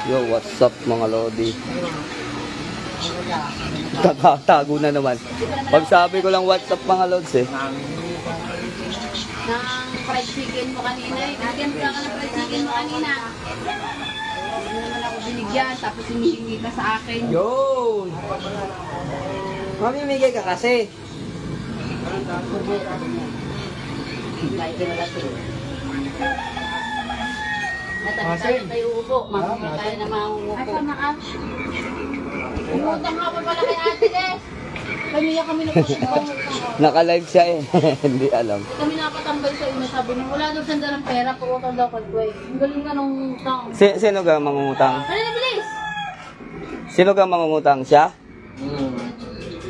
Yo, what's up mga lodi? Kakatago na naman. Pag sabi ko lang what's up mga lods eh. Nang fried chicken mo kanina eh. Naganda ka ng fried chicken mo kanina. Hindi naman ako binigyan, tapos hinihingi ka sa akin. Yun! Mamimigay ka kasi. Kahit ka nalasing. Natabi tayo upo. Mamimigay tayo na mangungupo. Ay, sama ka. Umutang nga pa pala kay Ate Des. Kami napatambay. Naka-live siya eh. Hindi alam. Kami napatambay sa inyo. Sabi nung wala daw siyang dalang pera. Pagutang daw kay Kuway. Ang galing nga nung utang. Sino ga mangungutang? Ano na bilis? Sino ga mangungutang? Siya?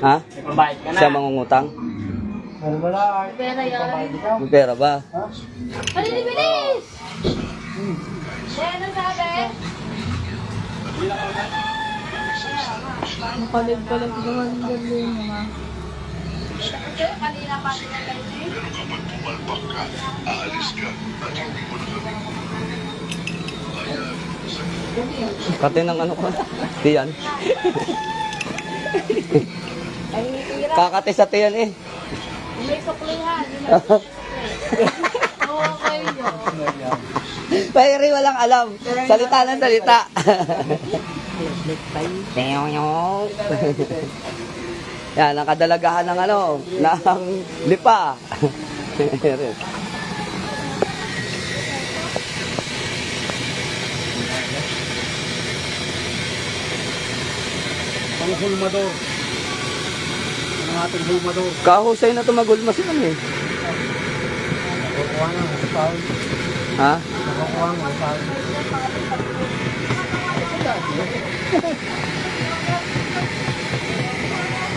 Ha? Mabait ka na. Siya mangungutang? Ano wala? Pera yan. May pera ba? Ano na bilis? Ano sabi? Palag-palag naman galing mga. Kanina pa sila kayo eh. Kate ng ano ko? Tiyan. Kakate sa tiyan eh. May suklihan. Okay yun. Pero walang alam. Salita ng salita. Yan, ang kadalagahan ng ano, ng lipa. Ang hulmador. Ang ating hulmador. Kahusay na tumagulmas yun eh. Nakukuha na sa tao. Ha? Nakukuha na sa tao.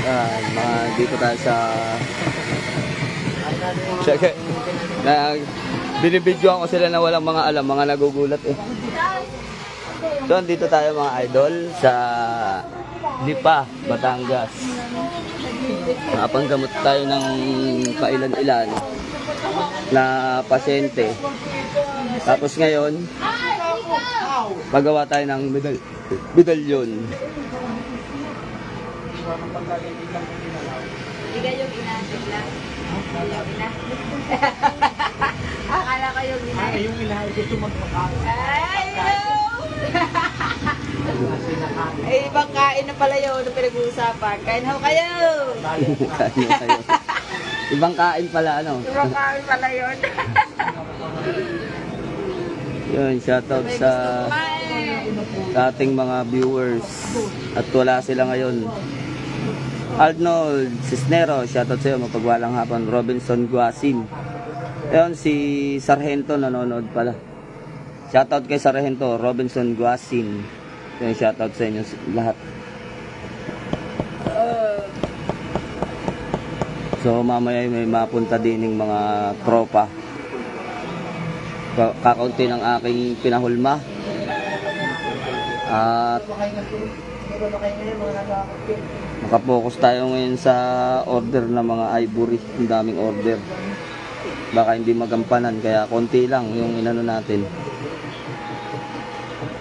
Mga dito tayo sa binibidyoan ko sila na walang mga alam, mga nagugulat eh. So, dito tayo mga idol sa Lipa, Batangas. Nakapanggamot tayo ng kailan-ilan na pasyente. Tapos ngayon, pagawa tayo ng medalyon. Hindi yung inasip lang. Yung ina. Akala ko yung ina. Ay, yung ilahay gusto magpakain. Ay, no! Ay, ibang kain na pala yun na pinag-uusapan. Kain ho kayo! Kain na kayo. Ibang kain pala ano. Ibang kain pala yun. Yun, shoutout sa ating mga viewers. At wala sila ngayon. Arnold Cisnero, shoutout sa iyo, mapagwalang hapon. Robinson Guasin. Ayun, si Sargento nanonood pala. Shoutout kay Sargento, Robinson Guasin. Ayun, shoutout sa inyo lahat. So mamaya may mapunta din ng mga tropa. Kakaunti ng aking pinahulma. At nakapokus tayo ngayon sa order ng mga ivory. Ang daming order. Baka hindi magampanan, kaya konti lang yung inano natin.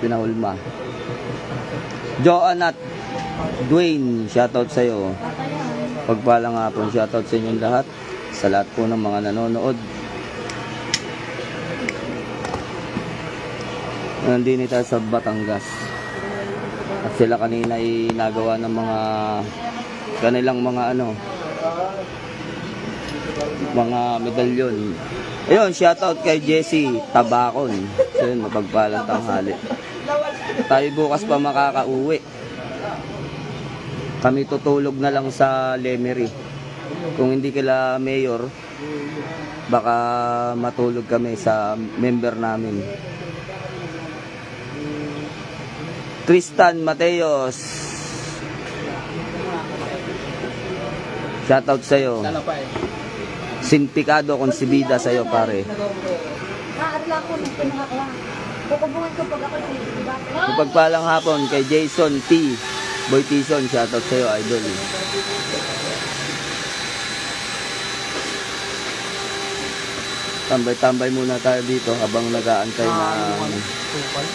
Pinahulma. Joan at Dwayne, shoutout sa iyo. Pagpalang hapon, shoutout sa inyong lahat. Sa lahat po ng mga nanonood. Nandito tayo sa Batangas. At sila kanina ay nagawa ng mga kanilang mga ano, mga medalyon. Ayun, shoutout kay Jesse Tabacon. So yun, mapagpalang tanghali. Tayo bukas pa makakauwi. Kami tutulog na lang sa Lemery. Kung hindi kila mayor, baka matulog kami sa member namin. Tristan Mateos, shoutout sa'yo. Sinpicado Consibida sa'yo pare. Pagpalang hapon kay Jason T. Boy Tison, shoutout sa'yo idol. Tambay-tambay muna tayo dito habang nag-aantay na Tukal.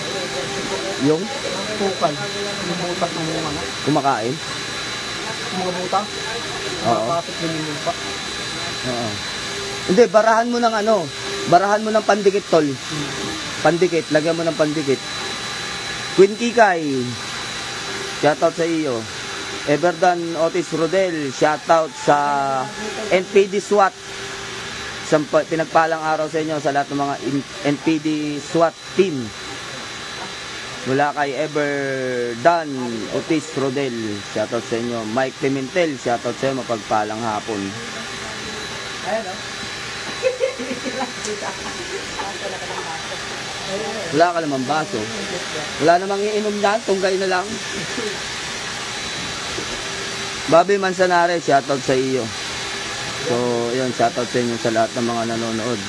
yung Tukal. Yung butak ng mga anak. kumakain. Mga butak. Oo. Kapit din yung lupa. Oo. Hindi, barahan mo ng ano, barahan mo ng pandikit, tol. Pandikit, lagyan mo ng pandikit. Queen Kikay, shoutout sa iyo. Everdan Otis Rodel, shoutout sa NPD SWAT. Isang pinagpalang araw sa inyo sa lahat ng mga NPD SWAT team. Mula kay Everdan Otis Rodel, shoutout sa inyo. Mike Pimentel, shoutout sa iyo, mapagpalang hapon. Wala ka namang baso. Wala namang iinom na, tunggay na lang. Bobby Manzanare, shoutout sa iyo. So, yun, shoutout sa inyo sa lahat ng mga nanonood.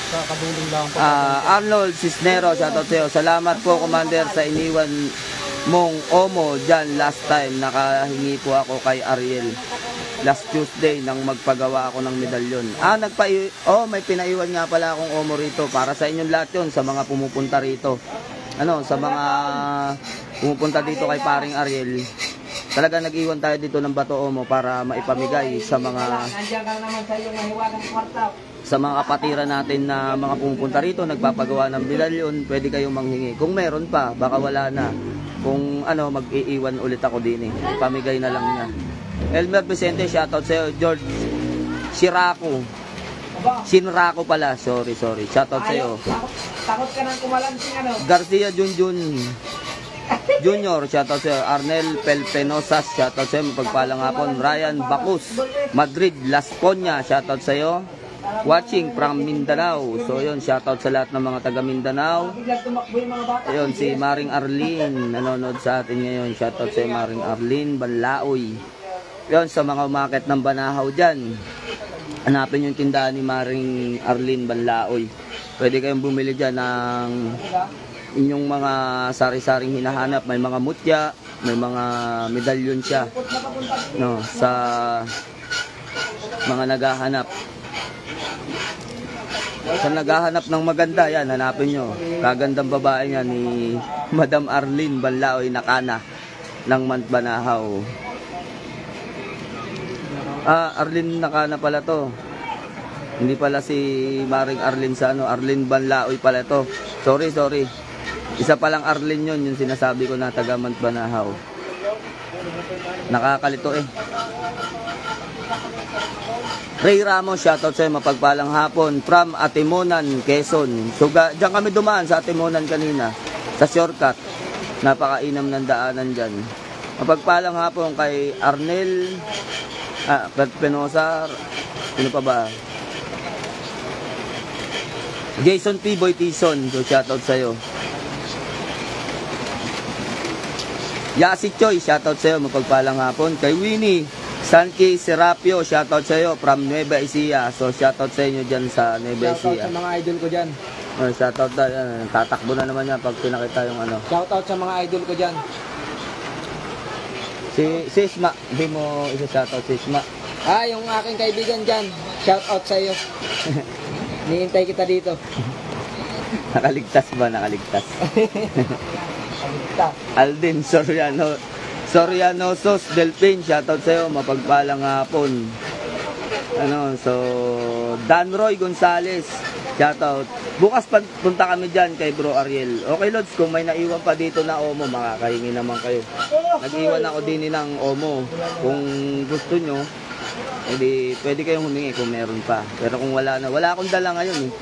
Kakadulong lang po. Arnold Cisnero, shoutout sa iyo. Salamat po, Commander, sa iniwan mong Omo dyan last time. Nakahingi po ako kay Ariel last Tuesday nang magpagawa ako ng medalyon. May pinaiwan nga pala akong Omo rito. Para sa inyong lahat yun, sa mga pumupunta rito. Sa mga pumupunta dito kay paring Ariel. Talaga nag-iwan tayo dito ng bato Omo para maipamigay sa mga kapatiran natin na mga pumupunta rito, nagpapagawa ng medalyon. Pwede kayong manghingi. Kung meron pa, baka wala na. Kung mag-iiwan ulit ako din eh. Pamigay na lang niya. Elmer Vicente, shoutout sa iyo. George Sinraco pala. Sorry. Shoutout sa iyo. Takot ka nang kumalansing Garcia Junjun Junior, shoutout sa iyo. Arnel Pelpenosas, shoutout sa iyo. Mapagpalang hapon. Ryan Bacus, Madrid, Las Poñas, shoutout sa iyo. Watching from Mindanao. So yun, shoutout sa lahat ng mga taga Mindanao. Ayun, si Maring Arlene nanonood sa atin ngayon. Shoutout sa Maring Arlene Banlaoy. Yun, sa mga umakit ng Banahaw dyan, hanapin yung tindahan ni Maring Arlene Banlaoy. Pwede kayong bumili dyan ng inyong mga sari-saring hinahanap. May mga mutya, may mga medalyon siya sa mga naghahanap. Sa naghahanap ng maganda, yan, hanapin nyo. Kagandang babae niya ni Madam Arlene Banlaoy Nakana ng Banahaw. Arlene Nakana pala to. Hindi pala si Maring Arlene sa Arlene Banlaoy pala to. Sorry. Isa palang Arlene yun, yung sinasabi ko na taga Banahaw. Nakakalito eh. Ray Ramos, shoutout sa iyo, mapagpalang hapon from Atimonan, Quezon. So diyan kami dumaan sa Atimonan kanina, sa shortcut. Napakainam ng daanan dyan. Mapagpalang hapon kay Arnel Penosa, sino pa ba? Jason P. Boy Tison, so shoutout sa iyo. Yasi Choy, shoutout sa iyo, mapagpalang hapon kay Winnie Sanki Serapio, shoutout sa iyo from Nueva Ecija. So shoutout sa inyo dyan sa Nueva Ecija. Shoutout sa mga idol ko dyan. Shoutout na yan. Tatakbo na naman yan pag pinakita yung Shoutout sa mga idol ko dyan. Si Sisma, hindi mo isa-shoutout si Sisma. Yung aking kaibigan dyan. Shoutout sa iyo. Nihintay kita dito. Nakaligtas ba? Nakaligtas. Aldin Sorianosos Delpin, shoutout sa iyo, mapagpalang hapon. So Dan Roy Gonzales, shoutout. Bukas punta kami dyan kay Bro Ariel. Okay Lods, kung may naiwan pa dito na Omo, makakahingi naman kayo. Nag-iwan ako din ng Omo. Kung gusto nyo, edi pwede kayong humingi kung meron pa. Pero kung wala na, wala akong dala ngayon eh.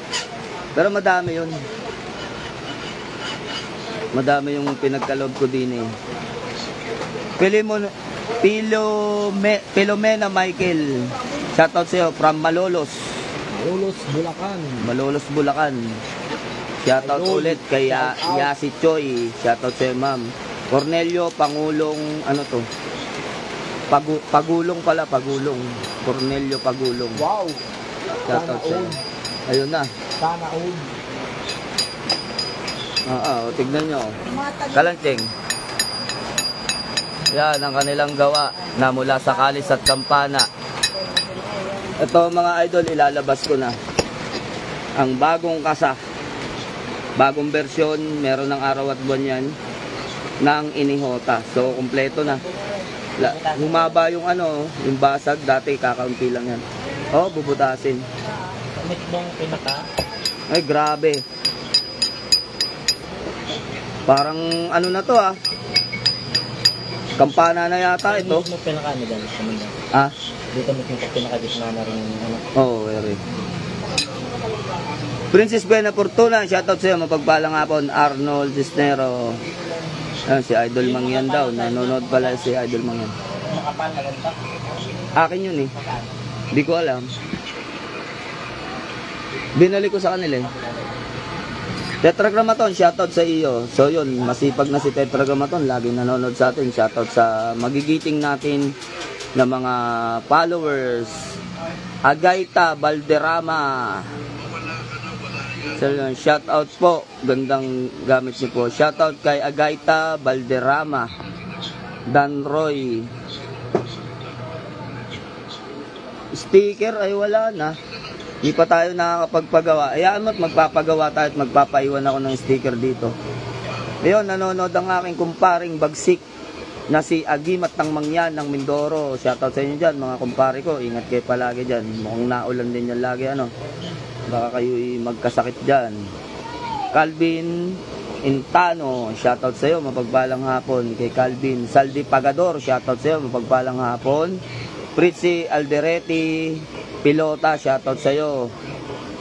Pero madami yun. Madami yung pinagkaloob ko din eh. Pilomena Michael, shoutout sa iyo from Malolos, Bulacan. Shoutout ulit kay Yasi Choy, shoutout sa iyo ma'am. Cornelio Pangulong, Pagulong. Cornelio Pagulong. Wow. Shoutout sa iyo. Ayun na. Sana all. Tignan nyo. Kalanting. Yan ang kanilang gawa na mula sa Kalis at Kampana. Ito mga idol, ilalabas ko na ang bagong kasa. Bagong version, meron ng araw at buwan yan ng inihota. So, kumpleto na. Humaba yung ano, yung basag. Dati, kakaunti lang yan. Oh, bubutasin. Kamit mong pinaka. Ay, grabe. Parang ano na to ah. Kampana na yata ito. Dito mo pinaka ano dyan? Ah? Dito mo pinaka gitna na rin ano. Oo, very. Princess Buena Fortuna, shoutout sa'yo, mapagpalang hapon. Arnold Cisnero. Ayun, si Idol Mangyan daw. Nanonood pala si Idol Mangyan. Makapal na ganito. Akin yun eh. Hindi ko alam. Binalik ko sa kanila eh. Tetragrammaton, shoutout sa iyo. So yun, masipag na si Tetragrammaton. Laging nanonood sa atin. Shoutout sa magigiting natin na mga followers. Agaita Valderrama. So yun, shoutout po. Gandang gamit niyo po. Shoutout kay Agaita Valderrama. Dan Roy. Sticker ay wala na. Di pa tayo nakakapagpagawa. Ayaan mo't magpapagawa tayo at magpapaiwan ako ng sticker dito. Ayun, nanonood ang aking kumparing bagsik na si Agimat ng Mangyan ng Mindoro. Shoutout sa inyo dyan, mga kumpare ko. Ingat kayo palagi dyan. Mukhang naulan din yan lagi, ano. Baka kayo magkasakit dyan. Calvin Intano, shoutout sa iyo, mapagpalang hapon. Kay Calvin Saldi Pagador, shoutout sa iyo, mapagpalang hapon. Pritzi Alderetti Pilota, shoutout sa iyo.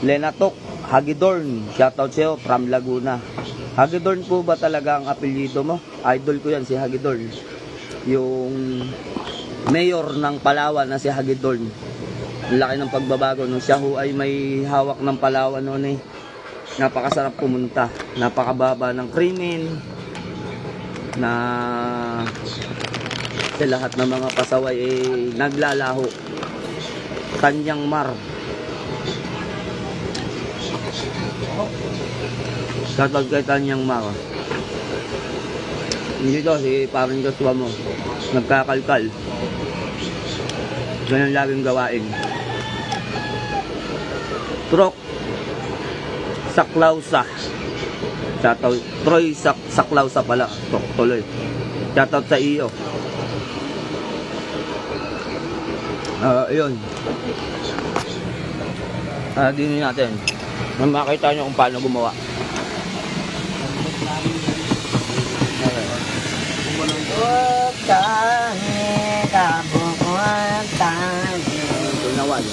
Lenatok Hagidorn, shoutout sa iyo, from Laguna. Hagidorn po ba talaga ang apelyido mo? Idol ko yan, si Hagidorn. Yung mayor ng Palawan na si Hagidorn. Ang laki ng pagbabago. Nung siya ho ay may hawak ng Palawan noon eh. Napakasarap pumunta. Napakababa ng krimen. Na sa lahat ng mga pasaway eh naglalaho. Tanyang Mar. Shoutout kay Tanyang Mar. Hindi to si parang Joshua mo. Nagkakalkal. Ganyan laging gawain. Trok Saklausa. Shoutout Troy Saklausa pala. Trok tuloy. Shoutout sa iyo. Yun. Dinin natin. Makita nyo kung paano gumawa. Tunawan.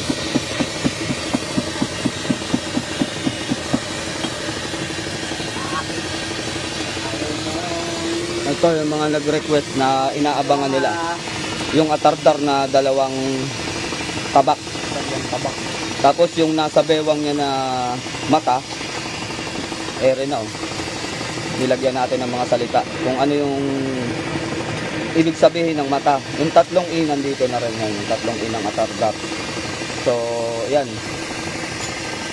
Ito yung mga nag-request na inaabangan nila. Yung atardar na dalawang tabak. Tapos yung nasa bewang niya na mata, ere na oh. Nilagyan natin ng mga salita. Kung ano yung ibig sabihin ng mata. Yung tatlong I nandito na rin yan. Yung tatlong I ng atardar. So, yan.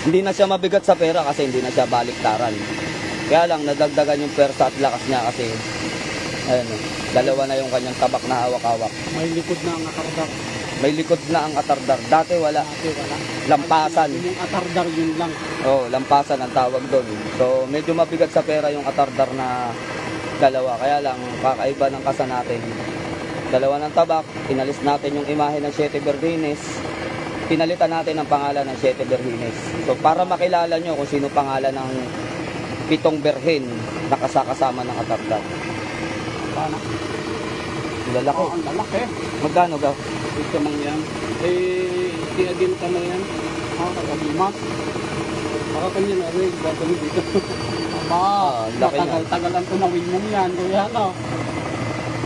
Hindi na siya mabigat sa pera kasi hindi na siya baliktaran. Kaya lang, nadagdagan yung persa at lakas niya kasi ayan, dalawa na yung kanyang tabak na hawak-hawak. May likod na ang atardar. May likod na ang atardar. Dati wala. Lampasan. Yung atardar yun lang. Oh, lampasan ang tawag doon. So, medyo mabigat sa pera yung atardar na dalawa. Kaya lang, kakaiba ng kasa natin. Dalawa ng tabak, inalis natin yung imahe ng Siete Virgenes. Pinalitan natin ang pangalan ng Siete Virgenes. So, para makilala nyo kung sino pangalan ng 7 berhen na kasama ng atardar. Paano? Lalaki. Ang lalaki. Magkano ga? Ito mang yan. Tiagin ka na yan. Kagagimas. Baka kanya na rin. Gagawin dito. Laki na. Tagal-tagalan tunawin mo yan. Kuya no?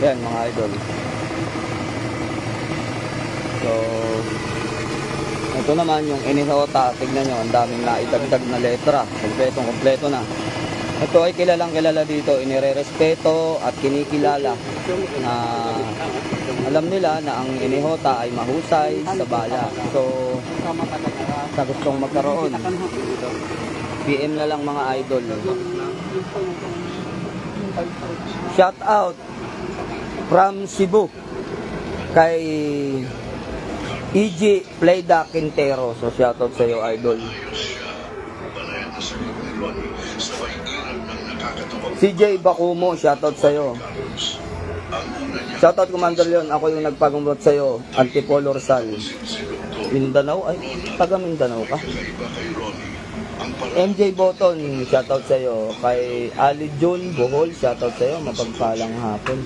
Yan mga idol. So, ito naman yung inihota. Tignan nyo, ang daming naidagdag na letra. Kompletong-kompleto na. Ito ay kilalang kilala dito, inirerespeto at kinikilala na alam nila na ang inihota ay mahusay sa bala. So, sa gustong magkaroon, PM na lang mga idol. Shout out from Cebu kay EG Playda Quintero. So shoutout sa iyo, idol. CJ Bakumo, shoutout sa iyo. Shoutout Commander Leon, ako yung nagpagumrot sa iyo. Antipolo Rizal. Mindanao, ay taga Mindanao ka. MJ Boton, shoutout sa iyo. Kay Ali June Bohol, shoutout sa iyo. Mapagpalang hapon.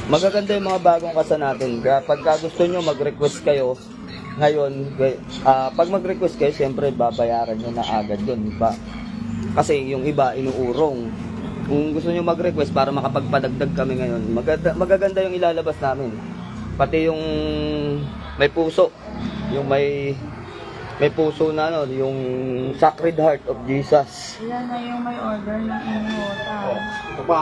Magaganda yung mga bagong kasa natin. Kaya pagka gusto nyo mag-request kayo, ngayon, pag mag-request kayo, siyempre babayaran nyo na agad yun. Kasi yung iba, inuurong. Kung gusto nyo mag-request para makapagpadagdag kami ngayon, magaganda yung ilalabas namin. Pati yung may puso, yung may puso na ano, yung Sacred Heart of Jesus. Yan na yung may order ng inihota. Ito pa.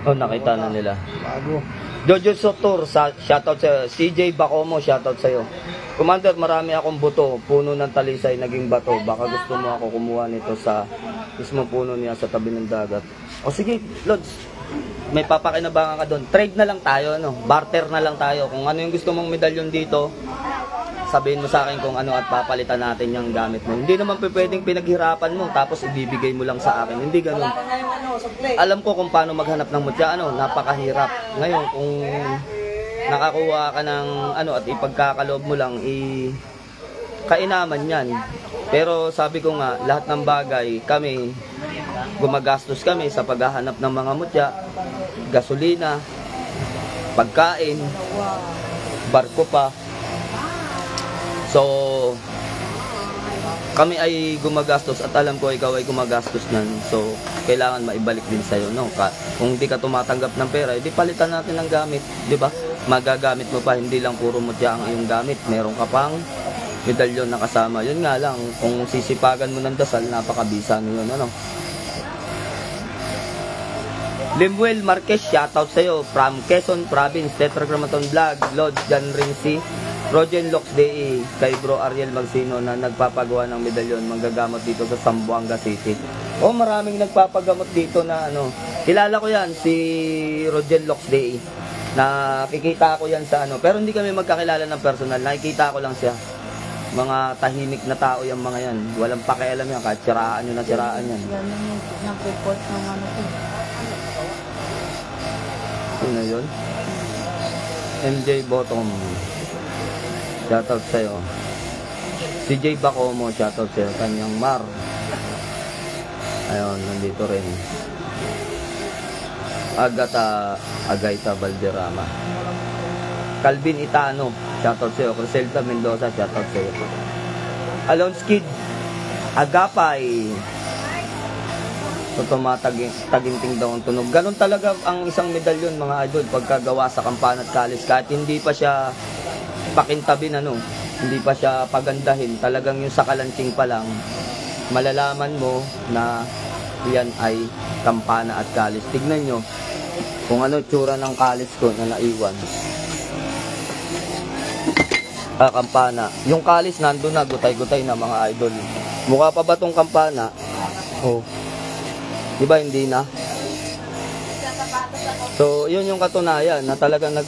Oh, nakita na nila. Bago. Jojo Sotor, shoutout sa'yo. CJ Bacomo, shoutout sa'yo. Commander, marami akong buto. Puno ng talisay, naging bato. Baka gusto mo ako kumuha nito sa mismo puno niya sa tabi ng dagat. O sige, Lods. May papakinabangan ka doon. Trade na lang tayo, ano? Barter na lang tayo. Kung ano yung gusto mong medalyon dito, sabihin mo sa akin kung ano at papalitan natin yung gamit mo. Hindi naman pwedeng pinaghirapan mo tapos ibibigay mo lang sa akin. Hindi ganun. Alam ko kung paano maghanap ng mutya, napakahirap. Ngayon, kung nakakuha ka ng at ipagkakaloob mo lang, kainaman yan. Pero sabi ko nga, lahat ng bagay, kami, gumagastos kami sa paghahanap ng mga mutya, gasolina, pagkain, barko pa. So, kami ay gumagastos at alam ko ikaw ay gumagastos nan. So, kailangan maibalik din sa'yo, no? Kung di ka tumatanggap ng pera, edi palitan natin ng gamit, di ba? Magagamit mo pa, hindi lang puro mutya ang iyong gamit. Meron ka pang medalyon na kasama. Yun nga lang, kung sisipagan mo ng dasal, napakabisa nyo yun, ano? Limuel Marquez, shoutout sa'yo. From Quezon Province, Tetragrammaton Vlog, Lord John Rinci, Rogen Locks Day, kay Bro Ariel Magsino na nagpapagawa ng medalyon manggagamot dito sa Zamboanga City. Maraming nagpapagamot dito na kilala ko yan, si Rogen Locks Day. Nakikita ko yan sa pero hindi kami magkakilala ng personal, nakikita ko lang siya. Mga tahimik na tao yung mga yan, walang pakialam yan, kahit siraan nyo na siraan yan. Yan yung nag-report ng Ano yun? MJ Bottom, shoutout sa'yo. CJ Bacomo, shoutout sa'yo. Kanyang Mar, ayun, nandito rin. Agayta Valderrama. Calvin Itano, shoutout sa'yo. Criselda Mendoza, shoutout sa'yo. Alon Skid Agapay, so tumataginting daw ang tunog. Ganon talaga ang isang medalyon, mga idol, pagkagawa sa kampana at kalis. Kahit hindi pa siya pakintabin, hindi pa siya pagandahin, talagang yung sa kalansing pa lang, malalaman mo na yan ay kampana at kalis. Tignan nyo kung ano tsura ng kalis ko na naiwan. Kampana. Yung kalis nandun na, gutay-gutay na, mga idol. Mukha pa ba tong kampana? Diba hindi na? So, yun yung katunayan na talagang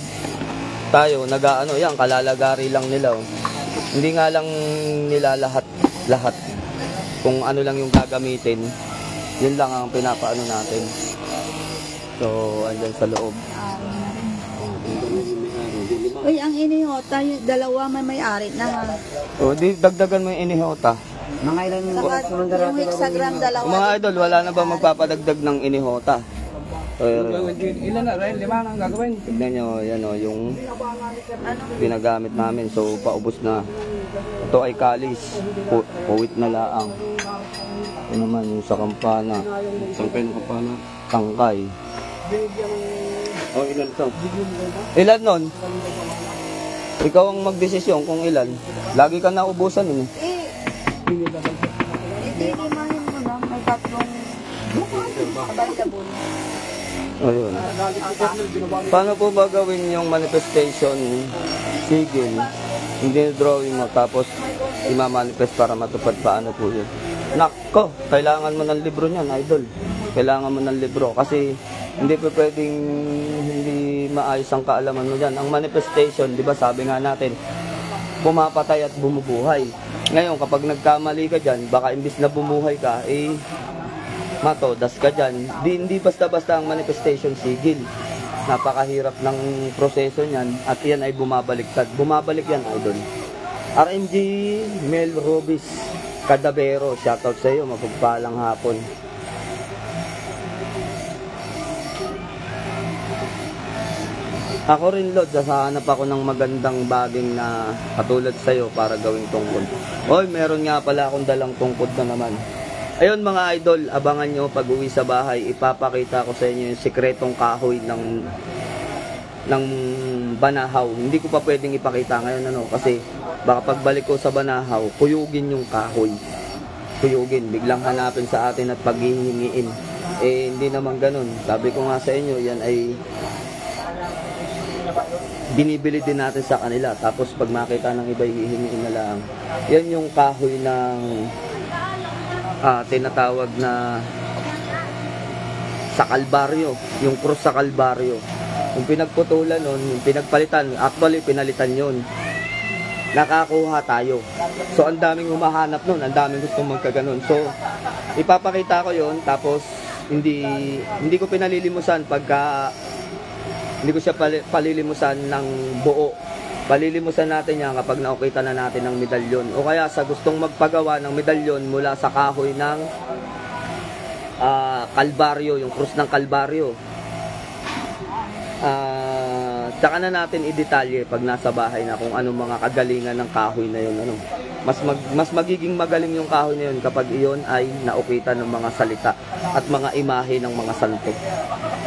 yan, kalalagari lang nila. Hindi nga lang nila lahat. Kung ano lang yung gagamitin, yun lang ang pinapaano natin. So, andyan sa loob. Uy, ang inihota, yung dalawa may-ari na. Dagdagan mo yung inihota. Mga ilan Yung hexagram, dalawa. Mga idol, wala na ba magpapadagdag ng inihota? Ilan na rin? 5 na ang gagawin. Tignan nyo, yan yung ginagamit namin. So, paubos na. Ito ay kalis. Puwit na laang. Ito naman yung sa kampana. Tangkay ng kampana. Tangkay. Ilan to? Ilan nun? Ikaw ang magdesisyon kung ilan. Lagi ka naubusan eh. Itiimahin mo na, may tatlong available. Ayun. Paano po ba gawin yung manifestation sigil? Hindi drawing mo tapos imamanifest para matupad, paano po yun? Nako, kailangan mo ng libro niyan, idol. Kailangan mo ng libro kasi hindi pa pwedeng hindi maayos ang kaalaman mo dyan. Ang manifestation, di ba sabi nga natin, pumapatay at bumubuhay. Ngayon, kapag nagkamali ka dyan, baka imbis na bumuhay ka, matodas ka dyan. Hindi basta-basta ang manifestation sigil. Napakahirap ng proseso niyan at yan ay bumabaliktad. Bumabalik yan, idol. RMG Mel Robis Cadavero, shoutout sa iyo, mapagpalang hapon. Ako rin, Lord, sasahanap ako ng magandang baging na katulad sa'yo para gawing tungkod. Oy, meron nga pala akong dalang tungkod na naman. Ayun mga idol, abangan nyo pag uwi sa bahay, ipapakita ko sa inyo yung sikretong kahoy ng Banahaw. Hindi ko pa pwedeng ipakita ngayon kasi baka pagbalik ko sa Banahaw, kuyugin yung kahoy. Kuyugin, biglang hanapin sa atin at paghihingiin. Hindi naman ganun. Sabi ko nga sa inyo, yan ay binibili din natin sa kanila. Tapos pag makita ng iba, hihingiin na lang. Yan yung kahoy ng tinatawag na sa Kalbaryo. Yung krus sa Kalbaryo. Yung pinagputulan nun, yung pinagpalitan, actually pinalitan yun. Nakakuha tayo. So ang daming humahanap nun, ang daming gustong magkaganon. So ipapakita ko yun, tapos hindi ko pinalilimusan pagka hindi ko siya palilimusan ng buo. Palilimusan natin yan kapag nakukita na natin ng medalyon. O kaya sa gustong magpagawa ng medalyon mula sa kahoy ng Kalbaryo, yung krus ng Kalbaryo. Tsaka na natin i-detalye pag nasa bahay na kung anong mga kagalingan ng kahoy na yun. Mas magiging magaling yung kahoy na yun kapag iyon ay naukitan ng mga salita at mga imahe ng mga santo.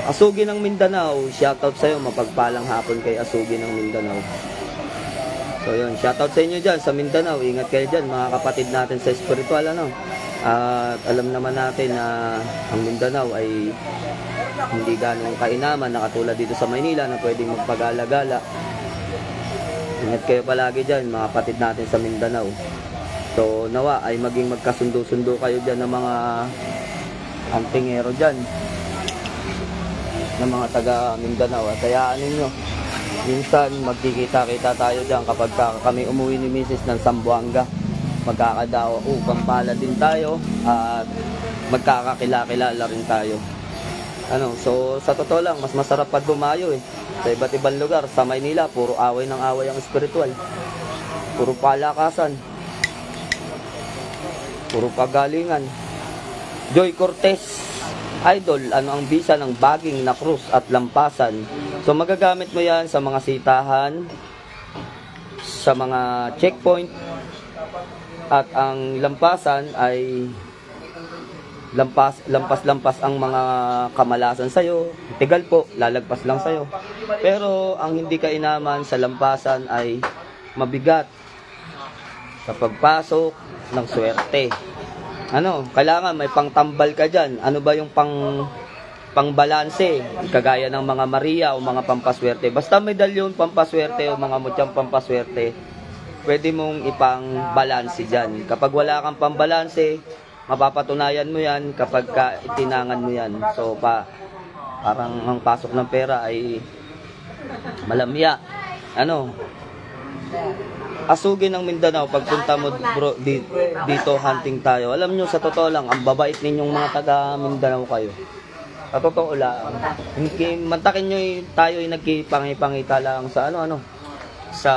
Asugi ng Mindanao, shoutout sa'yo, mapagpalang hapon kay Asugi ng Mindanao. So yun, shoutout sa inyo dyan sa Mindanao, ingat kayo dyan mga kapatid natin sa spiritual. At alam naman natin na ang Mindanao ay hindi ganong kainaman na katulad dito sa Maynila na pwedeng magpagala-gala. Ingat kayo palagi dyan mga kapatid natin sa Mindanao. So nawa ay maging magkasundo-sundo kayo dyan ng mga antingero dyan, ng mga taga Mindanao. At hayaan ninyo, minsan magkikita-kita tayo dyan kapag kami umuwi ni Mrs. ng Zamboanga. Magkakadawa upang pala din tayo at magkakakilala rin tayo. So sa totoo lang, mas masarap pa dumayo sa iba't ibang lugar. Sa Maynila, puro away ng away ang spiritual. Puro palakasan. Puro pagalingan. Joy Cortez, idol, ano ang bisa ng baging na krus at lampasan? So magagamit mo yan sa mga sitahan, sa mga checkpoint, at ang lampasan ay lampas ang mga kamalasan sa'yo. Tigal po, lalagpas lang sa'yo. Pero ang hindi kainaman sa lampasan ay mabigat sa pagpasok ng swerte. Kailangan may pangtambal ka dyan. Ano ba yung pangbalanse? Kagaya ng mga Maria o mga pampaswerte. Basta medalyon pampaswerte o mga mutyang pampaswerte, pwede mong ipang-balanse dyan. Kapag wala kang pambalanse, mapapatunayan mo yan kapag itinangan mo yan. So, parang ang pasok ng pera ay malamya. Asugi ng Mindanao, pagpunta mo bro, dito hunting tayo. Alam nyo, sa totoo lang, ang babait ninyong mga taga Mindanao kayo. Sa totoo lang, mantakin nyo tayo ay nagkipangipangita lang sa sa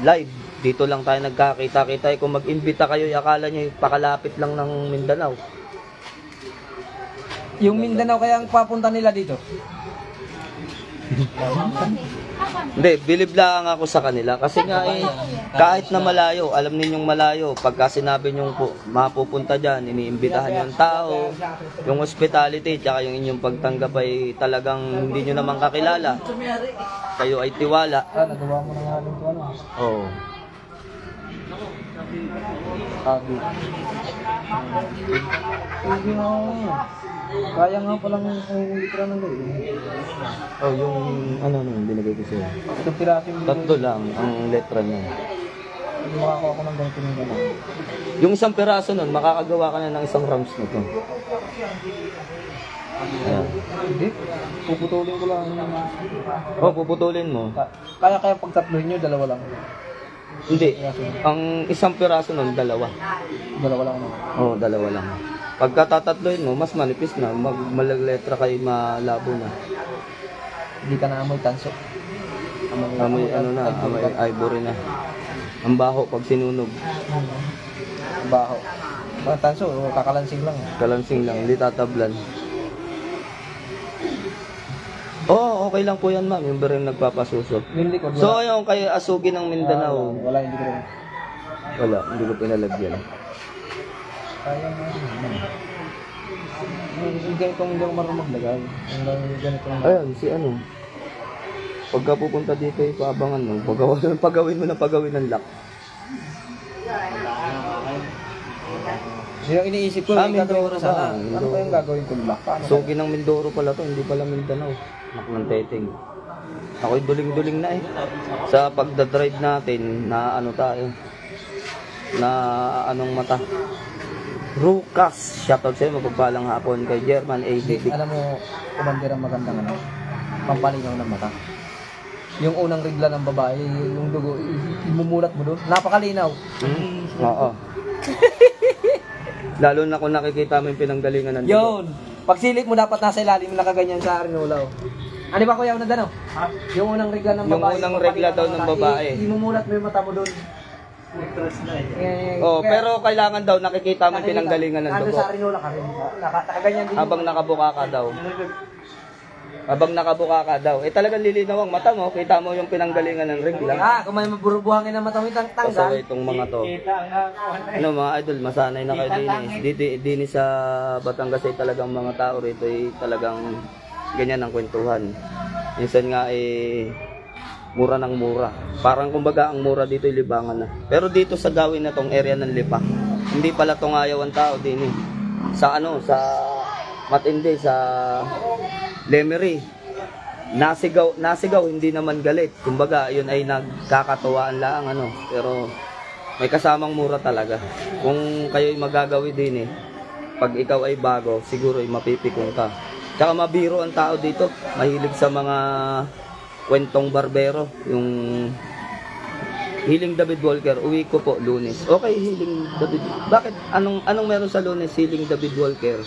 live. Dito lang tayo nagkakita-kita. Kung mag-imbita kayo, akala nyo pakalapit lang ng Mindanao. Yung Mindanao kaya ang papunta nila dito? Hindi, bilib lang ako sa kanila. Kasi nga kahit na malayo, alam ninyong malayo, pagka sinabi nyong mapupunta dyan, iniimbitahan yung tao, yung hospitality, tsaka yung inyong pagtanggap ay talagang hindi nyo naman kakilala. Kayo ay tiwala. Nagawa mo na nga ito Oo. Kaya nga palang litra ng Yung binigay ko sa'yo. Itong piraso yung Tatlo lang ang letra niya. makakuha ko ng ganito ng gano'n. Yung isang piraso nun, makakagawa ka na ng isang rounds nito. Ayan. Hindi. Puputulin ko lang. Oh, puputulin mo. Kaya pag tatlohin nyo, dalawa lang. Hindi. Ang isang piraso nun, dalawa. Dalawa lang. Oo, dalawa lang. Pagka tatatlohin mo, mas manipis na. Malagletra kayo, malabo na. Hindi ka na amoy tanso. Amoy ivory na. Ang baho pag sinunog. Baho. Mga tanso, kakalansing lang. Kalansing lang, hindi tatablan. Oo, okay lang po yan, ma'am. Yung ba rin nagpapasusok. Yung likod, So, yung kay Asugi ng Mindanao. wala, hindi ko rin. Wala, hindi ko pinalagyan. Kaya nga. Yung ganitong hindi ako marunong maglagay. Yung ganitong... Ayan, si ano. Pagka pupunta dito, ipaabangan mo. Pagawin mo ng lock. Yung iniisip ko, yung gagawin ko Mindoro sana. ba? Ano ba yung gagawin ko lock? Paano? Sugi ng Mindoro pala to, hindi pala Mindanao. Naklang teteng. Ako'y duling-duling na eh. Sa pagdadrive natin, na ano tayo. Na anong mata. Rukas. Shoutout sa'yo, mapagpalang hapon kay German ADD. Alam mo, kumandir ang magandang ano, pampalinaw ng mata. Yung unang regla ng babae, yung dugo, imumulat mo doon. Napakalinaw. Oo. Lalo na kung nakikita mo yung pinanggalingan ng dugo. Yun. Pagsilip mo dapat nasa ilalim nakaganyan sa arinulaw. Ano ba kuya na dano? Yung unang regla ng babae. Yung unang regla daw ng babae. Imumulat mo yung mata mo doon. Oh, pero kailangan daw nakikita mo yung pinanggalingan ng Ano dugo. sa arinula ka rin. Nakaganyan din. Habang nakabuka ka daw. Habang nakabuka ka daw. Eh talagang lilinaw ang mata mo. Kita mo yung pinanggalingan ng regla. Kung may maburubuhangin ng mata mo, tanggal. Pasaway itong mga to. Ano mga idol, masanay na kayo din sa Batangas ay talagang mga tao rito ay talagang ganyan ang kwentuhan. Minsan nga mura ng mura. Parang kumbaga ang mura dito ay libangan na. Pero dito sa gawin na tong area ng Lipa, hindi pala tong ayaw ang tao din eh. Sa matindi sa Lemery. Nasigaw hindi naman galit. Kumbaga yun ay nagkakatuwaan lang pero may kasamang mura talaga. Kung kayo'y magagawi din pag ikaw ay bago, siguro ay mapipikong ka. Tsaka mabiro ang tao dito. Mahilig sa mga kwentong barbero. Yung Healing David Walker, uwi ko po Lunes. Okay, Healing David. Bakit? Anong meron sa Lunes, Healing David Walker?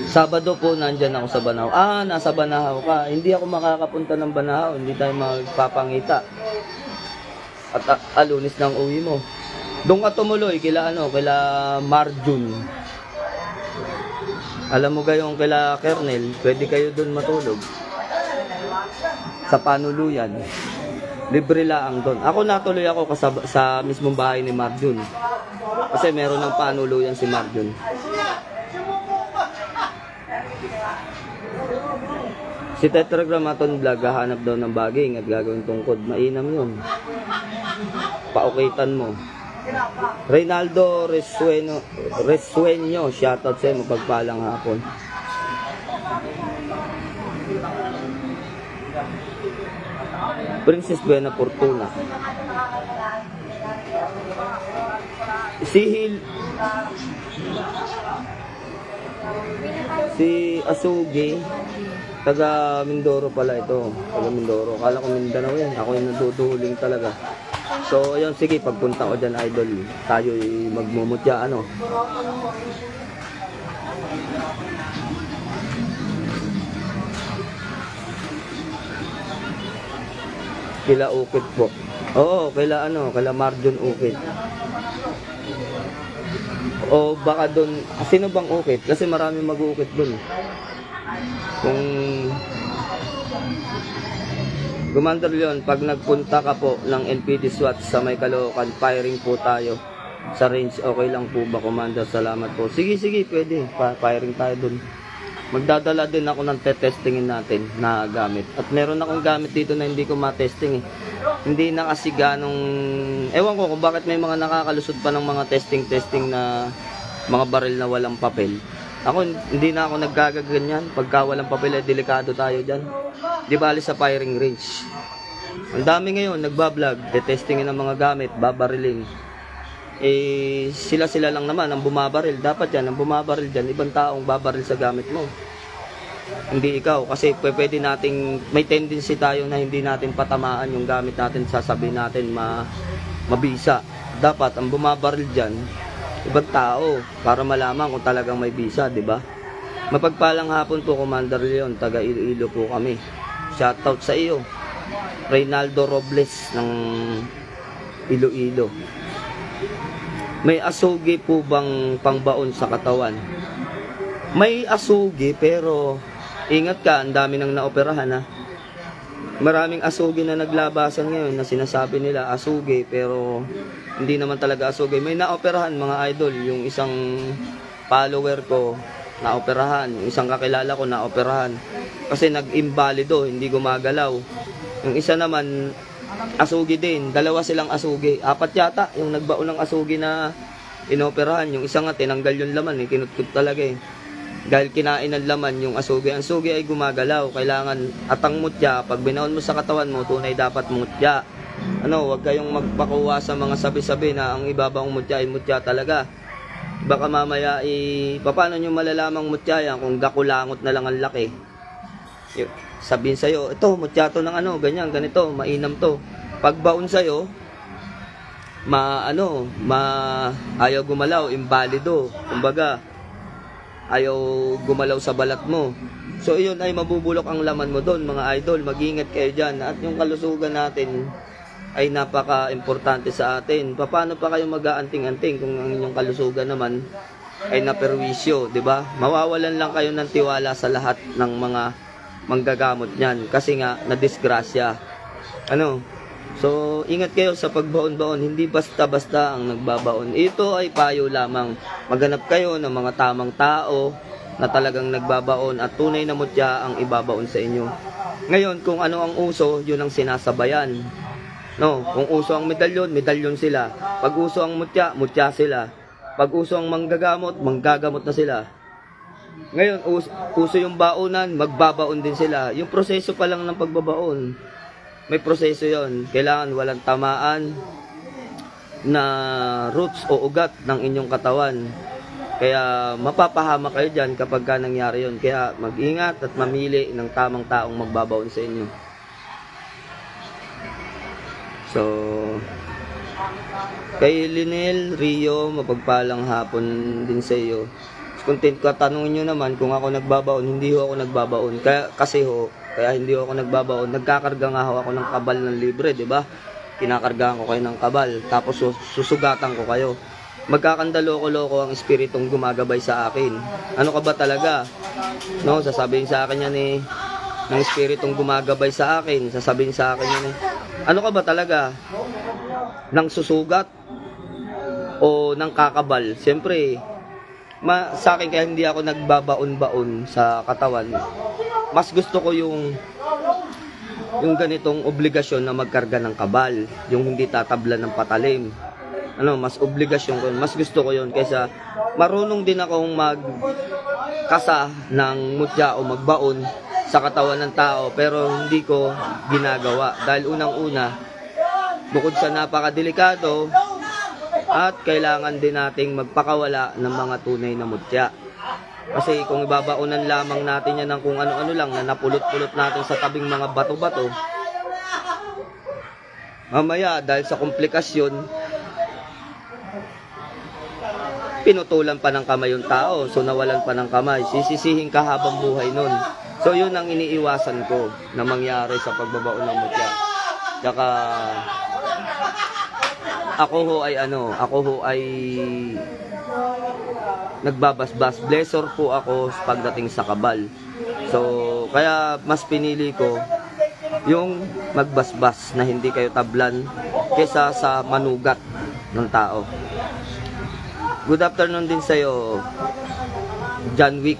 Sabado po nandyan ako sa Banahaw. Nasa Banahaw ka. Hindi ako makakapunta ng Banahaw. Hindi tayo magpapangita. At Lunes ng uwi mo. Doon ka tumuloy kila Marjun. Alam mo gayong kila Kernel, pwede kayo doon matulog. Sa panuluyan. Libre lang doon. Ako natuloy ako sa mismong bahay ni Marjun. Kasi meron ng panuluyan si Marjun. Si Tetragrammaton Vlog, hahanap daw ng baging at gagawin tungkod. Mainam yun. Paukitan mo. Reynaldo Resueño, shoutout sa'yo, mapagpalang hapon. Princess Buena Fortuna. Si Asugi, taga Mindoro pala ito. Taga Mindoro. Kala ko Mindanao yan. Ako yung naduduling talaga. So, ayun, sige, pagpunta ko dyan, idol, tayo magmumutya, Kila Ukit po. Oo, kila Marjun Ukit. O baka doon, sino bang Ukit? Kasi marami mag-ukit doon. Kung Commander Leon, pag nagpunta ka po ng NPD SWAT sa may Caloocan, firing po tayo sa range. Okay lang po ba, Commander? Salamat po. Sige, pwede. Firing tayo dun. Magdadala din ako ng testingin natin na gamit. At meron akong gamit dito na hindi ko matesting Hindi na kasi ganong... Ewan ko kung bakit may mga nakakalusot pa ng mga testing na mga baril na walang papel. Ako, hindi na ako nagkagaganyan. Pagka walang papel, delikado tayo dyan. Di bali sa firing range. Ang dami ngayon, nagbablog, testingin ng mga gamit, babarilin. sila lang naman ang bumabaril. Dapat yan, ang bumabaril dyan, ibang taong babaril sa gamit mo. Hindi ikaw. Kasi pwede nating, may tendency tayo na hindi natin patamaan yung gamit natin, sasabihin natin mabisa. Dapat ang bumabaril dyan, ibang tao, para malaman kung talagang may bisa, di ba? Mapagpalang hapon po, Commander Leon, taga Iloilo po kami. Shoutout sa iyo, Reynaldo Robles ng Iloilo. May asugi po bang pangbaon sa katawan? May asugi, pero ingat ka, ang dami nang naoperahan ha. Maraming asugi na naglabasan ngayon na sinasabi nila asugi, pero hindi naman talaga asugi. May naoperahan mga idol, yung isang follower ko naoperahan, yung isang kakilala ko naoperahan kasi nag-imbalido, hindi gumagalaw. Yung isa naman asugi din, dalawa silang asugi, 4 yata yung nagbaon ng asugi na inoperahan. Yung isa nga tinanggal yung laman, kinutkot talaga dahil kinain ng laman yung asugi. Ang sugi ay gumagalaw, kailangan atang mutya. Pag binaon mo sa katawan mo, tunay dapat mutya. Huwag kayong magpakuha sa mga sabi-sabi na ang ibabang mutya ay mutya talaga. Baka mamaya paano nyo malalamang mutya yan kung gakulangot na lang ang laki? Sabihin sa'yo, ito mutya to ng ganyan, ganito, mainam to. Pagbaon sa'yo, ayaw gumalaw, imbalido, kumbaga ayaw gumalaw sa balat mo. So yun ay mabubulok ang laman mo doon, mga idol. Mag-ingat kayo dyan. At yung kalusugan natin ay napaka-importante sa atin. Paano pa kayo mag-aanting-anting kung ang inyong kalusugan naman ay naperwisyo, di ba? Mawawalan lang kayo ng tiwala sa lahat ng mga manggagamot niyan kasi nga nadisgrasya. So ingat kayo sa pagbaon-baon, hindi basta-basta ang nagbabaon. Ito ay payo lamang. Maghanap kayo ng mga tamang tao na talagang nagbabaon at tunay na mutya ang ibabaon sa inyo. Ngayon, kung ano ang uso, yun ang sinasabayan. Kung uso ang medalyon, medalyon sila. Pag uso ang mutya, mutya sila. Pag uso ang manggagamot, manggagamot na sila. Ngayon, uso yung baonan, magbabaon din sila. Yung proseso pa lang ng pagbabaon, may proseso yon. Kailangan walang tamaan na roots o ugat ng inyong katawan. Kaya mapapahama kayo dyan kapag ka nangyari yon. Kaya mag-ingat at mamili ng tamang taong magbabaon sa inyo. So, kay Linel Rio, mapagpalang hapon din sa iyo. Content ko, tanungin nyo naman kung ako nagbabaon. Hindi ako nagbabaon. Kaya hindi ako nagbabaon. Nagkakarga nga ako ng kabal ng libre, di ba? Kinakargahan ko kayo ng kabal. Tapos susugatan ko kayo. Magkakandaloko-loko ang espiritong gumagabay sa akin. Ano ka ba talaga? Sasabihin sa akin yan ng espiritong gumagabay sa akin. Sasabihin sa akin yan ano ka ba talaga? Nang susugat? O nang kakabal? Siyempre, sa akin kaya hindi ako nagbabaon-baon sa katawan. Mas gusto ko yung ganitong obligasyon na magkarga ng kabal, yung hindi tatablan ng patalim. Mas obligasyon ko, mas gusto ko yun kaysa marunong din akong magkasa ng mutya o magbaon sa katawan ng tao pero hindi ko ginagawa dahil unang-una bukod sa napakadelikado at kailangan din nating magpakawala ng mga tunay na mutya. Kasi kung ibabaonan lamang natin yan ng kung ano-ano lang na napulot-pulot natin sa tabing mga bato-bato, mamaya dahil sa komplikasyon, pinutulan pa ng kamay yung tao, so nawalan pa ng kamay, sisisihin ka habang buhay nun. So yun ang iniiwasan ko na mangyari sa pagbabaon ng mutya. Tsaka ako ho ay nagbabasbas. Blessor po ako pagdating sa kabal. So kaya mas pinili ko yung magbasbas na hindi kayo tablan kesa sa manugat ng tao. Good afternoon din sa'yo, John Wick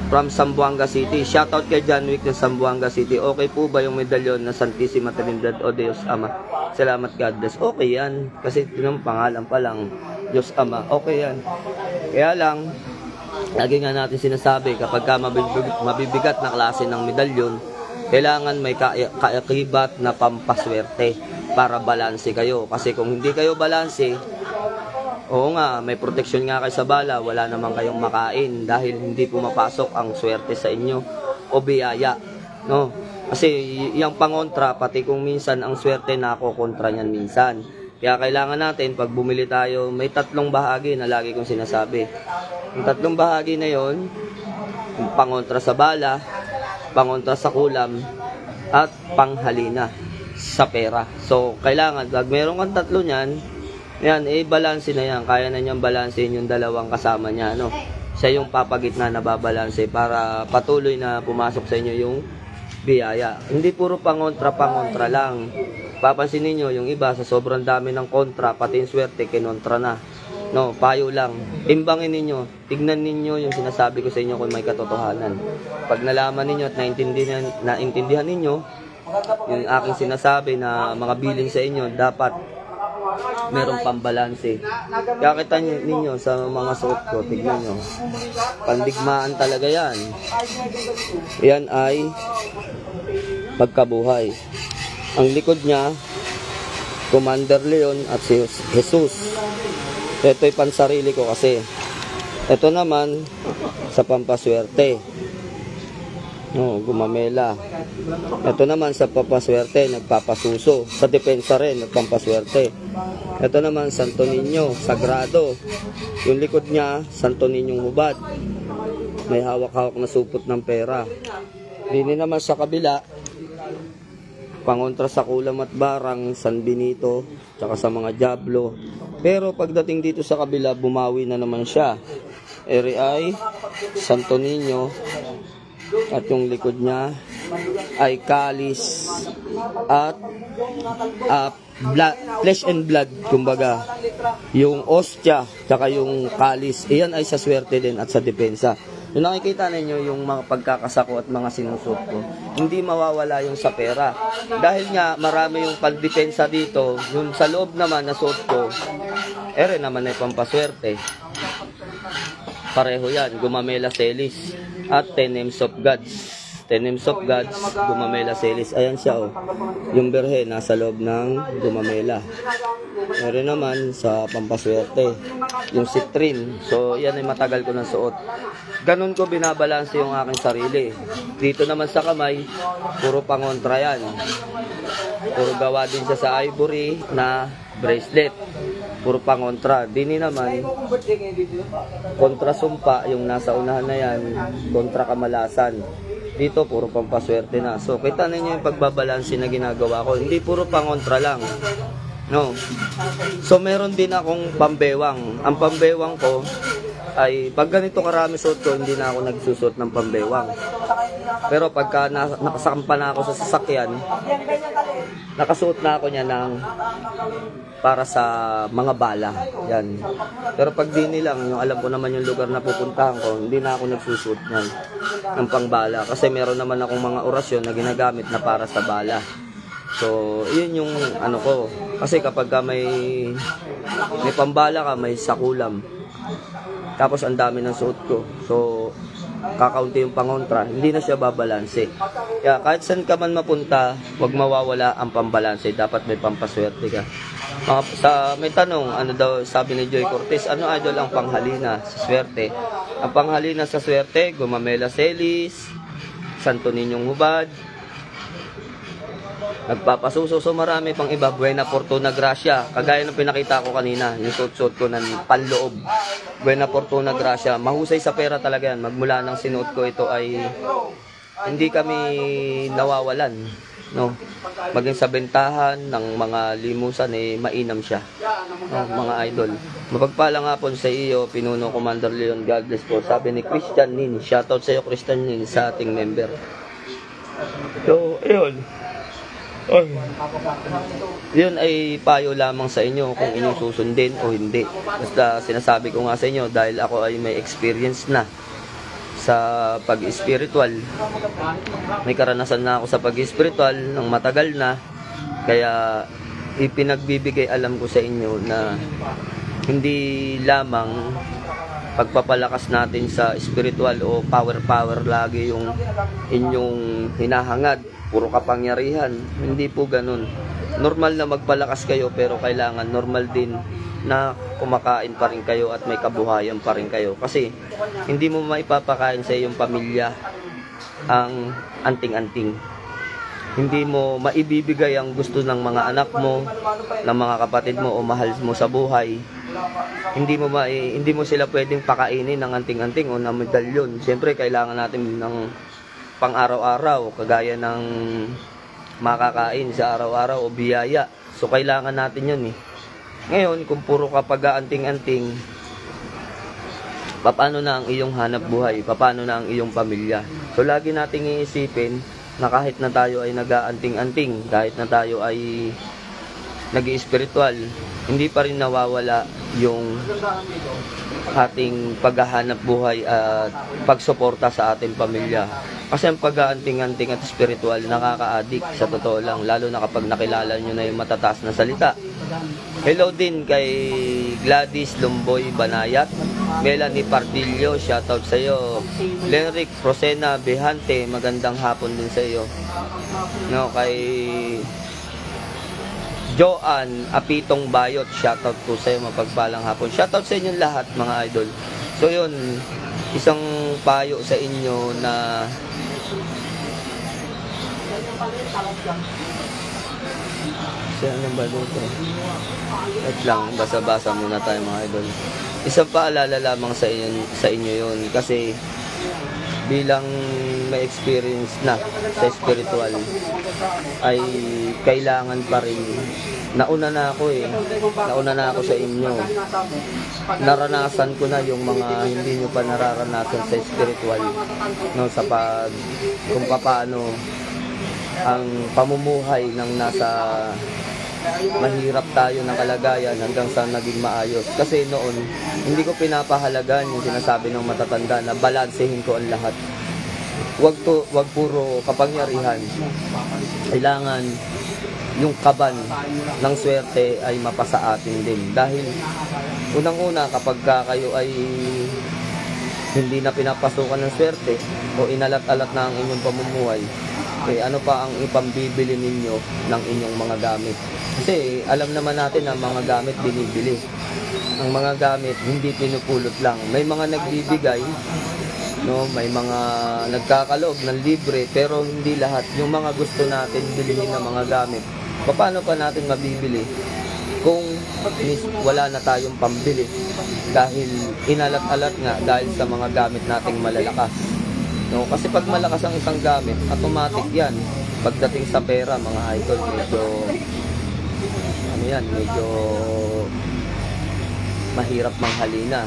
from Zamboanga City. Shoutout kay John Wick ng Zamboanga City. Okay po ba yung medalyon na Santissima Trinidad o Dios Ama? Salamat, God bless. Okay yan. Kasi tinong pangalan pa lang, Diyos Ama. Okay yan. Kaya lang, lagi nga natin sinasabi, kapag ka mabibigat na klase ng medalyon, kailangan may kaakibat na pampaswerte para balanse kayo. Kasi kung hindi kayo balanse, Oo nga, may proteksyon nga kayo sa bala, wala naman kayong makain dahil hindi pumapasok ang swerte sa inyo o biyaya, no? Kasi yung pangontra, pati kung minsan ang swerte nakokontra niyan minsan. Kaya kailangan natin, pag bumili tayo, may 3 bahagi na lagi kong sinasabi. Yung 3 bahagi na yon, pangontra sa bala, pangontra sa kulam, at panghalina sa pera. So, kailangan, pag meron kang 3 niyan, yan, balanse na yan. Kaya na niyang balansehin yung 2 kasama niya, no? Siya yung papagitna na babalanse para patuloy na pumasok sa inyo yung biyaya. Hindi puro pangontra lang. Papansinin niyo yung iba sa sobrang dami ng kontra, pati yung swerte kinontra na. No, payo lang. Timbangin ninyo, tignan ninyo yung sinasabi ko sa inyo kung may katotohanan. Pag nalaman ninyo at naintindihan ninyo yung aking sinasabi na mga bilin sa inyo, dapat merong pambalanse. Kaya kita ninyo sa mga suot ko, tignan nyo. Pandigmaan talaga yan. Yan ay pagkabuhay. Ang likod niya, Commander Leon at si Jesus. Ito'y pansarili ko kasi. Ito naman sa pampaswerte. No, gumamela. Ito naman sa pampaswerte, nagpapasuso. Sa depensa rin, nagpampaswerte. Ito naman, Santo Niño, sagrado. Yung likod niya, Santo Niñong hubad. May hawak-hawak na supot ng pera. Dini naman sa kabila, pangontra sa kulam at barang, San Benito, tsaka sa mga Diablo. Pero pagdating dito sa kabila, bumawi na naman siya. Eri ay Santo Niño, at yung likod niya ay kalis at flesh and blood, kumbaga yung ostia tsaka yung kalis, iyan ay sa swerte din at sa depensa. Yung nakikita ninyo yung mga pagkakasako at mga sinusot ko, hindi mawawala yung sa pera dahil nga marami yung pandepensa dito. Yung sa loob naman na suot ko, ere naman ay pampaswerte, pareho yan, Gumamela Celis at 10 Names of Gods. 10 Names of Gods, Gumamela Celis. Ayan siya, oh. Yung berhe nasa loob ng Gumamela. Meron naman sa pampaswerte yung Citrin. So yan ay matagal ko nang suot. Ganun ko binabalanse yung aking sarili. Dito naman sa kamay, puro pangontra yan. Puro gawa din siya sa ivory na bracelet. Puro pangontra. Dini naman, kontra sumpa, yung nasa unahan na yan, kontra kamalasan. Dito, puro pampaswerte na. So, kita ninyo yung pagbabalanse na ginagawa ko. Hindi puro pangontra lang. No. So, meron din akong pambewang. Ang pambewang ko ay, pag ganito karami suot ko, hindi na ako nagsusot ng pambewang. Pero pagka nakasampa na ako sa sasakyan, nakasuot na ako niya ng para sa mga bala. Yan. Pero pag dini lang, yung alam ko naman yung lugar na pupuntahan ko, hindi na ako nagsusot niyan ng pangbala. Kasi meron naman akong mga orasyon na ginagamit na para sa bala. So, yun yung ano ko. Kasi kapag ka may pambala ka, may sakulam. Tapos ang dami ng suot ko. So, kakaunti yung pangontra, hindi na siya babalanse. Kaya kahit saan ka man mapunta, wag mawawala ang pambalanse. Dapat may pampaswerte ka. May tanong, ano daw sabi ni Joy Cortez, ano idol ang panghalina sa swerte? Ang panghalina sa swerte, Gumamela Celis, Santo Niñong hubad, nagpapasuso. So marami pang iba, Buena Fortuna Gracia. Kagaya ng pinakita ko kanina, yung suot-suot ko ng panloob. Buena Fortuna Gracia. Mahusay sa pera talaga yan. Magmula ng sinuot ko ito ay hindi kami nawawalan. No? Maging sa bentahan ng mga limusan mainam siya. No, mga idol. Mapagpalang hapon sa iyo, Pinuno Commander Leon. God bless po. Sabi ni Christian Nin. Shoutout sa iyo, Christian Nin, sa ating member. So, ayun. Yun ay payo lamang sa inyo kung inyong susundin o hindi. Basta sinasabi ko nga sa inyo dahil ako ay may experience na sa pag-spiritual. May karanasan na ako sa pag-spiritual ng matagal na. Kaya ipinagbibigay alam ko sa inyo na hindi lamang pagpapalakas natin sa spiritual o power lagi yung inyong hinahangad, puro kapangyarihan. Hindi po ganun. Normal na magpalakas kayo pero kailangan normal din na kumakain pa rin kayo at may kabuhayan pa rin kayo. Kasi hindi mo maipapakain sa iyong pamilya ang anting-anting. Hindi mo maibibigay ang gusto ng mga anak mo, ng mga kapatid mo o mahal mo sa buhay. Hindi mo sila pwedeng pakainin ng anting-anting o ng medalyon. Siyempre, kailangan natin ng pang-araw-araw, kagaya ng makakain sa araw-araw o biyaya. So, kailangan natin yun eh. Ngayon, kung puro kapag anting-anting, paano na ang iyong hanap buhay? Paano na ang iyong pamilya? So, lagi nating iisipin na kahit na tayo ay nag-aanting-anting, kahit na tayo ay nag-i-spiritual, hindi pa rin nawawala yung ating paghahanap buhay at pagsuporta sa ating pamilya. Kasi ang pag-aanting-anting at spiritual, nakaka-addict sa totoo lang, lalo na kapag nakilala nyo na yung matataas na salita. Hello din kay Gladys Lumboy Banayat, Melanie Pardillo, shoutout sa iyo. Lenric Rosena Behante, magandang hapon din sa iyo. No, kay Joan Apitong Bayot, shoutout po sa iyo, mapagpalang hapon. Shoutout sa inyong lahat mga idol. So yun, isang payo sa inyo na ano ba dito? Wait lang, basa-basa muna tayo mga idol. Isang paalala lamang sa inyo yun, kasi bilang may experience na sa spiritual ay kailangan pa rin, nauna na ako sa inyo, naranasan ko na yung mga hindi nyo pa nararanasan sa spiritual, no, sa kung paano ang pamumuhay ng nasa mahirap tayo ng kalagayan hanggang sa naging maayos. Kasi noon, hindi ko pinapahalagan yung sinasabi ng matatanda na balansehin ko ang lahat. Wag puro kapangyarihan. Kailangan yung kaban ng swerte ay mapasa atin din. Dahil unang-una, kapag kayo ay hindi na pinapasukan ng swerte o inalat-alat na ang inyong pamumuhay, ano pa ang ipambibili ninyo ng inyong mga gamit? Kasi alam naman natin na mga gamit binibili. Ang mga gamit hindi pinupulot lang. May mga nagbibigay, no, may mga nagkakaloob ng libre, pero hindi lahat. Yung mga gusto natin bilhin ng mga gamit, paano pa natin mabibili kung wala na tayong pambili? Dahil inalat-alat nga dahil sa mga gamit nating malalakas. No, kasi pag malakas ang isang gamit, automatic yan. Pagdating sa pera, mga idol, medyo mahirap manghalina.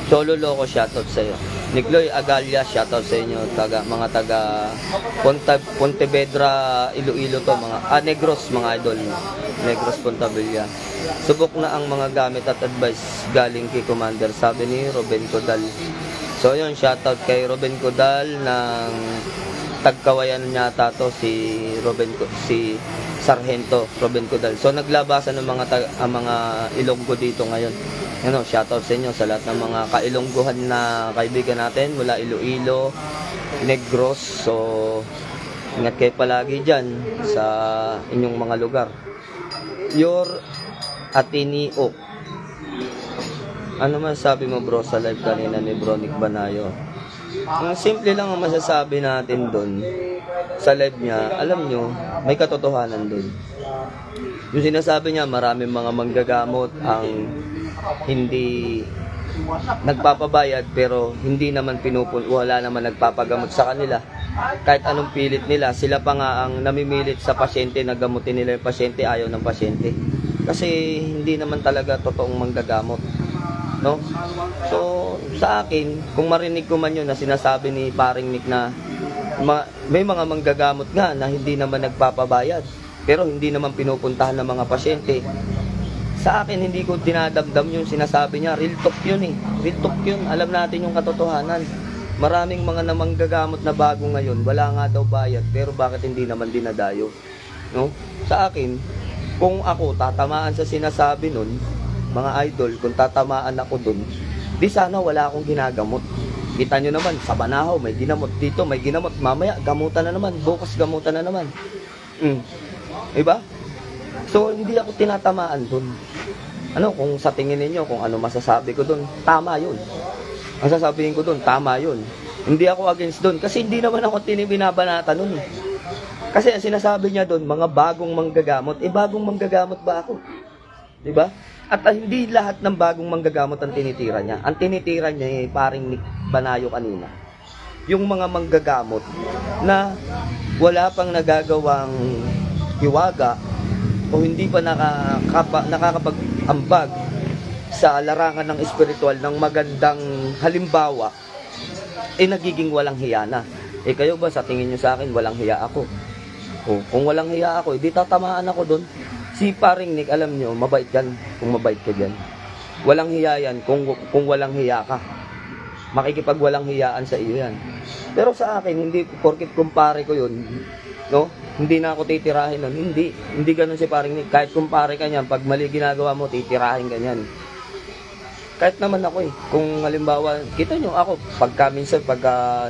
Solo Loco, shoutout sa iyo. Nicloy Agalia, shoutout sa inyo. Mga taga Pontevedra, Iloilo to, Negros, mga idol. Negros, Pontabilla. Subok na ang mga gamit at advice galing kay Commander, sabi ni Ruben Codal. So yun, shoutout kay Ruben Codal ng Tagkawayan yata to, si Sargento Ruben Codal. So naglabasan ng mga Ilonggo dito ngayon. Ano, shoutout sa inyo sa lahat ng mga kailongguhan na kaibigan natin mula Iloilo, Negros. So ingat kayo palagi dyan sa inyong mga lugar. Your Ateneo. Ano masasabi mo bro sa live kanina ni Bronic Banayo? Ang simple lang ang masasabi natin doon sa live niya. Alam nyo, may katotohanan doon. Yung sinasabi niya, maraming mga manggagamot ang hindi nagpapabayad, pero hindi naman wala naman nagpapagamot sa kanila. Kahit anong pilit nila, sila pa nga ang namimilit sa pasyente na gamutin nila yung pasyente, ayaw ng pasyente. Kasi hindi naman talaga totoong manggagamot. No? So, sa akin, kung marinig ko man yun na sinasabi ni Paring Nick na may mga manggagamot nga na hindi naman nagpapabayad, pero hindi naman pinupuntahan ng mga pasyente, sa akin, hindi ko dinadamdam yung sinasabi niya. Real talk yun eh. Real talk yun. Alam natin yung katotohanan. Maraming mga namanggagamot na bago ngayon, wala nga daw bayad, pero bakit hindi naman dinadayo? No? Sa akin, kung ako tatamaan sa sinasabi nun, mga idol, kung tatamaan ako dun, di sana wala akong ginagamot. Kita nyo naman, sa Banahaw may ginamot, dito may ginamot, mamaya gamutan na naman, bukas gamutan na naman. Diba? So, hindi ako tinatamaan dun. Ano, kung sa tingin ninyo, kung ano masasabi ko dun, tama yun. Ang sasabihin ko dun, tama yun. Hindi ako against dun, kasi hindi naman ako binabanata nun. Kasi ang sinasabi niya dun, mga bagong manggagamot, bagong manggagamot ba ako? Diba? At hindi lahat ng bagong manggagamot ang tinitira niya. Ang tinitira niya paring Nick Banayo kanina. Yung mga manggagamot na wala pang nagagawang hiwaga o hindi pa nakakapag-ambag sa larangan ng espiritual ng magandang halimbawa, nagiging walang hiya na. Kayo ba, sa tingin nyo sa akin, walang hiya ako? Kung walang hiya ako, di tatamaan ako doon. Si paring Nick, alam nyo, mabait yan kung mabait ka dyan. Walang hiya yan kung walang hiya ka. Makikipag walang hiyaan sa iyo yan. Pero sa akin, hindi porkit kumpare ko yun, no? Hindi na ako titirahin nun. Hindi ganun si paring Nick. Kahit kumpare ka niyan, pag mali ginagawa mo, titirahin ka niyan. Kahit naman ako kung halimbawa, kita nyo ako, pagka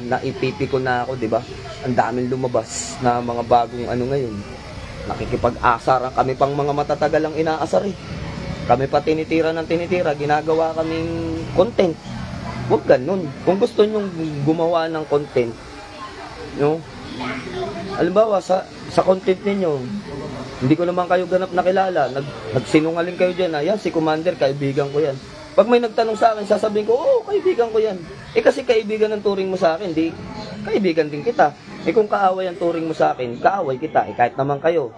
naipipi ko na ako, di ba? Ang daming lumabas na mga bagong ano ngayon. Nakikipag-asar kami pang mga matatagal ang inaasar Kami pa tinitira ng tinitira, ginagawa kaming content. Huwag ganun. Kung gusto nyo gumawa ng content, no? Halimbawa, sa content ninyo, hindi ko naman kayo ganap nakilala. Nagsinungaling kayo dyan, yan, si Commander, kaibigan ko yan. Pag may nagtanong sa akin, sasabihin ko, kaibigan ko yan. Kasi kaibigan ang turing mo sa akin, di, kaibigan din kita. Kung kaaway ang turing mo sa akin, kaaway kita. Kahit naman kayo,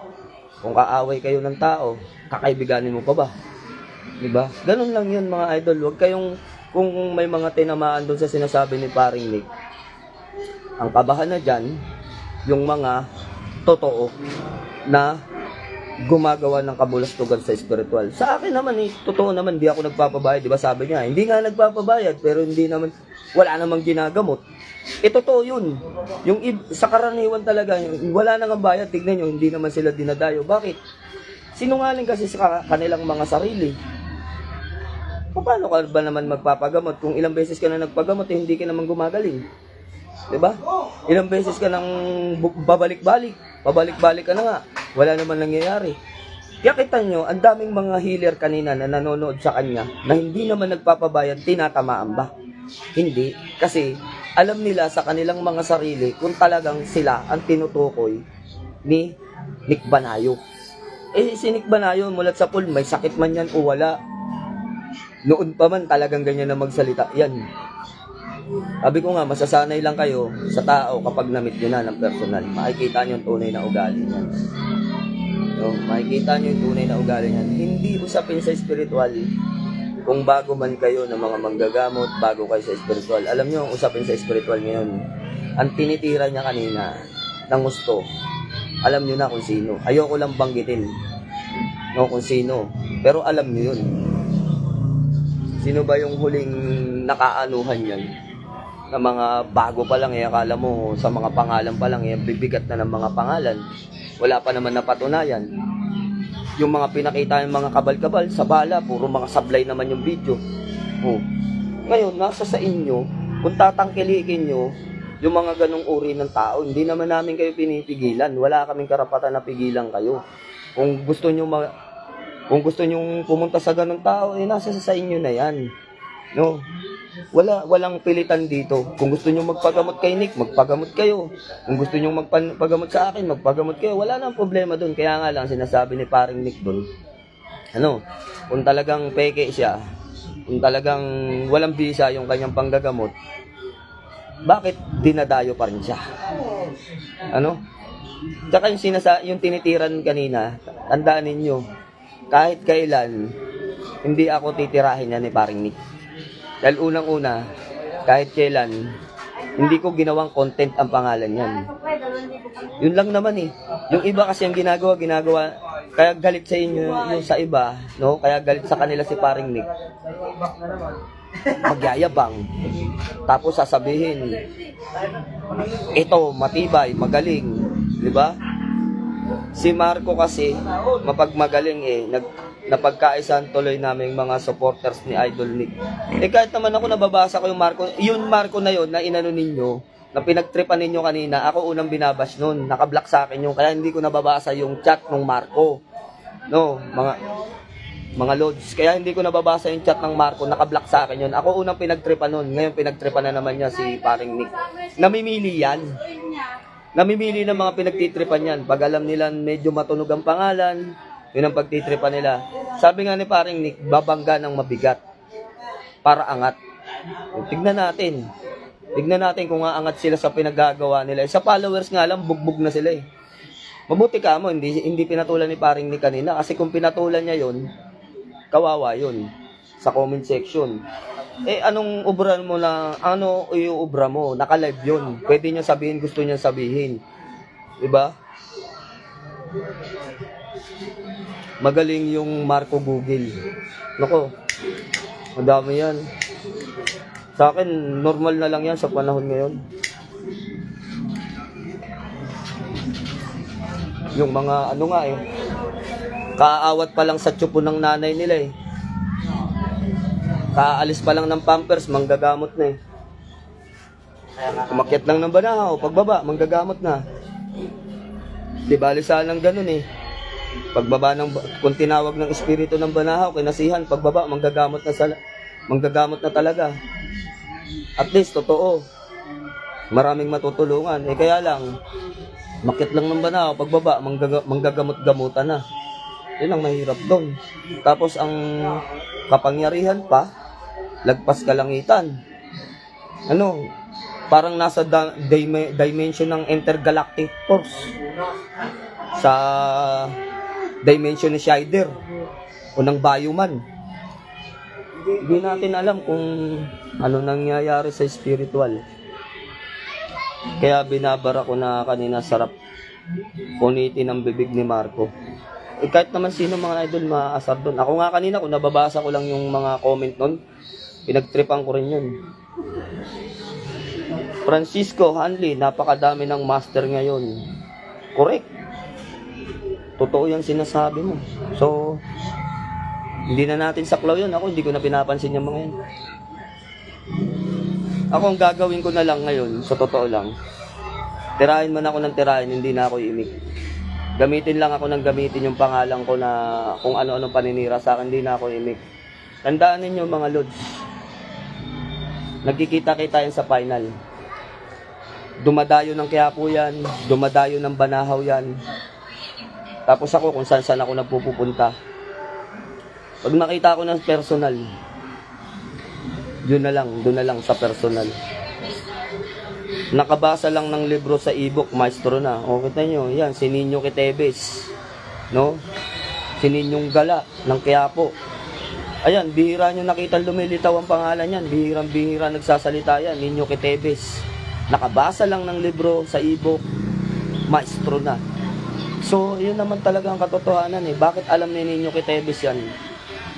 kung kaaway kayo ng tao, kakaibiganin mo pa ba? Diba? Ganun lang yun mga idol. Huwag kayong, kung may mga tinamaan doon sa sinasabi ni paring Nick, ang kabahan na dyan, yung mga totoo na gumagawa ng kabulastugan sa spiritual. Sa akin naman totoo naman, hindi ako nagpapabayad. Diba sabi niya, hindi nga nagpapabayad, pero hindi naman, wala namang ginagamot. Totoo yun. Yung sa karaniwan talaga, wala nang bayad. Tignan nyo, hindi naman sila dinadayo. Bakit? Sinungaling kasi sa kanilang mga sarili. Paano ka ba naman magpapagamot? Kung ilang beses ka na nagpagamot, hindi ka naman gumagaling. Diba? Ilang beses ka nang babalik-balik. Pabalik-balik ka na nga. Wala naman nangyayari. Kaya kita nyo, ang daming mga healer kanina na nanonood sa kanya na hindi naman nagpapabayad, tinatamaan ba? Hindi. Kasi alam nila sa kanilang mga sarili kung talagang sila ang tinutukoy ni Nick Banayo. Si Nick Banayo, mulat sa pool, may sakit man yan o wala. Noon pa man talagang ganyan na magsalita. Yan. Sabi ko nga, masasanay lang kayo sa tao kapag na-meet nyo na ng personal. Makikita nyo yung tunay na ugali niyan. So, makikita nyo yung tunay na ugali niyan. Hindi usapin sa spiritual. Kung bago man kayo ng mga manggagamot, bago kayo sa spiritual. Alam nyo, ang usapin sa spiritual ngayon, ang tinitira niya kanina ng gusto, alam nyo na kung sino. Ayoko lang banggitin kung sino. Pero alam nyo yun. Sino ba yung huling nakaanuhan yan? Na mga bago pa lang, akala mo sa mga pangalan pa lang, bibigat na ng mga pangalan. Wala pa naman napatunayan. Yung mga pinakita yung mga kabal-kabal, sa bala, puro mga sablay naman yung video. Ngayon, nasa sa inyo, kung tatangkilikin nyo, yung mga ganong uri ng tao, hindi naman namin kayo pinipigilan. Wala kaming karapatan na pigilan kayo. Kung gusto nyo pumunta sa ganong tao, nasa sa inyo na yan. No? Walang pilitan dito. Kung gusto nyo magpagamot kay Nick, magpagamot kayo. Kung gusto nyo magpagamot sa akin, magpagamot kayo. Wala nang problema doon. Kaya nga lang, sinasabi ni paring Nick doon, kung talagang peke siya, kung talagang walang bisa yung kanyang panggagamot, bakit dinadayo pa rin siya? Tsaka yung tinitiran kanina, tandaan ninyo, kahit kailan, hindi ako titirahin niya ni paring Nick. Dahil unang-una, kahit kailan, hindi ko ginawang content ang pangalan yan. Yun lang naman Yung iba kasi ang ginagawa, kaya galit sa inyo yung sa iba, no? Kaya galit sa kanila si paring Nick. Magyayabang. Tapos sasabihin, ito, matibay, magaling. Diba? Si Marco kasi, mapagmagaling napagkaisan tuloy namin mga supporters ni Idol Nick. Kahit naman ako nababasa ko yung Marco na yun na inano ninyo, na pinagtripan ninyo kanina, ako unang binabash nun, nakablock sa akin yung, kaya hindi ko nababasa yung chat ng Marco. No, mga loads. Kaya hindi ko nababasa yung chat ng Marco, naka-block sa akin yun. Ako unang pinagtripan nun, ngayon pinagtripan na naman niya si paring Nick. Namimili yan. Namimili ng mga pinagtitripan yan. Pag alam nila medyo matunog ang pangalan, yun ang pagtitripan nila. Sabi nga ni paring Nick, babangga ng mabigat para angat. Tignan natin. Tignan natin kung aangat sila sa pinagagawa nila. Sa followers nga lang, bugbog na sila eh. Mabuti ka mo, hindi pinatulan ni paring Nick kanina. Kasi kung pinatulan niya yun, kawawa yun sa comment section. Eh, anong ubra mo na, ano yung ubra mo? Naka-live yun. Pwede niya sabihin, gusto niya sabihin. Diba? Magaling yung Marco Google. Nako, madami yan. Sa akin, normal na lang yan sa panahon ngayon. Yung mga ano nga eh, kaaawat pa lang sa tsupo ng nanay nila eh. Kaalis pa lang ng pampers, manggagamot na eh. Umakyat lang ng banahaw, pagbaba, manggagamot na. Di bali sanang ganun eh. Pagbaba ng, kung tinawag ng espiritu ng banahaw, kinasihan, pagbaba, manggagamot na talaga. At least, totoo. Maraming matutulungan. Eh kaya lang, umakyat lang ng banahaw, pagbaba, manggagamot-gamutan na. Yun ang mahirap doon. Tapos ang kapangyarihan pa, lagpas kalangitan. Ano, parang nasa dimension ng intergalactic force. Sa dimension ni Shider o ng Bioman. Hindi natin alam kung ano nangyayari sa spiritual. Kaya binabara ko na kanina, sarap punitin ang bibig ni Marco. Eh, kahit naman sino mga idol maaasar doon. Ako nga kanina, kung nababasa ko lang yung mga comment nun, pinagtripan ko rin yun. Francisco Hanley, napakadami ng master ngayon. Correct. Totoo yung sinasabi mo. So, hindi na natin saklaw yun. Ako, hindi ko na pinapansin yung mga yun. Ako, ang gagawin ko na lang ngayon, sa totoo lang, tirahin man ako ng tirahin, hindi na ako imik. Gamitin lang ako ng gamitin yung pangalan ko na kung ano-anong paninira sa akin, hindi na ako imik. Tandaan ninyo mga lods, nagkikita-kita yan sa final. Dumadayo ng Quiapo yan, dumadayo ng Banahaw yan. Tapos ako kung saan ako nagpupunta. Pag nakita ko ng personal, doon na lang sa personal. Nakabasa lang ng libro sa ebook, maestro na. O kita nyo, yan, si Nino Quitebes, no? Si Ninyong Gala ng Quiapo. Ayan, bihira nyo nakita lumilitaw ang pangalan yan. Bihirang-bihira nagsasalita yan, Nino Quitebes. Nakabasa lang ng libro sa ebook, maestro na. So, yun naman talaga ang katotohanan eh. Bakit alam ni Nino Quitebes yan?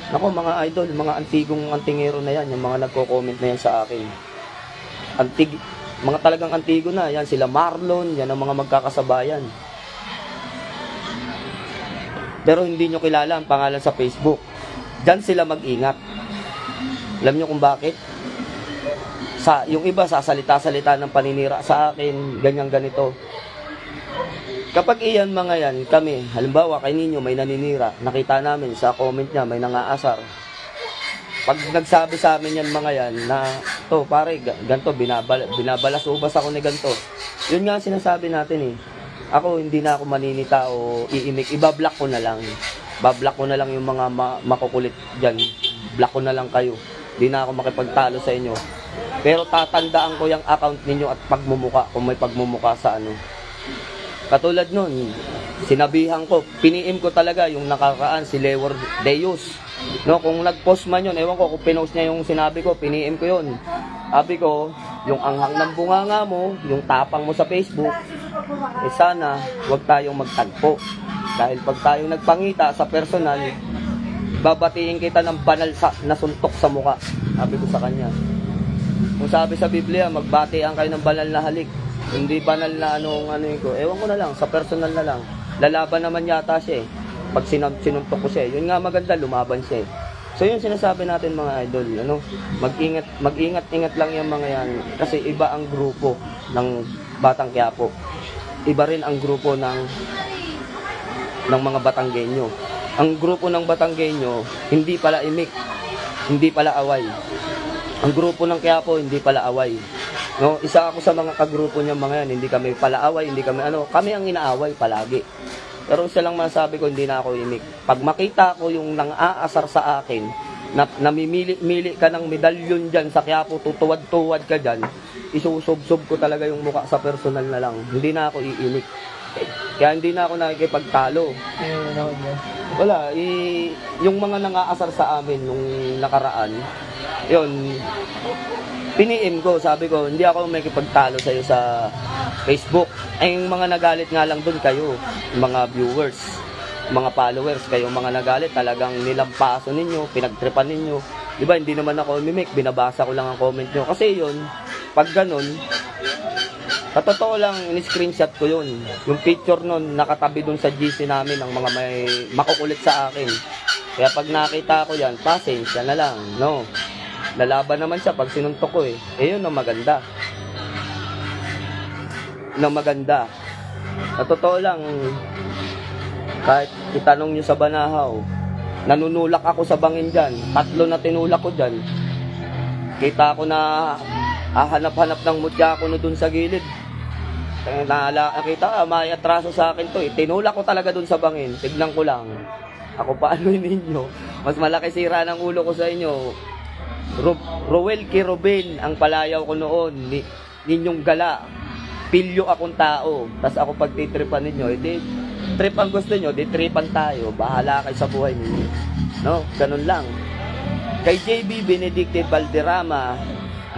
Nako, mga idol, mga antingero na yan, yung mga nagko-comment na yan sa akin. Mga talagang antigo na, yan sila Marlon, yan ang mga magkakasabayan. Pero hindi nyo kilala ang pangalan sa Facebook. Diyan sila mag-ingat. Alam nyo kung bakit? Yung iba sasalita-salita ng paninira sa akin, ganyan-ganito. Kapag iyan mga yan, kami, halimbawa kay Ninyo may naninira, nakita namin sa comment niya may nangaasar. Pag nagsabi sa amin yan mga yan na, to pare, ganto, binabalas ubas ako ni ganto. Yun nga sinasabi natin eh. Ako hindi na ako maninita o iimik, ibablock ko na lang. Bablock ko na lang yung mga makukulit dyan. Block ko na lang kayo. Hindi na ako makipagtalo sa inyo. Pero tatandaan ko yung account ninyo at pagmumuka, kung may pagmumuka sa ano. Katulad nun, sinabihan ko, piniim ko talaga yung nakaraan si Lewor Deus. No, kung nag-post man yun, ewan ko kung pinost niya yung sinabi ko, piniim ko yun. Sabi ko, yung anghang ng bunganga mo, yung tapang mo sa Facebook, eh sana huwag tayong magtagpo. Dahil pag tayong nagpangita sa personal, babatiin kita ng banal na suntok sa muka. Sabi ko sa kanya. Kung sabi sa Biblia, magbatian kayo ng banal na halik. Hindi banal na ano ko. Ewan ko na lang, sa personal na lang. Lalaban naman yata siya eh. Pag sinuntok ko siya, yun nga maganda, lumaban siya eh. So yun sinasabi natin mga idol, ano? Mag-ingat lang yung mga yan. Kasi iba ang grupo ng Batang Quiapo. Iba rin ang grupo ng mga Batanggenyo. ang grupo ng Batanggenyo, hindi pala imik, hindi pala away. Ang grupo ng Quiapo, hindi pala away. No, isa ako sa mga kagrupo niya mga yan, hindi kami pala away, hindi kami kami ang inaaway palagi. Pero isa lang masabi ko, hindi na ako imik. Pag makita ko yung nang-aasar sa akin, na namimili-mili ka ng medalyon dyan sa Quiapo, tutuwad-tuwad ka dyan, isusub-sub ko talaga yung mukha sa personal na lang. Hindi na ako iimik. Kaya hindi na ako nakikipagtalo. Wala, yung mga nang-aasar sa amin nung nakaraan, yun, piniim ko, sabi ko, hindi ako makikipagtalo sa'yo sa Facebook. Ay, yung mga nagalit nga lang doon kayo, yung mga viewers, mga followers, kayo mga nagalit, talagang nilampaso ninyo, pinagtripan ninyo. Diba, hindi naman ako mimik, binabasa ko lang ang comment nyo. Kasi yun, pag ganun, sa totoo lang, in-screenshot ko yun. Yung picture nun, nakatabi dun sa GC namin ng mga may makukulit sa akin. Kaya pag nakita ko yan, pasensya na lang, no? Lalaban naman siya pag sinuntok ko eh. Eh yun ang maganda. Yun ang maganda. Sa totoo lang, kahit itanong nyo sa Banahaw, nanunulak ako sa bangin dyan. 3 na tinulak ko dyan. Kita ko na hahanap-hanap ng mutya ko na dun sa gilid. Nakita may atraso sa akin to eh. Tinulak ko talaga dun sa bangin. Tignan ko lang. Ako paano ninyo? Mas malaki sira ng ulo ko sa inyo. Rowel K. Robin ang palayaw ko noon. Ninyong gala. Pilyo akong tao. Tas ako pagtitripan ninyo. Edi, trip ang gusto nyo, di tripan tayo. Bahala kayo sa buhay ninyo. No? Ganun lang. Kay JB Benedicte Valderrama,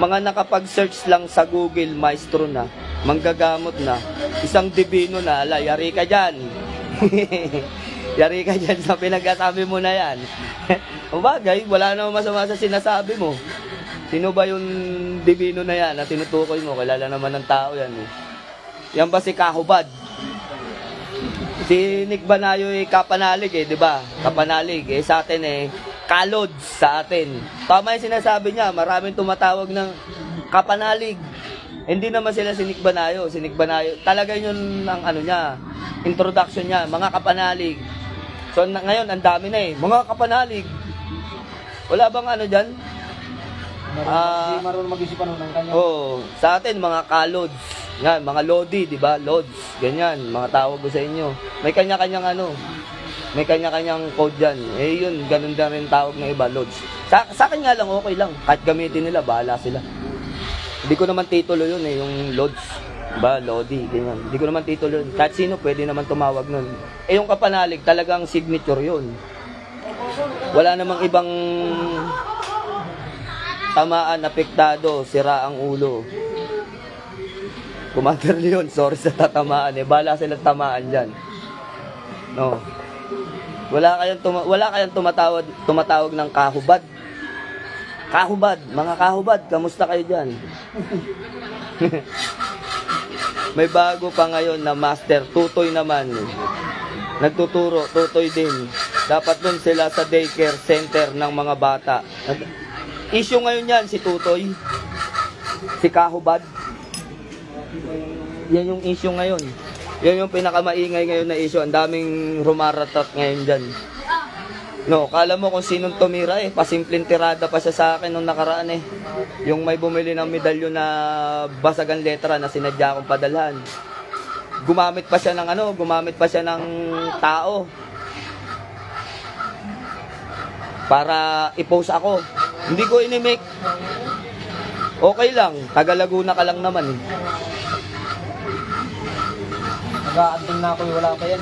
mga nakapag-search lang sa Google, maestro na, manggagamot na, isang divino na, ala, yari ka dyan. Yari ka dyan sa pinagkasabi mo na yan. O bagay, wala namang masama sa sinasabi mo. Sino ba yung divino na yan na tinutukoy mo? Kilala naman ng tao yan eh. Yan ba si Kahubad? Si Nick Banayo eh, kapanalig eh, di ba? Kapanalig. Eh sa atin eh, kalod sa atin. Tama yung sinasabi niya, maraming tumatawag ng kapanalig. Hindi naman sila si Nick Banayo. Si Nick Banayo, talaga yun ang ano niya, introduction niya, mga kapanalig. So ngayon, ang dami na eh, mga kapanalig. Wala bang ano dyan? Hindi marunong mag-isipan ng kanya. Oo, sa atin, mga kalods. Yan, mga lodi, di ba? Lods. Ganyan, mga tawag ko sa inyo. May kanya-kanyang ano, may kanya-kanyang code dyan. Eh yun, ganun din rin tawag ng iba, lods. Sa akin nga lang, okay lang. Kahit gamitin nila, bahala sila. Hindi ko naman titulo yun eh, yung lods. Diba, lodi, ganyan. Hindi ko naman titulo yun. Kahit sino, pwede naman tumawag nun. Eh yung kapanalig, talagang signature yun. Wala namang ibang tamaan, apektado, sira ang ulo. Commander Leon, sorry sa tatamaan eh. Bala silang tamaan dyan. No. Wala kayang tumatawag ng kahubad. Kahubad, mga kahubad, kamusta kayo dyan? May bago pa ngayon na master, tutoy naman. Nagtuturo, tutoy din. Dapat dun sila sa daycare center ng mga bata. Issue ngayon yan, si tutoy. Si kahubad. Yan yung issue ngayon. Yan yung pinakamaingay ngayon na issue. Ang daming rumaratat ngayon dyan. No, kala mo kung sinong tumira eh. Pasimpleng tirada pa siya sa akin nung nakaraan eh. Yung may bumili ng medalyon na basagan letra na sinadya akong padalhan. Gumamit pa siya ng tao. Para i-post ako. Hindi ko inimik. Okay lang, taga Laguna ka lang naman eh. Nag-aanting na ako, wala pa yan.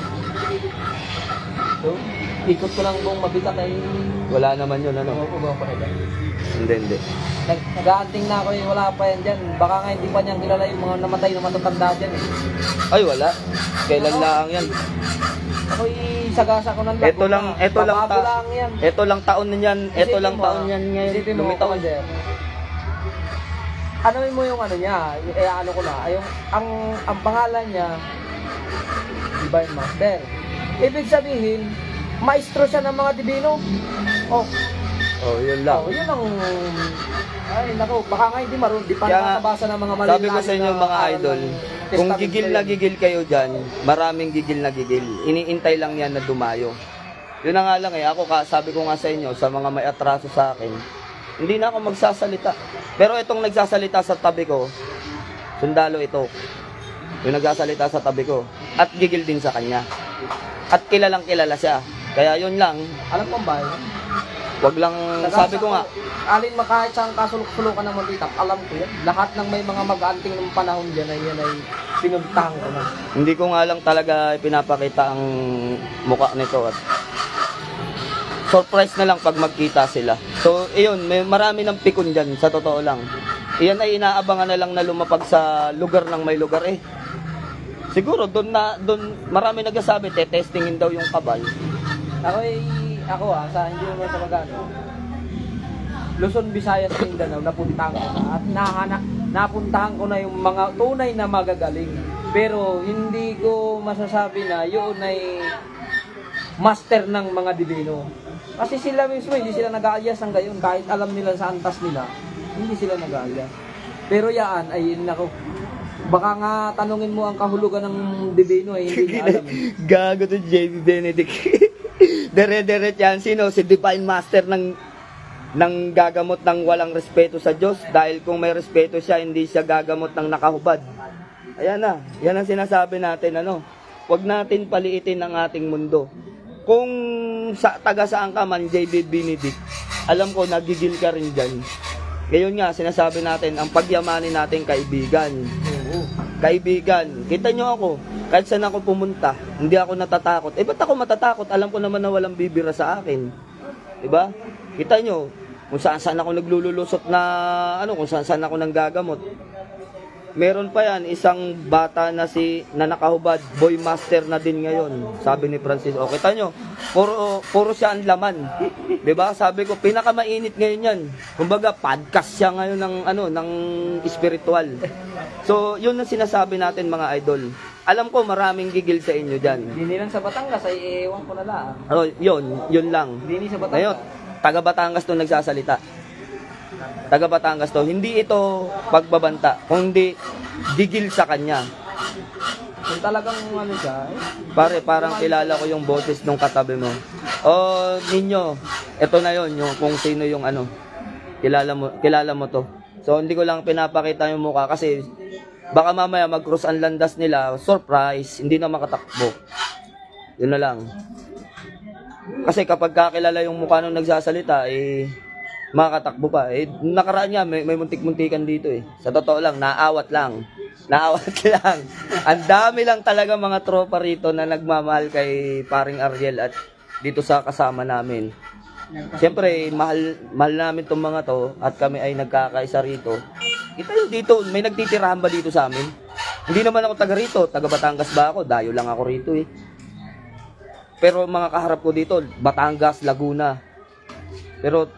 So, ikot ko lang buong mabitak ay... Wala naman yun, ano? Ugaw pa rin. Hindi. Nag-aanting na ako, wala pa yan dyan. Baka nga hindi pa niyang kilala yung mga namatay na matatanda dyan eh. Ay, wala. Kailan lang yan? Ako'y sagasa ko ng lagot. Ito lang taon niyan. Ito lang taon niyan ngayon. Isipin mo, Lumitaw. Commander. Ano mo yung ano niya? Ano ko na. Ang pangalan niya, Divine Master. Ibig sabihin, maestro siya ng mga divino. Oh, yun lang. Yun ang... Ay, naku, baka nga hindi marunong. Di pa Kaya, nakakabasa ng mga malalalim. sabi ko sa inyo mga idol, kung gigil na gigil kayo dyan, maraming gigil na gigil. Iniintay lang yan na dumayo. Yun na nga lang ako sabi ko nga sa inyo, sa mga may atraso sa akin, hindi na ako magsasalita. Pero itong nagsasalita sa tabi ko, sundalo ito. Yung nagsasalita sa tabi ko. At gigil din sa kanya. At kilalang kilala siya. Kaya yun lang, Alam ko ba? wag lang, sabi ko nga, Alin makahit sa kasulok-sulukan ng Mantitak, alam ko yan. Lahat ng may mga mag-anting ng panahon dyan ay yan ay pinuntahan ko na. hindi ko nga lang talaga pinapakita ang mukha nito. At surprise na lang pag magkita sila. So, iyon, may marami ng pikon dyan, sa totoo lang. Iyan ay inaabangan na lang na lumapag sa lugar ng may lugar eh. Siguro, doon marami nagsasabi, testingin daw yung kabal. Sa hindi naman sa magano. Luzon, Visayas, Mindanao, napuntahan ko na. At napuntahan ko na yung mga tunay na magagaling. Pero hindi ko masasabi na yun ay master ng mga divino. Kasi sila mismo, hindi sila nag-aayas ng gayon. Kahit alam nila sa antas nila, hindi sila nag-aayas. Pero yan, ay nako. Baka nga tanungin mo ang kahulugan ng divino ay hindi niya alam. Gago to JB Benedict. Dere-deret yan. Sino? Si Divine Master ng gagamot ng walang respeto sa Diyos. Dahil kung may respeto siya, hindi siya gagamot ng nakahubad. Ayan na. Yan ang sinasabi natin. Huwag natin paliitin ang ating mundo. Kung taga saan ka man, JB Benedict, alam ko, nagigil ka rin dyan. Ngayon nga, sinasabi natin, ang pagyamanin natin kaibigan. Kaibigan, kita nyo ako, kahit saan ako pumunta, hindi ako natatakot. Ba't ako matatakot? Alam ko naman na walang bibira sa akin. Diba? Kita nyo, kung saan ako naglululusot na, kung saan ako nanggagamot. Meron pa yan, isang bata na nakahubad, boy master na din ngayon, sabi ni Francis. O, kita nyo, puro siya ang laman. Diba? Sabi ko, pinakamainit ngayon yan. Kumbaga, podcast siya ngayon ng spiritual. So, yun ang sinasabi natin mga idol. Alam ko, maraming gigil sa inyo dyan. Hindi lang sa Batangas, ay ewan ko na lang. Yun lang. Hindi sa Batangas. Ngayon, taga Batangas to nagsasalita. Taga Batangas to, hindi ito pagbabanta, kundi gigil sa kanya. Kung talagang siya, Pare, parang kilala ko yung boses nung katabi mo. Ninyo, ito na yon yung kung sino yung kilala mo to. So, hindi ko lang pinapakita yung mukha kasi baka mamaya mag-cross ang landas nila, surprise, hindi na makatakbo. Yun na lang. Kasi kapag kakilala yung mukha nung nagsasalita, makatakbo pa. Nakaraan niya, may muntik-muntikan dito Sa totoo lang, naawat lang. Ang dami lang talaga mga tropa rito na nagmamahal kay paring Ariel at dito sa kasama namin. Siyempre, mahal namin itong mga to at kami ay nagkakaisa rito. Kita yun dito, may nagtitirahan ba dito sa amin? Hindi naman ako taga rito, taga Batangas ba ako? Dayo lang ako rito Pero mga kaharap ko dito, Batangas, Laguna. Pero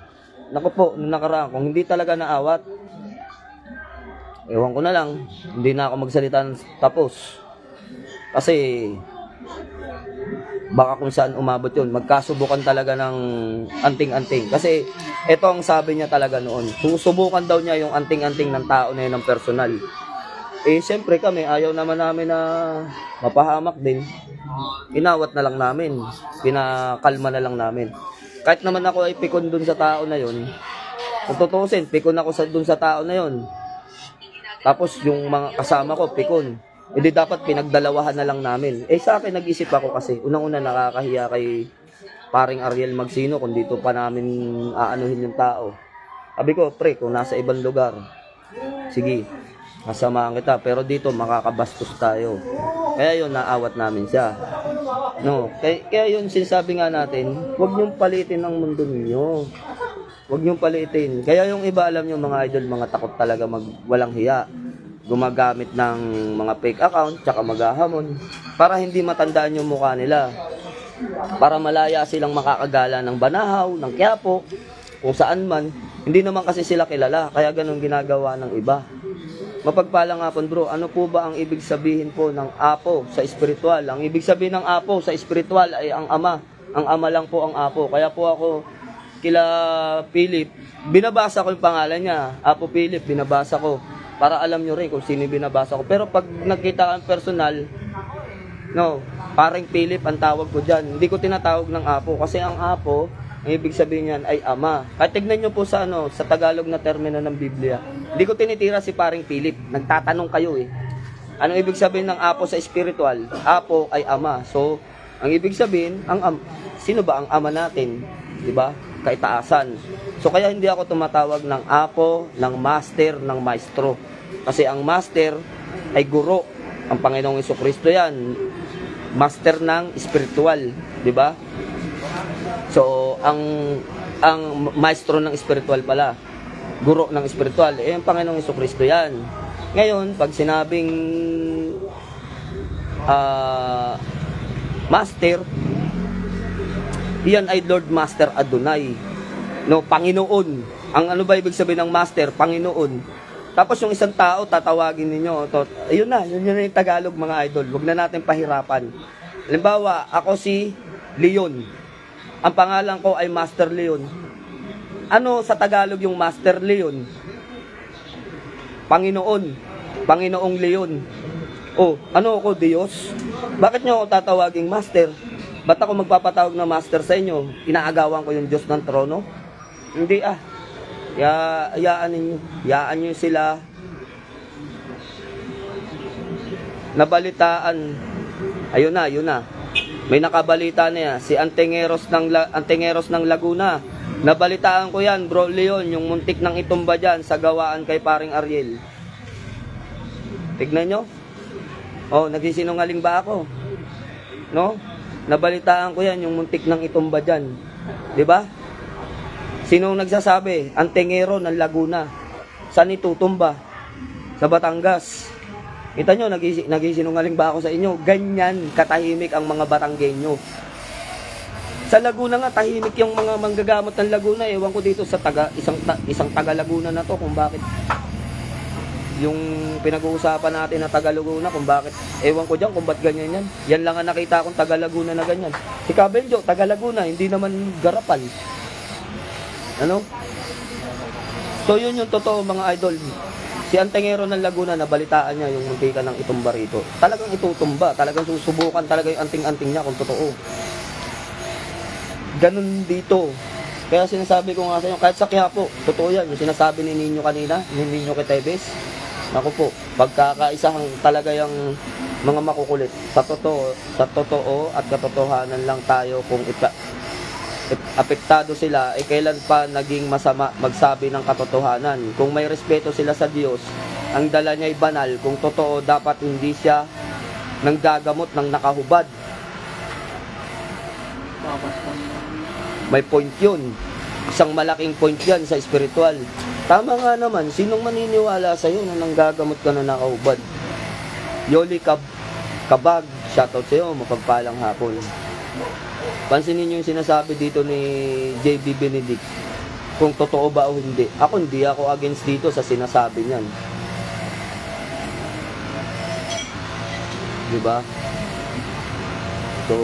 naku po, nung nakaraan, kung hindi talaga naawat, ewan ko na lang, hindi na ako magsalita ng tapos. Kasi, baka kung saan umabot yun, magkasubukan talaga ng anting-anting. Kasi, ito ang sabi niya talaga noon, susubukan daw niya yung anting-anting ng tao na yun ng personal. Siyempre kami, ayaw naman namin na mapahamak din. Inawat na lang namin, pinakalma na lang namin. Kahit naman ako ay pikon dun sa tao na yun, kung tutusin, pikon ako dun sa tao na yun. Tapos yung mga kasama ko, pikon. Hindi dapat pinagdalawahan na lang namin. Sa akin nag-isip ako kasi, unang-una nakakahiya kay paring Ariel Magsino kung dito pa namin aanuhin yung tao. Sabi ko, pre, kung nasa ibang lugar, sige, masamahan kita. Pero dito makakabastos tayo. Kaya yun, naawat namin siya. Kaya yun, sinasabi nga natin, huwag niyong palitin ang mundo ninyo. Huwag niyong palitin. Kaya yung iba, alam niyo mga idol, mga takot talaga walang hiya. Gumagamit ng mga fake account, tsaka maghahamon, para hindi matandaan yung mukha nila. Para malaya silang makakagala ng Banahaw, ng Quiapo, kung saan man. Hindi naman kasi sila kilala, kaya ganun ginagawa ng iba. Mapagpalang hapon bro, ano po ba ang ibig sabihin po ng apo sa espiritual? Ang ibig sabihin ng apo sa espiritual ay ang ama. Ang ama lang po ang apo. Kaya po ako kila Philip, binabasa ko yung pangalan niya. Apo Philip, binabasa ko. Para alam nyo rin kung sino binabasa ko. Pero pag nakita ang personal, No, paring Philip ang tawag ko dyan. Hindi ko tinatawag ng apo kasi ang apo, ang ibig sabihin niyan ay ama. Kahit tignan nyo po sa sa Tagalog na termino ng Biblia. Hindi ko tinitira si paring Philip. Nagtatanong kayo eh. Anong ibig sabihin ng apo sa spiritual? Apo ay ama. So, ang ibig sabihin, sino ba ang ama natin? 'Di ba? Kaitaasan. So kaya hindi ako tumatawag ng apo, ng master, ng maestro. Kasi ang master ay guro. Ang Panginoong Jesucristo 'yan. Master ng spiritual, 'di ba? So ang maestro ng spiritual pala, guro ng spiritual, ang Panginoong Jesucristo 'yan. Ngayon, pag sinabing master, iyan ay Lord Master Adonai. No, Panginoon. Ang ano ba ibig sabihin ng master? Panginoon. Tapos yung isang tao, tatawagin ninyo. Ayun na yung Tagalog mga idol. Huwag na natin pahirapan. Halimbawa, ako si Leon. Ang pangalan ko ay Master Leon. Ano sa Tagalog yung Master Leon? Panginoon. Panginoong Leon. Oh, ano ako, Diyos? Bakit nyo ako tatawaging Master? Ba't ako magpapatawag na Master sa inyo? Inaagawan ko yung Diyos ng trono? Hindi Hayaan nyo sila. Nabalitaan. Ayun na. May nakabalita na yan. Si Antengeros ng Laguna. Nabalitaan ko yan, Bro Leon, yung muntik ng itumba dyan sa gawaan kay paring Ariel. Tignan nyo. Oh, nagsisinungaling ba ako? No? Nabalitaan ko yan, yung muntik ng itumba dyan. Diba? Sinong nagsasabi? Antengero ng Laguna. Saan itutumba? Sa Batangas. Kita nyo, nagisinungaling ba ako sa inyo? Ganyan katahimik ang mga Batanggenyo. Sa Laguna nga, tahimik yung mga manggagamot ng Laguna. Ewan ko dito sa isang taga Laguna na to kung bakit. Yung pinag-uusapan natin na taga Laguna kung bakit. Ewan ko dyan kung ba't ganyan yan. Yan lang ang nakita akong taga Laguna na ganyan. Si Cabello, taga Laguna, hindi naman Garapal. Ano? So yun yung totoo mga idol. Si Antengero ng Laguna, nabalitaan niya yung muntikan ng itumba rito. Talagang itutumba, talagang susubukan talaga yung anting-anting niya kung totoo. Ganun dito. Kaya sinasabi ko nga sa inyo, kahit sa Quiapo, totoo yan. Yung sinasabi ni Nino kanina, ni Nino Quetebes. Naku po, pagkakaisang talaga yung mga makukulit. Sa totoo at katotohanan lang tayo kung apektado sila, kailan pa naging masama magsabi ng katotohanan. Kung may respeto sila sa Diyos, ang dala niya ay banal. Kung totoo, dapat hindi siya nanggagamot ng nakahubad. May point yun. Isang malaking point yan sa spiritual. Tama nga naman, sinong maniniwala sa'yo na nanggagamot ka na nakahubad? Yoli Kabag, shoutout sa'yo, mapagpalang hapon. Pansinin niyo yung sinasabi dito ni JB Benedict. Kung totoo ba o hindi. Hindi ako against dito sa sinasabi niyan. Diba? So,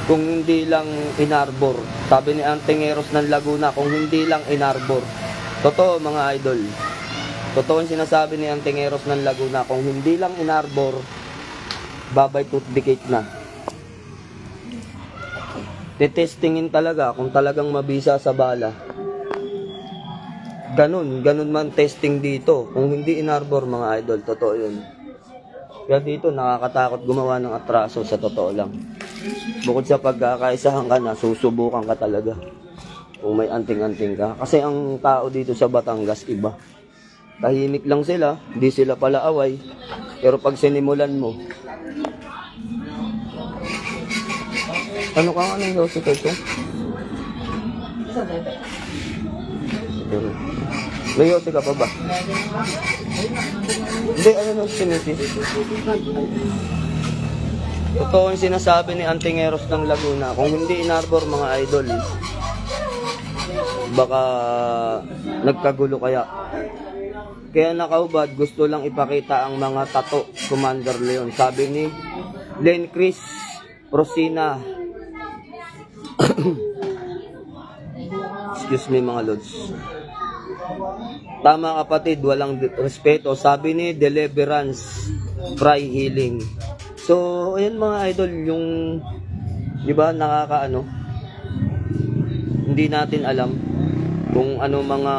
kung hindi lang inarbor, sabi ni Antengeros ng Laguna, kung hindi lang inarbor. Totoo mga idol. Totoo yung sinasabi ni Antengeros ng Laguna, kung hindi lang inarbor, babay tooth decay na. Tetestingin talaga kung talagang mabisa sa bala. Ganun man testing dito. Kung hindi inarbor mga idol, totoo yun. Kaya dito nakakatakot gumawa ng atraso sa totoo lang. Bukod sa pagkakaisahan ka na, susubukan ka talaga. Kung may anting-anting ka. Kasi ang tao dito sa Batangas iba. Tahimik lang sila, hindi sila pala away. Pero pag sinimulan mo, ano ka nga ng yosi ko ito? May yosi ka pa ba? Hindi, ano nung sinisi? Totoo yung sinasabi ni Antengeros ng Laguna. Kung hindi inarbor mga idol, baka nagkagulo kaya. Kaya nakaubad, gusto lang ipakita ang mga tato, Commander Leon. Sabi ni Len Chris Rosina. Excuse me mga lods. Tama kapatid, walang respeto. Sabi ni Deliverance Fry Healing. So, ayan mga idol, yung, di ba, nakakaano, hindi natin alam kung ano mga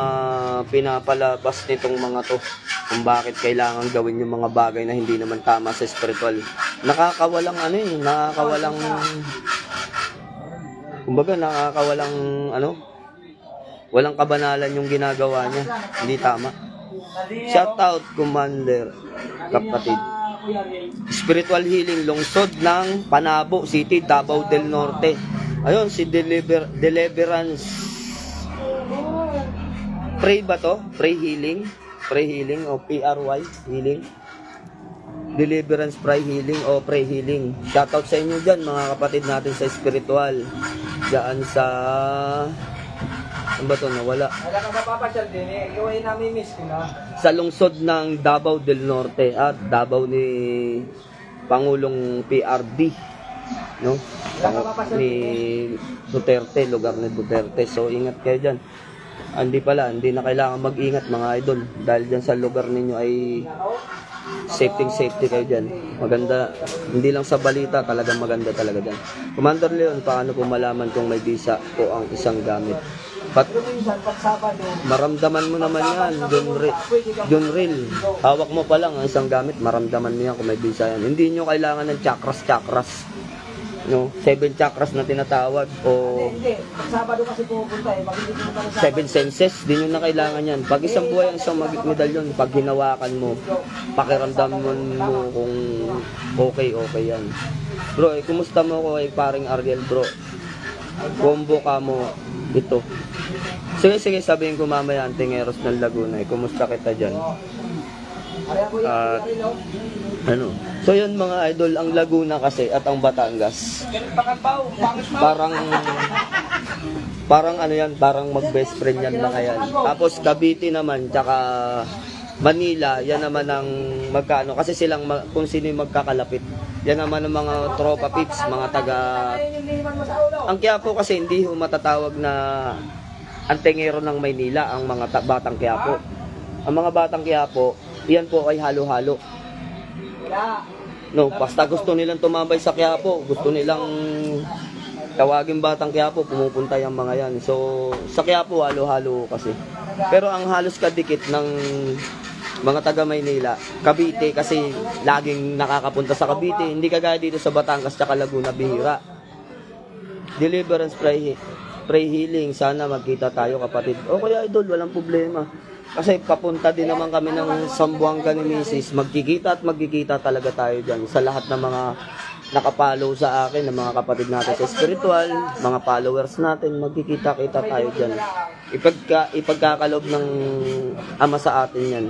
pinapalabas nitong mga to, kung bakit kailangan gawin yung mga bagay na hindi naman tama sa spiritual. Nakakawalang ano eh, nakakawalang, kumbaga nakakawalang ano, walang kabanalan yung ginagawa niya, hindi tama. Shout out Commander, kapatid. Spiritual Healing, lungsod ng Panabo City, Davao del Norte. Ayun, si Deliverance. Pray ba to? Pray Healing? Pray Healing o PRY Healing? Deliverance, Pray Healing o Pray Healing. Shoutout sa inyo dyan, mga kapatid natin sa spiritual. Diyan sa... Ano ba to? Nawala. Wala kang mapapasyal din eh. Ikaw ay nami-miss ko na. Sa lungsod ng Davao del Norte at Davao ni Pangulong PRD, no? Ni Duterte, lugar ni Duterte. So ingat kayo dyan. Hindi na kailangan mag-ingat mga idol dahil dyan sa lugar ninyo ay safety kayo dyan. Maganda, hindi lang sa balita, talagang maganda talaga dyan. Commander Leon, paano po malaman kung may visa po ang isang gamit? Maramdaman mo naman yan, John Real. Hawak mo pa lang ang isang gamit, maramdaman mo yan kung may visa yan. Hindi nyo kailangan ng chakras. No? 7 chakras na tinatawag o Hindi. Sabado kasi pupunta eh. Makinig mo pa sa 7 senses, di nyo na kailangan yan. Pag isang buhay ang isang medalyon, pag hinawakan mo, pakiramdam mo kung okay yan. Bro, kumusta mo ko paring Ariel bro? Combo ka mo ito. Sige, sabihin ko mamaya ang Tingeros ng Laguna. Kumusta kita dyan? At ano? So yun mga idol, ang Laguna kasi at ang Batangas. Parang ano yan, parang mag-best friend yan mga yan. Tapos Cavite naman, tsaka Manila, yan naman ang magkano. Kasi silang, kung sino yung magkakalapit. Yan naman ang mga tropa pits, mga taga... Ang Quiapo kasi hindi matatawag na ang tengero ng Maynila, ang mga batang Quiapo. Ang mga batang Quiapo, yan po ay halo-halo. No, basta gusto nilang tumambay sa Quiapo, gusto nilang tawagin batang Quiapo, pumupunta yung mga yan. So, sa Quiapo, halo-halo kasi. Pero ang halos kadikit ng mga taga Maynila, Cavite, kasi laging nakakapunta sa Cavite, hindi kagaya dito sa Batangas at Laguna, bihira. Deliverance, Pray Healing, sana magkita tayo kapatid. O kaya idol, walang problema. Kasi papunta din naman kami ng Sambuanga ni Mrs. Magkikita talaga tayo dyan sa lahat ng mga nakapollow sa akin, ng mga kapatid natin sa spiritual, mga followers natin, magkikita-kita tayo dyan. Ipagkakalob ng Ama sa atin yan.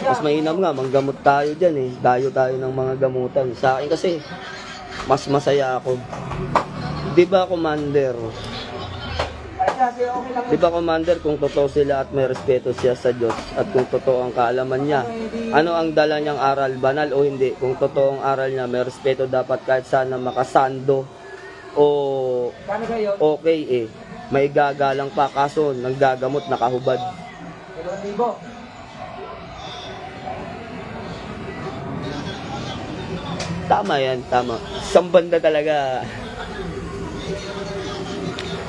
Mas mainam nga, manggamot tayo dyan eh. Dayo tayo ng mga gamutan. Sa akin kasi, mas masaya ako. Diba, Commander, kung totoo sila at may respeto siya sa Diyos at kung totoo ang kaalaman niya, ano ang dala niyang aral, banal o hindi? Kung totoo ang aral niya, may respeto dapat kahit sana makasando o okay eh. May gagalang pa kaso nanggagamot nakahubad. Tama yan, tama. Isang banda talaga.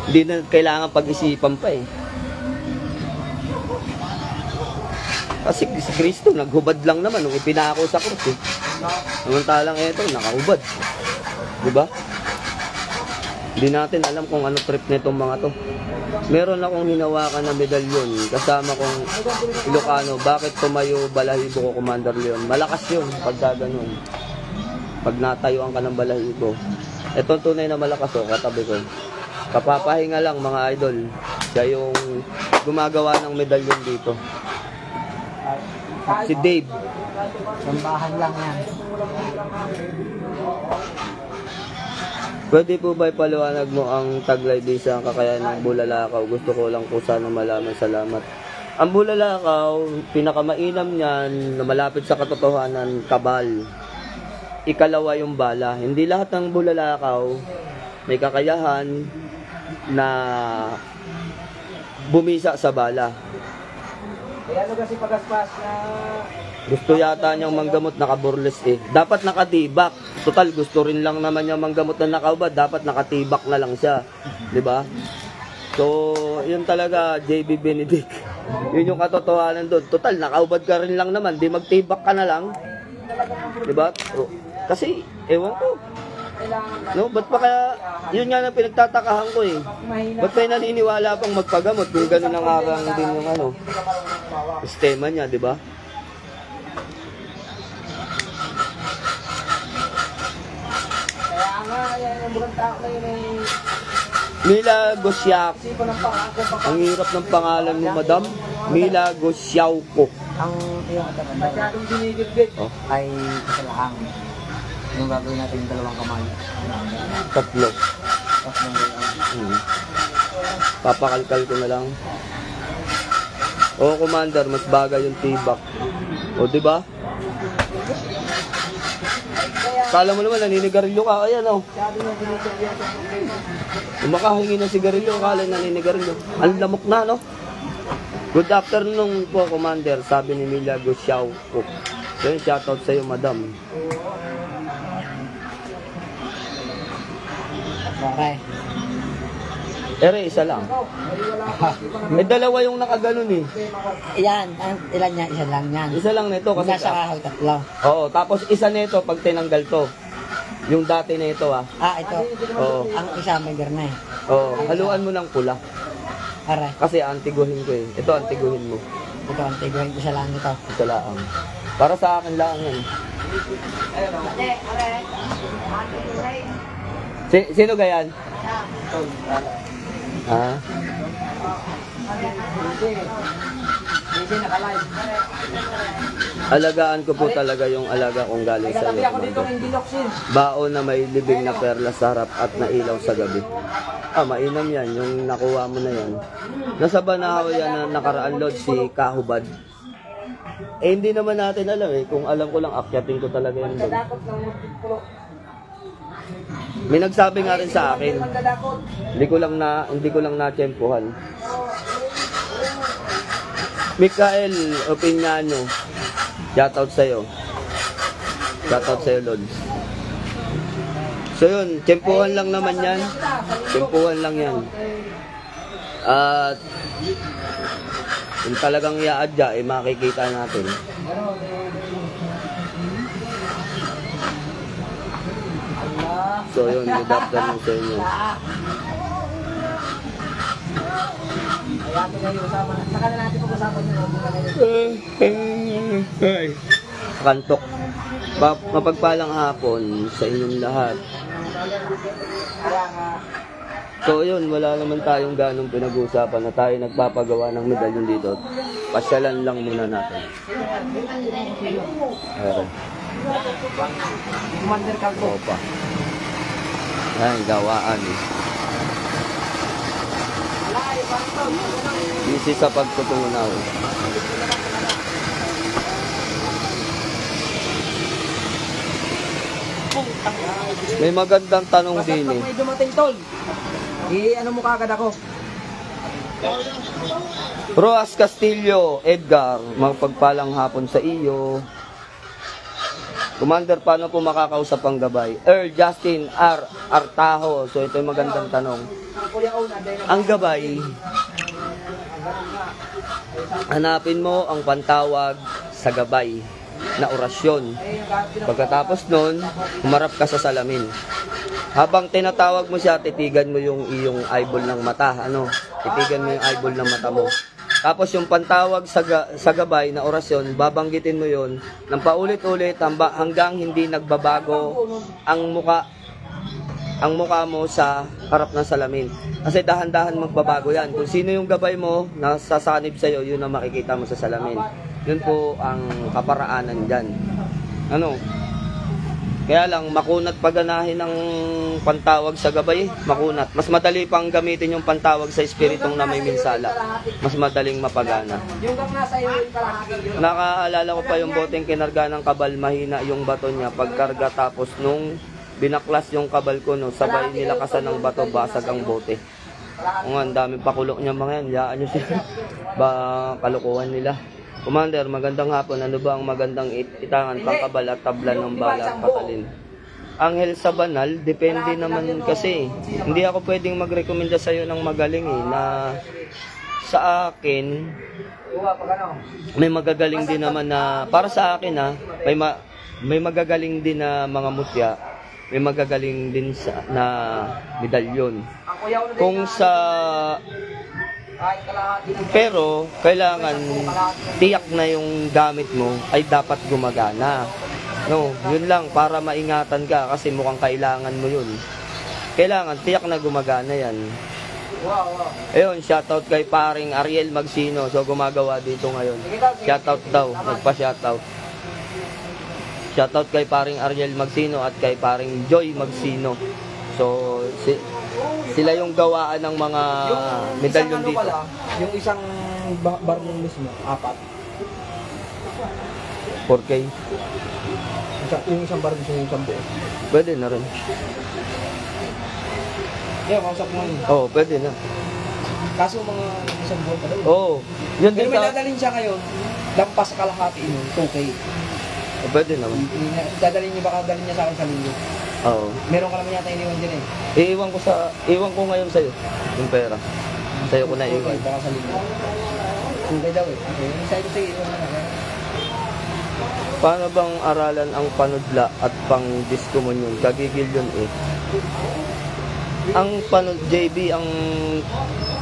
Hindi na kailangan pag-isipan pa eh. Kasi si Kristo naghubad lang naman nung ipinako sa krus eh. Samantalang eto, nakahubad. Diba? Hindi natin alam kung ano trip nitong mga to. Meron akong hinawakan na medalyon kasama kong Ilocano. Bakit tumayo balahibo ko, Commander Leon? Malakas yun pagka ganun. Pag natayuan ka ng balahibo. Ito tunay na malakas o, katabi ko. Kapapahinga lang mga idol. Siya yung gumagawa ng medalyon dito. Si Dave. Sambahan lang yan. Pwede po ba ipaliwanag mo ang taglay din sa kakayahan ng Bulalakaw? Gusto ko lang po sana malaman. Salamat. Ang Bulalakaw, pinakamainam niyan na malapit sa katotohanan, kabal. Ikalawa yung bala. Hindi lahat ng Bulalakaw may kakayahan na bumisa sa bala. Kaya ano kasi pagaspas na Gusto yata niyang manggamot nakaburles eh. Dapat nakatibak. Total, gusto rin lang naman niyang manggamot na nakaubad. Dapat nakatibak na lang siya. 'Di ba? So, yun talaga, JB Benedict. Yun yung katotohanan doon. Total, nakaubad ka rin lang naman. Di magtibak ka na lang. 'Di ba? So, kasi, ewan ko. No, ba't pa kaya, yun nga na pinagtatakahan ko eh. Ba't kayo naniniwala pang magpagamot kung gano'n ang arang din yung ano, sistema niya, 'di ba? Mila Gosyak. Ang hirap ng pangalan mo, madam. Mila Gosyauko. Ang masyadong dinigit ay kasalahang. Yung gagawin natin yung dalawang kamay. Tatlo. Papakalkal ko na lang. O, Commander, mas bagay yung tibak. O, di ba? Kala mo naman, naninigarilyo ka. Ayan, o. Kung makahingi ng sigarilyo, kala naninigarilyo. Ang lamok na, no? Good afternoon po, Commander. Sabi ni Mila Gosyaw po. So, yun, shoutout sa'yo, madam. Okay. Ere, isa lang. Dalawa yung nakaganon eh. Ilan niya? Isa lang yan. Isa lang nito kasi Nasa kahoy, tatlo. Oo, tapos isa nito pag tinanggal to. Yung dati na ito Ito. Oo. Ang isa may garna eh. Oo, haluan mo ng pula. Aray. Kasi antiguhin ko eh. Ito antiguhin mo. Ito ang tiguin. Isa lang ito. Ito lang. Para sa akin lang yan. Sino gayan? Ha? Hindi nakalive. Alagaan ko po talaga yung alaga kong galing sa iyo. Baon na may libing na perlas sa harap at nailaw sa gabi. Mainam yan. Yung nakuha mo na yan. Nasa Banahaw yan na nakaraan load si Kahubad. Hindi naman natin alam eh. Kung alam ko lang, akyatin ko talaga yan doon. May nagsabi nga rin sa akin. Hindi ko lang na-tsempuhan. Mikael Opiniano. Shoutout sa'yo. Shoutout sa'yo, Lods. So yun, tsempuhan lang naman yan. Tsempuhan lang yan. At kung talagang iaadya, makikita natin. So yun, good afternoon sa inyo. Saka na natin pag-usapan nyo. Kantok. Mapagpalang hapon sa inyong lahat. So yun, wala naman tayong ganong pinag-uusapan na tayo nagpapagawa ng medalyon dito. Pasyalan lang muna natin. Ayan. Commander Calvo. Opa. Ayan, gawaan eh. Busy sa pagtutunaw. May magandang tanong din eh. May dumating tol. Ano mo kagad ako? Roas Castillo, Edgar, magpagpalang hapon sa iyo. Commander, paano po makakausap ang gabay? Justin R. Artaho. So ito yung magandang tanong. Ang gabay, hanapin mo ang pantawag sa gabay na orasyon. Pagkatapos nun, humarap ka sa salamin. Habang tinatawag mo siya, titigan mo yung iyong eyeball ng mata. Titigan mo yung eyeball ng mata mo. Tapos yung pantawag sa gabay na orasyon, babanggitin mo yon ng paulit-ulit hanggang hindi nagbabago ang muka mo sa harap ng salamin. Kasi dahan-dahan magbabago yan. Kung sino yung gabay mo na sasanib sa'yo, yun ang makikita mo sa salamin. Yun po ang kaparaanan dyan. Kaya lang, makunat paganahin ng pantawag sa gabay, makunat. Mas madali pang gamitin yung pantawag sa espiritong na may minsala. Mas madaling mapagana. Nakaalala ko pa yung boteng kinarga ng kabal, mahina yung bato niya pagkarga, tapos nung binaklas yung kabal ko, sabay nilakasan ng bato, basag ang bote. Ang daming pakulok niya mga yan, yaan nyo siya. Ba, kalukuhan nila. Commander, magandang hapon. Ano ba ang magandang itangan, pangkabal at tablan ng bala at patalin? Anghel sa banal, depende naman kasi. Hindi ako pwedeng magrekomenda sa'yo ng magaling na sa akin, may magagaling din naman na, para sa akin may magagaling din na mga mutya, may magagaling din na medalyon. Kung sa pero kailangan tiyak na yung gamit mo ay dapat gumagana. No, yun lang para maingatan ka kasi mukhang kailangan mo yun. Kailangan tiyak na gumagana yan. Ayun, shoutout kay paring Ariel Magsino. So gumagawa dito ngayon. Shoutout daw, nagpa-shoutout. Shoutout kay paring Ariel Magsino at kay paring Joy Magsino. So sila yung gawaan ng mga medalyon dito. Pala, yung isang baril mismo, 4. 4K. Yung isang baril mismo, yung isang buo. Pwede na rin. Yeah, kausap mo yun. Oo, pwede na. Kaso mga isang buwan pa daw. Oo. Yun Pero din may sa... dadalhin siya ngayon, lampas sa kalahati yun, 2K. Pwede naman. Dadalhin niya, baka dadalhin niya sa akin sa linggo. Oo. Meron ka naman yata iniwan dyan eh. Iwan ko ngayon sa'yo. Yung pera. Sa'yo ko na iwan. Okay, baka sa linggo. 2K daw eh. Okay, yung sa'yo sige, iwan na na. Paano bang aralan ang panudla at pang-diskomunyon? Kagigil yun eh. Ang JB, ang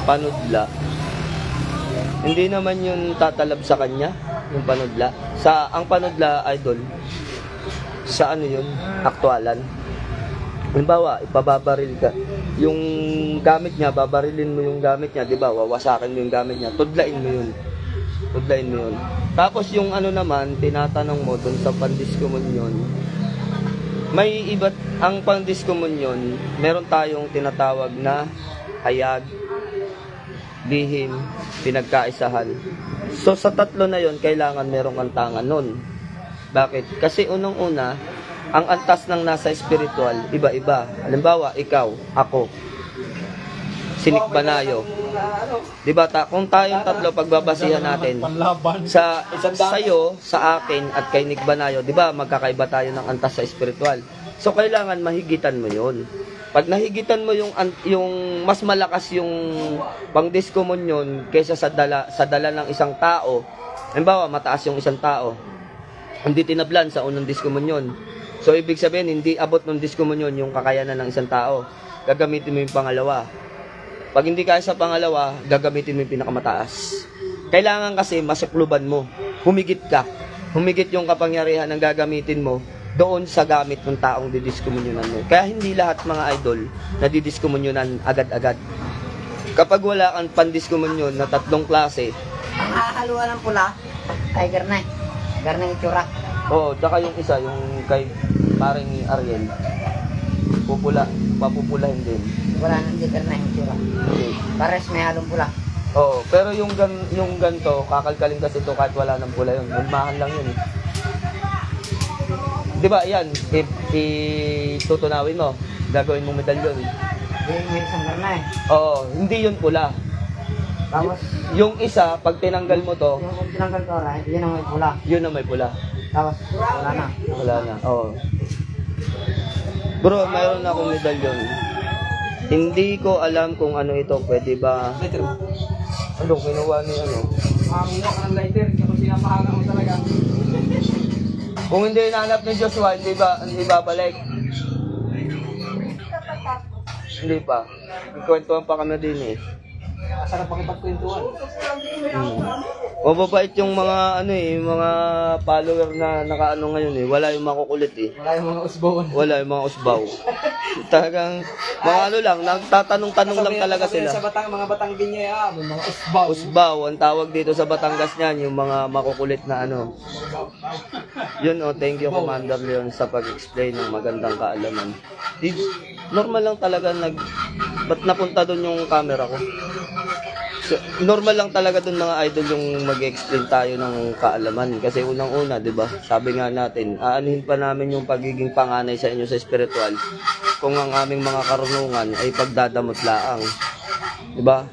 panudla, hindi naman yun tatalab sa kanya, yung panudla. Ang panudla, idol, sa ano yun, aktualan. Halimbawa, ipababaril ka. Yung gamit niya, babarilin mo yung gamit niya, di ba? Wawasakin mo yung gamit niya, tudlain mo yun. Tudlain mo yun. Tapos yung ano naman, tinatanong mo dun sa pandiskomunyon, may iba't ang pandiskomunyon, meron tayong tinatawag na hayag, lihim, pinagkaisahan. So sa tatlo na yon kailangan merong kantangan nun. Bakit? Kasi unang-una, ang antas ng nasa spiritual, iba-iba. Halimbawa, ikaw, ako, Sinik Banayo. Diba, kung tayong tatlo pagbabasihan natin, sa'yo, sa akin, at kay Nick Banayo, diba, magkakaiba tayo ng antas sa spiritual. So, kailangan mahigitan mo yun. Pag nahigitan mo yung mas malakas yung pang-diskomunyon kaysa sa dala ng isang tao, halimbawa, mataas yung isang tao, hindi tinablan sa unang diskomunyon. So, ibig sabihin, hindi abot ng diskomunyon yung kakayanan ng isang tao. Gagamitin mo yung pangalawa. Pag hindi kaya sa pangalawa, gagamitin mo yung pinakamataas. Kailangan kasi masukluban mo. Humigit ka. Humigit yung kapangyarihan ng gagamitin mo doon sa gamit ng taong didiskomunyonan mo. Kaya hindi lahat mga idol na didiskomunyonan agad-agad. Kapag wala kang pandiskomunyon na 3 klase, Ang hahaluan ng pula ay garnay. Garnay itsura. oo, tsaka yung isa, yung kay paring Ariel, papupulahin din. Wala nang di garnay itsura. Okay. Pares may halong pula. Oo, pero yung ganto, kakalkalin kasi ito kahit wala ng pula yun. Magmahan lang yun eh. Di ba, yan, tutunawin mo, gagawin mong medalyon. Yung may isang garnay. Oo, hindi yun pula. Tapos, Yung isa, pag tinanggal mo to, yung tinanggal ko rin, yun ang may pula. yun na may pula. Tapos, wala na. Wala na, oo. Bro, mayroon akong medalyon. Hindi ko alam kung ano ito, pwede ba... Ano, kinuha ni ano? Makakuha ka ng lighter, kasi sinapahanga mo talaga. Kung hindi hinahanap ni Joshua, hindi babalik. Hindi pa. Ikwentuhan pa kami din eh. Sarap pakipagkwentuhan. Mababait yung mga mga follower na nakaano ngayon eh. Wala yung makukulit eh. Wala yung mga usbawan. Wala yung mga usbaw. Talagang mga ano lang, nagtatanong-tanong lang talaga sila. Sa mga Batanggin niya, may mga usbaw. Usbaw, ang tawag dito sa Batangas niyan, yung mga makukulit na ano. Yun thank you Commander Leon sa pag-explain ng magandang kaalaman. Normal lang talaga ba't napunta doon yung camera ko? So, normal lang talaga doon mga idol yung mag-explain tayo ng kaalaman. Kasi unang-una, di ba? Sabi nga natin, aanuhin pa namin yung pagiging panganay sa inyo sa spiritual kung ang aming mga karunungan ay pagdadamot laang. Di ba?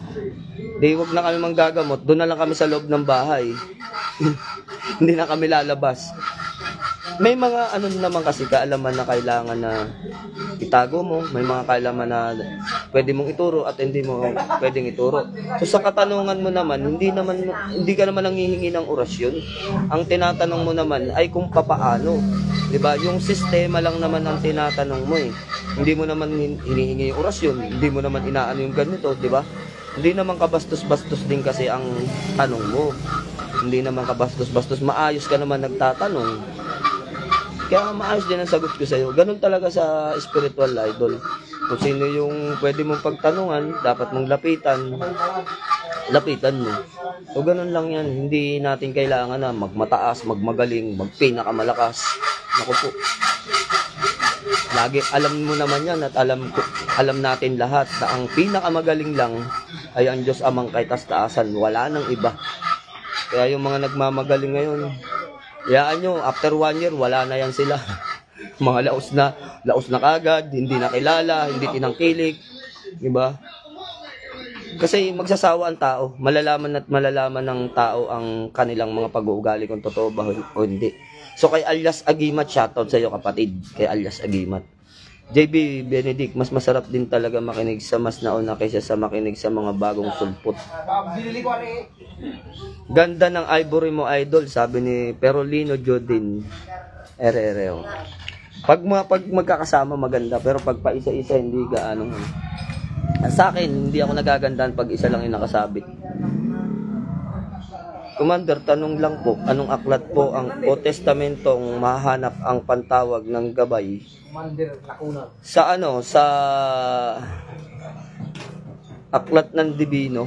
Di, wag na kami manggagamot. Doon na lang kami sa loob ng bahay. Hindi na kami lalabas. May mga ano naman kasi kaalaman na kailangan na itago mo, may mga kaalaman na pwede mong ituro at hindi mo pwedeng ituro. So sa katanungan mo naman, hindi ka naman nanghihingi ng orasyon. Ang tinatanong mo naman ay kung papaano. 'Di ba? Yung sistema lang naman ang tinatanong mo eh. Hindi mo naman hinihingi yung orasyon, hindi mo naman inaano yung ganito, 'di ba? Hindi naman kabastos-bastos din kasi ang tanong mo. Hindi naman kabastos-bastos, maayos ka naman nagtatanong. Kaya maayos din ang sagot ko sa'yo. Ganun talaga sa spiritual idol. Kung sino yung pwede mong pagtanungan, dapat mong lapitan mo. So ganun lang yan. Hindi natin kailangan na magmataas, magmagaling, magpinakamalakas. Naku po. Lagi, alam mo naman yan at alam natin lahat na ang pinakamagaling lang ay ang Diyos Amang kay taas-taasan. Wala nang iba. Kaya yung mga nagmamagaling ngayon, hayaan nyo, after 1 year, wala na yan sila. Mga laos na kagad, hindi nakilala, hindi tinangkilik. Diba? Kasi magsasawa ang tao. Malalaman ng tao ang kanilang mga pag-uugali kung totoo ba o hindi. So kay alias Agimat, shoutout sa iyo kapatid. Kay alias Agimat. JB Benedict, mas masarap din talaga makinig sa mas nauna kaysa sa makinig sa mga bagong sulpot. Ganda ng ivory mo idol, sabi ni Perolino Jodin. RRO. Pag magkakasama maganda, pero pag paisa-isa hindi gaano. Sa akin, hindi ako nagagandahan pag isa lang yung nakasabit. Commander, tanong lang po, anong aklat po ang O Testamentong mahanap ang pantawag ng gabay? Sa sa Aklat ng Dibino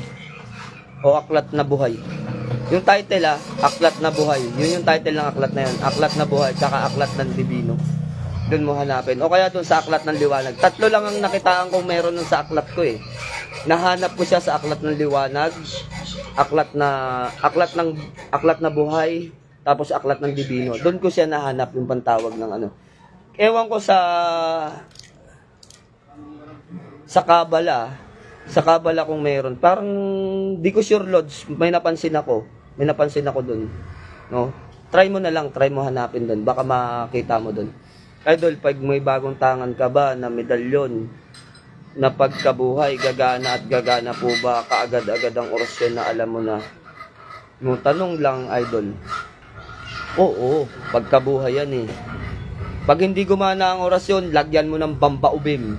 o Aklat na Buhay. Yung title Aklat na Buhay. Yun yung title ng aklat na yun. Aklat na Buhay, tsaka Aklat ng Dibino. Doon mo hanapin. O kaya doon sa Aklat ng Liwanag. 3 lang ang nakitaan kong meron nun sa aklat ko eh. Nahanap ko siya sa Aklat ng Liwanag, Aklat na Buhay, tapos Aklat ng Dibino. Doon ko siya nahanap yung pantawag ng ano. Ewan ko sa Kabala. Sa Kabala kung meron. Parang di ko sure, Lods. May napansin ako doon. No? Try mo hanapin doon. Baka makita mo doon. Idol, pag may bagong tangan ka ba na medalyon na pagkabuhay, gagana at gagana po ba kaagad-agad ang orasyon na alam mo na? No, tanong lang, idol. Oo, pagkabuhay yan eh. Pag hindi gumana ang orasyon, lagyan mo ng bambaubin.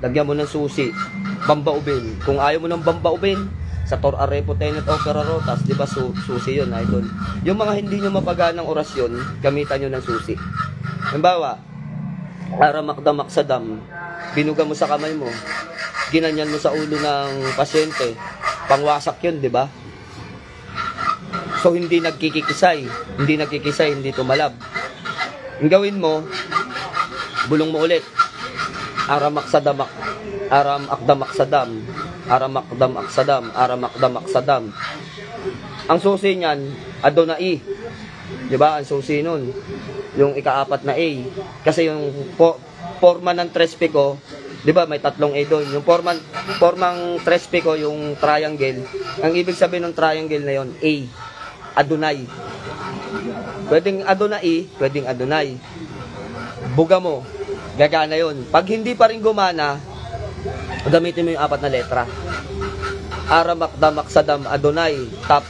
Lagyan mo ng susi. Bambaubin. Kung ayaw mo ng bambaubin, sa Tor Arepo Tenet Opera Rotas, di ba susi yun, idol? Yung mga hindi nyo mapaganang orasyon, gamitan nyo ng susi. Halimbawa, aramakdamak sa dam, binuga mo sa kamay mo, ginanyan mo sa ulo ng pasyente, pangwasak yun, di ba? So, hindi nagkikisay, hindi tumalab. Ang gawin mo, bulong mo ulit, aramakdamak sa dam, aramakdamak sa dam. Ang susi niyan, Adonai. Di ba? Ang susi nun, yung ika-4 na A. Kasi yung forma ng Trespico, di ba, may 3 A doon. Yung formang Trespico, yung triangle, ang ibig sabihin ng triangle na yon, A. Adonai. Pwedeng Adonai. Buga mo, gagana yon. Pag hindi pa rin gumana, gamitin mo yung 4 na letra. Aramakdamak sa dam, Adonai. 3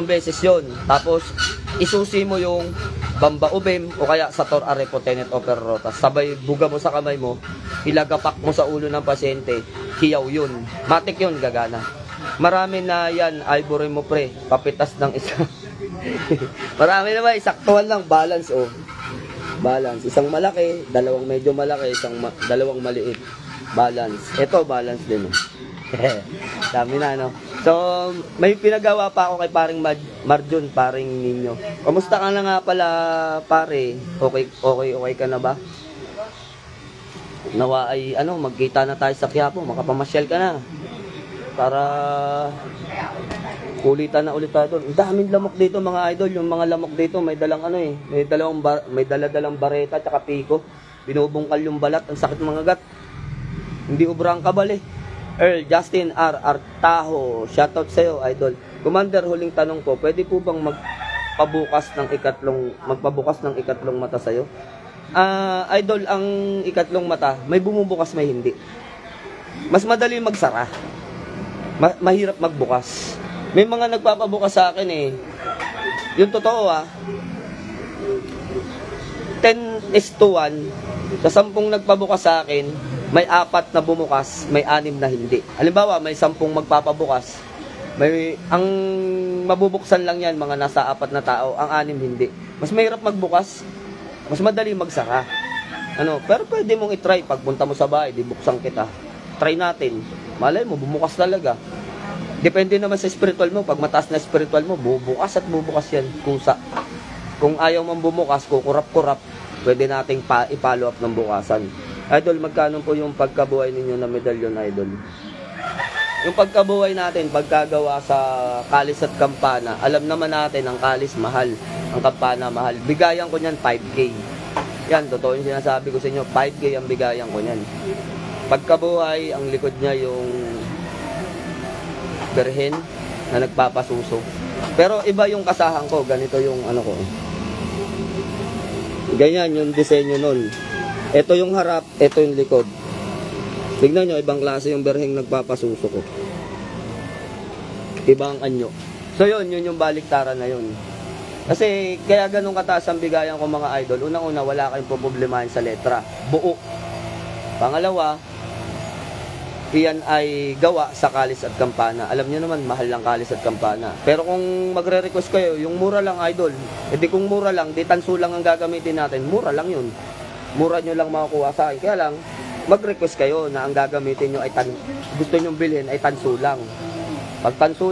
beses yon. Tapos, isusi mo yung bambaubim o kaya sa Tor Arepo Tenet Opera Rotas. Sabay buga mo sa kamay mo, ilagapak mo sa ulo ng pasyente, hiyaw yun. Matik yun, gagana. Marami na yan, ivory mo pre, papitas ng isa. Marami naman, isaktuhan lang, balance oh. Balance, isang malaki, dalawang medyo malaki, dalawang maliit. Balance, ito balance din oh. Dami na no. So, may pinagawa pa ako kay paring Marjun, paring Ninyo. Kamusta ka na nga pala, pare? Okay ka na ba? Nawa ay magkita na tayo sa Quiapo, makapamasyal ka na. Para kulitan na ulit tayo doon. Ang daming lamok dito mga idol, yung mga lamok dito may dalang may dala-dalang bareta at piko. Binubungkal yung balat, ang sakit mga gat. Hindi ubrang kabal eh. Earl Justin R. Artaho, shoutout sa'yo, idol. Commander, huling tanong po, pwede po bang magpabukas ng ikatlong mata sa'yo? Idol, ang ikatlong mata, may bumubukas, may hindi. Mas madali magsara. Mahirap magbukas. May mga nagpapabukas sa akin eh. Yung totoo 10:1, sa 10 nagpabukas sa akin, may 4 na bumukas, may 6 na hindi. Halimbawa, may 10 magpapabukas, ang mabubuksan lang yan, mga nasa 4 na tao, ang 6 hindi. Mas mahirap magbukas, mas madali magsara. Pero pwede mong itry, pagpunta mo sa bahay, di buksan kita. Try natin. Malay mo, bumukas talaga. Depende naman sa spiritual mo. Pag mataas na spiritual mo, bubukas at bubukas yan. Kusa. Kung ayaw mong bumukas, kukurap-kurap, pwede nating i-follow up ng bukasan. Idol, magkano po yung pagkabuhay ninyo na medalyon, Idol? Yung pagkabuhay natin, pagkagawa sa kalis at kampana, alam naman natin, ang kalis mahal, ang kampana mahal. Bigayan ko niyan 5K. Yan, totoo yung sinasabi ko sa inyo, 5K ang bigayan ko niyan. Pagkabuhay, ang likod niya yung berhen na nagpapasuso. Pero iba yung kasahan ko, ganito yung ko. Ganyan yung disenyo nun. Ito yung harap, ito yung likod. Tignan nyo, ibang klase yung berheng nagpapasuso ko. Ibang anyo. So yun yung baliktaran na yun. Kasi kaya ganun kataas ang bigayan ko mga idol. Unang-una, wala kayong problemahin sa letra. Buo. Pangalawa, iyan ay gawa sa kalis at kampana. Alam nyo naman, mahal lang kalis at kampana. Pero kung magre-request kayo, yung mura lang idol, edi kung mura lang, di tanso lang ang gagamitin natin, mura lang yun. Mura nyo lang makukuha sa akin. Kaya lang, mag-request kayo na ang gagamitin nyo ay gusto nyo bilhin ay tanso lang. Pag tanso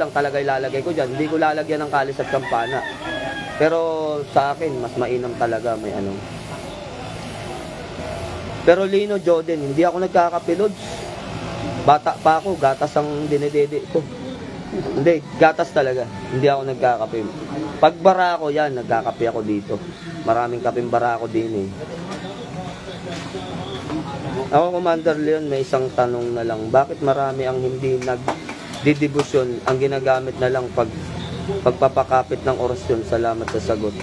lang talaga ilalagay ko dyan. Hindi ko lalagyan ng kalis at kampana. Pero sa akin, mas mainam talaga may Pero Lino Jordan, hindi ako nagkakapilods. Bata pa ako, gatas ang dinedede ko. Hindi, gatas talaga. Hindi ako nagkakape. Pag bara ako yan, nagkakape ako dito. Maraming kapeng bara ako din eh. Ako, Commander Leon, may isang tanong na lang. Bakit marami ang hindi nagdidibusyon, ang ginagamit na lang pagpapakapit ng orasyon? Salamat sa sagot.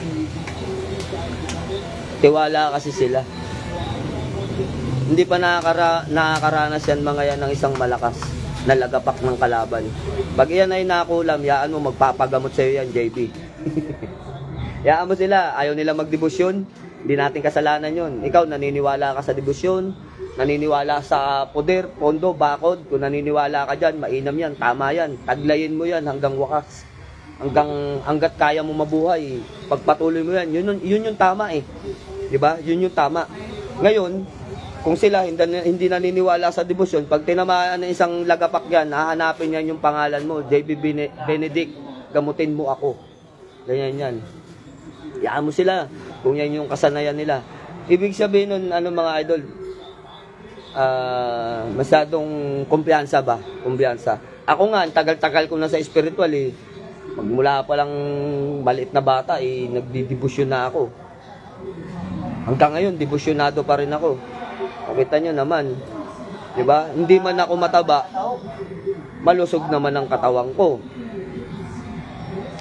Tiwala kasi sila. Hindi pa nakakaranas yan mga yan ng isang malakas na lagapak ng kalaban. Pag yan ay nakulam, yaan mo, magpapagamot sa'yo yan, JB. Yaan mo sila, ayaw nila magdibusyon, hindi natin kasalanan yun. Ikaw, naniniwala ka sa dibusyon, naniniwala sa poder, pondo, bakod, kung naniniwala ka dyan, mainam yan, tama yan, taglayin mo yan hanggang wakas. Hanggat kaya mo mabuhay, pagpatuloy mo yan, yun yung tama eh. Diba? Yun yung tama. Ngayon, kung sila hindi naniniwala sa debosyon, pag tinamaan ng isang lagapak yan, hahanapin yan yung pangalan mo, JB Benedict, gamutin mo ako. Ganyan yan. Yaan mo sila, kung yan yung kasanayan nila. Ibig sabihin nun, mga idol, masyadong kumpiyansa ba? Kumpiyansa. Ako nga, tagal-tagal ko na sa spiritual eh. Magmula pa lang maliit na bata eh, nagdidibusyon na ako. Hanggang ngayon, dibusyonado pa rin ako. Makita nyo naman, di ba? Hindi man ako mataba, malusog naman ang katawang ko.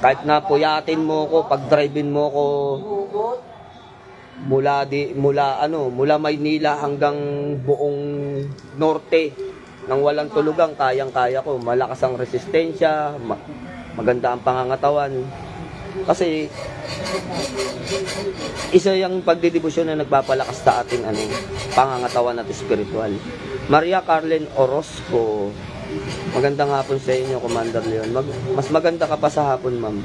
Kahit na puyatin mo ko, pag-drivein mo ko mula Maynila hanggang buong norte nang walang tulugang, kayang-kaya ko. Malakas ang resistensya, maganda ang pangangatawan. Kasi isa yung pagdidibusyon na nagpapalakas sa ating pangangatawan at spiritual. Maria Carlen Orozco, magandang hapon sa inyo, Commander Leon. Mas maganda ka pa sa hapon, ma'am.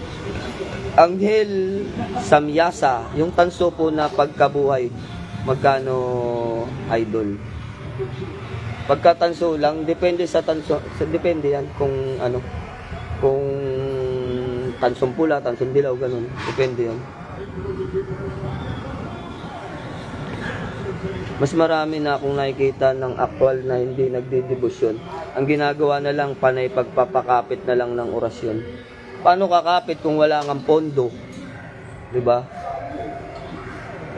Anghel Samyasa, yung tanso po na pagkabuhay, magkano, idol? Pagkatanso lang, depende sa tanso, depende yan kung kung tansong pula, tansong dilaw, ganun. Depende yun. Mas marami na akong nakikita ng aktwal na hindi nagdidibusyon. Ang ginagawa na lang, panay pagpapakapit na lang ng orasyon. Paano kakapit kung wala ng pondo? Diba?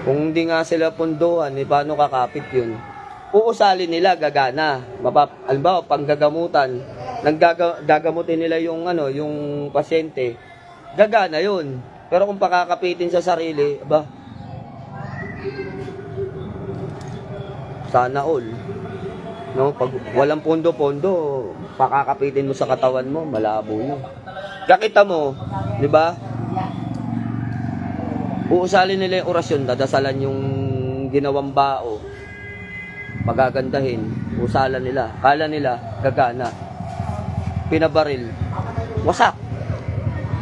Kung hindi nga sila pondohan, paano kakapit yun? Uusalin nila, gagana. Halimbawa, panggagamutan, gagamutin nila yung pasyente. gagana yun. Pero kung pakakapitin sa sarili, aba, sana all. No, pag walang pondo-pondo, pakakapitin mo sa katawan mo, malabo yun. Kakita mo, di ba? Uusalin nila yung orasyon, dadasalan yung ginawang bao. Magagandahin, usalan nila. Kala nila, gagana. Pinabaril, wasak.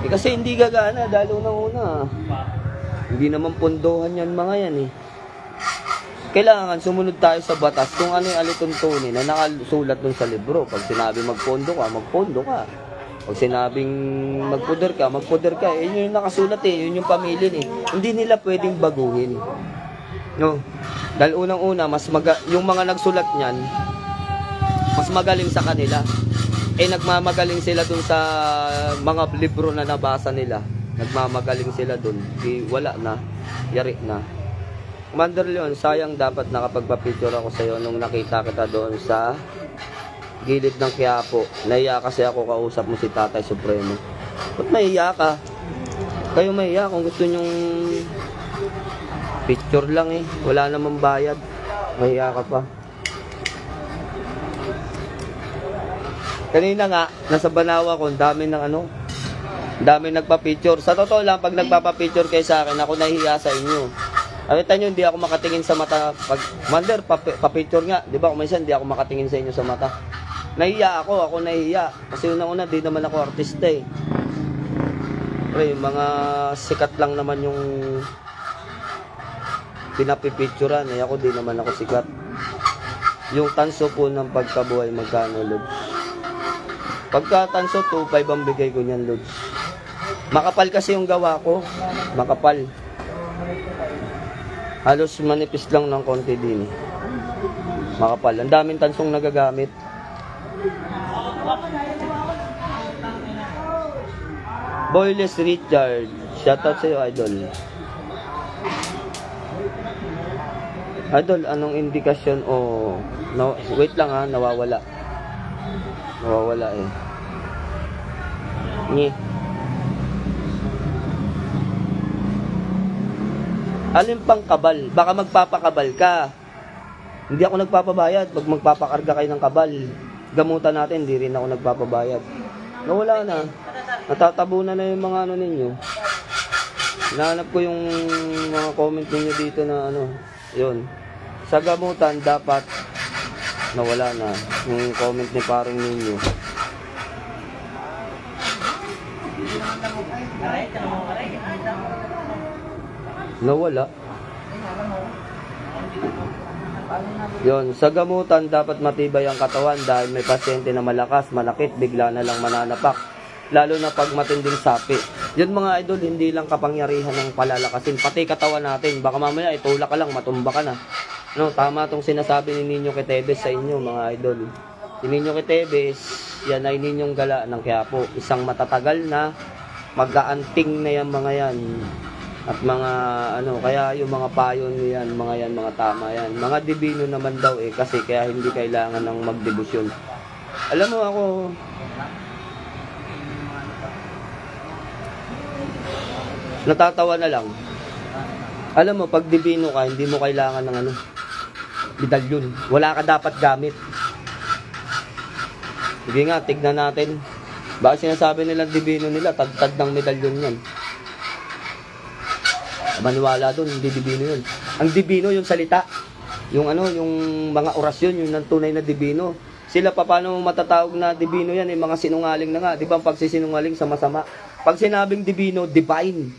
Kasi hindi gagana, dahil unang-una. Hindi naman pondohan yan mga yan eh. Kailangan sumunod tayo sa batas kung ano yung alituntunin na nakasulat dun sa libro. Pag sinabi magpondo ka, magpondo ka. Pag sinabing magpuder ka, magpuder ka. Eh, yun yung nakasulat eh, yun yung pamilin eh. Hindi nila pwedeng baguhin. No? Dahil unang-una, yung mga nagsulat niyan, mas magaling sa kanila. Eh, nagmamagaling sila dun sa mga libro na nabasa nila. Nagmamagaling sila dun. Eh, wala na. Yari na. Commander Leon, sayang dapat nakapagpa-picture ako sa iyo nung nakita kita doon sa gilid ng Quiapo. Nahiya kasi ako kausap mo si Tatay Supremo. Ba't mahiya ka? Kayo mahiya kung gusto nyong picture lang eh. Wala namang bayad. Mahiya ka pa. Kanina nga, nasa Banawa ko, dami nagpa-picture. Sa totoo lang, pag nagpapa-picture kayo sa akin, ako nahihiya sa inyo. Nakita nyo, hindi ako makatingin sa mata. Pag, Mander, pa-picture nga. Di ba, kung minsan, hindi ako makatingin sa inyo sa mata. Nahiya ako nahiya. Kasi unang-una, di naman ako artista eh. Pero yung mga sikat lang naman yung pinapipicturean. Eh, ako, di naman ako sikat. Yung tanso po ng pagkabuhay, magkano, Lods? Pagka tanso, 2.5 ang bigay ko niyan, Lods. Makapal kasi yung gawa ko. Makapal. Halos manipis lang ng konti din. Makapal. Ang daming tansong nagagamit. Boyless Richard. Shoutout sa iyo, Idol. Idol, anong indikasyon o... No, wait lang ha, nawawala. Nawawala eh. Alin pang kabal? Baka magpapakabal ka. Hindi ako nagpapabayad. Pag magpapakarga kayo ng kabal, gamutan natin, hindi rin ako nagpapabayad. Nawala na. Natatabunan na yung mga ano ninyo. Hinahanap ko yung mga comment ninyo dito na ano. Yun. Sa gamutan, dapat nawala na yung comment ni paring ninyo. Nawala. Yon, sa gamutan dapat matibay ang katawan dahil may pasyente na malakas, malakit, bigla na lang mananapak. Lalo na pag matinding sapi. Yun mga idol, hindi lang kapangyarihan ng palalakasin, pati katawan natin. Baka mamaya itulak ka lang, matumba ka na. No, tama tong sinasabi ni Ninyo Quetebes sa inyo mga idol. Si Ninyo Quetebes, yan ay Ninyong Gala ng Quiapo. Isang matatagal na, mag-aanting na yan mga yan. At mga ano, kaya yung mga payo niyan, mga yan, mga tama yan. Mga divino naman daw eh, kasi kaya hindi kailangan ng magdebosyon. Alam mo ako, natatawa na lang. Alam mo, pag divino ka, hindi mo kailangan ng ano, medalyon. Wala ka dapat gamit. Sige nga, tignan natin. Bakit sinasabi nilang divino nila, tad-tad ng medalyon yan? Maniwala doon, hindi divino yun. Ang divino yung salita. Yung ano, yung mga orasyon, yung tunay na divino. Sila pa paano matatawag na divino yan, yung mga sinungaling na nga. Di ba ang pagsisinungaling sa masama? Pag sinabing divino, divine.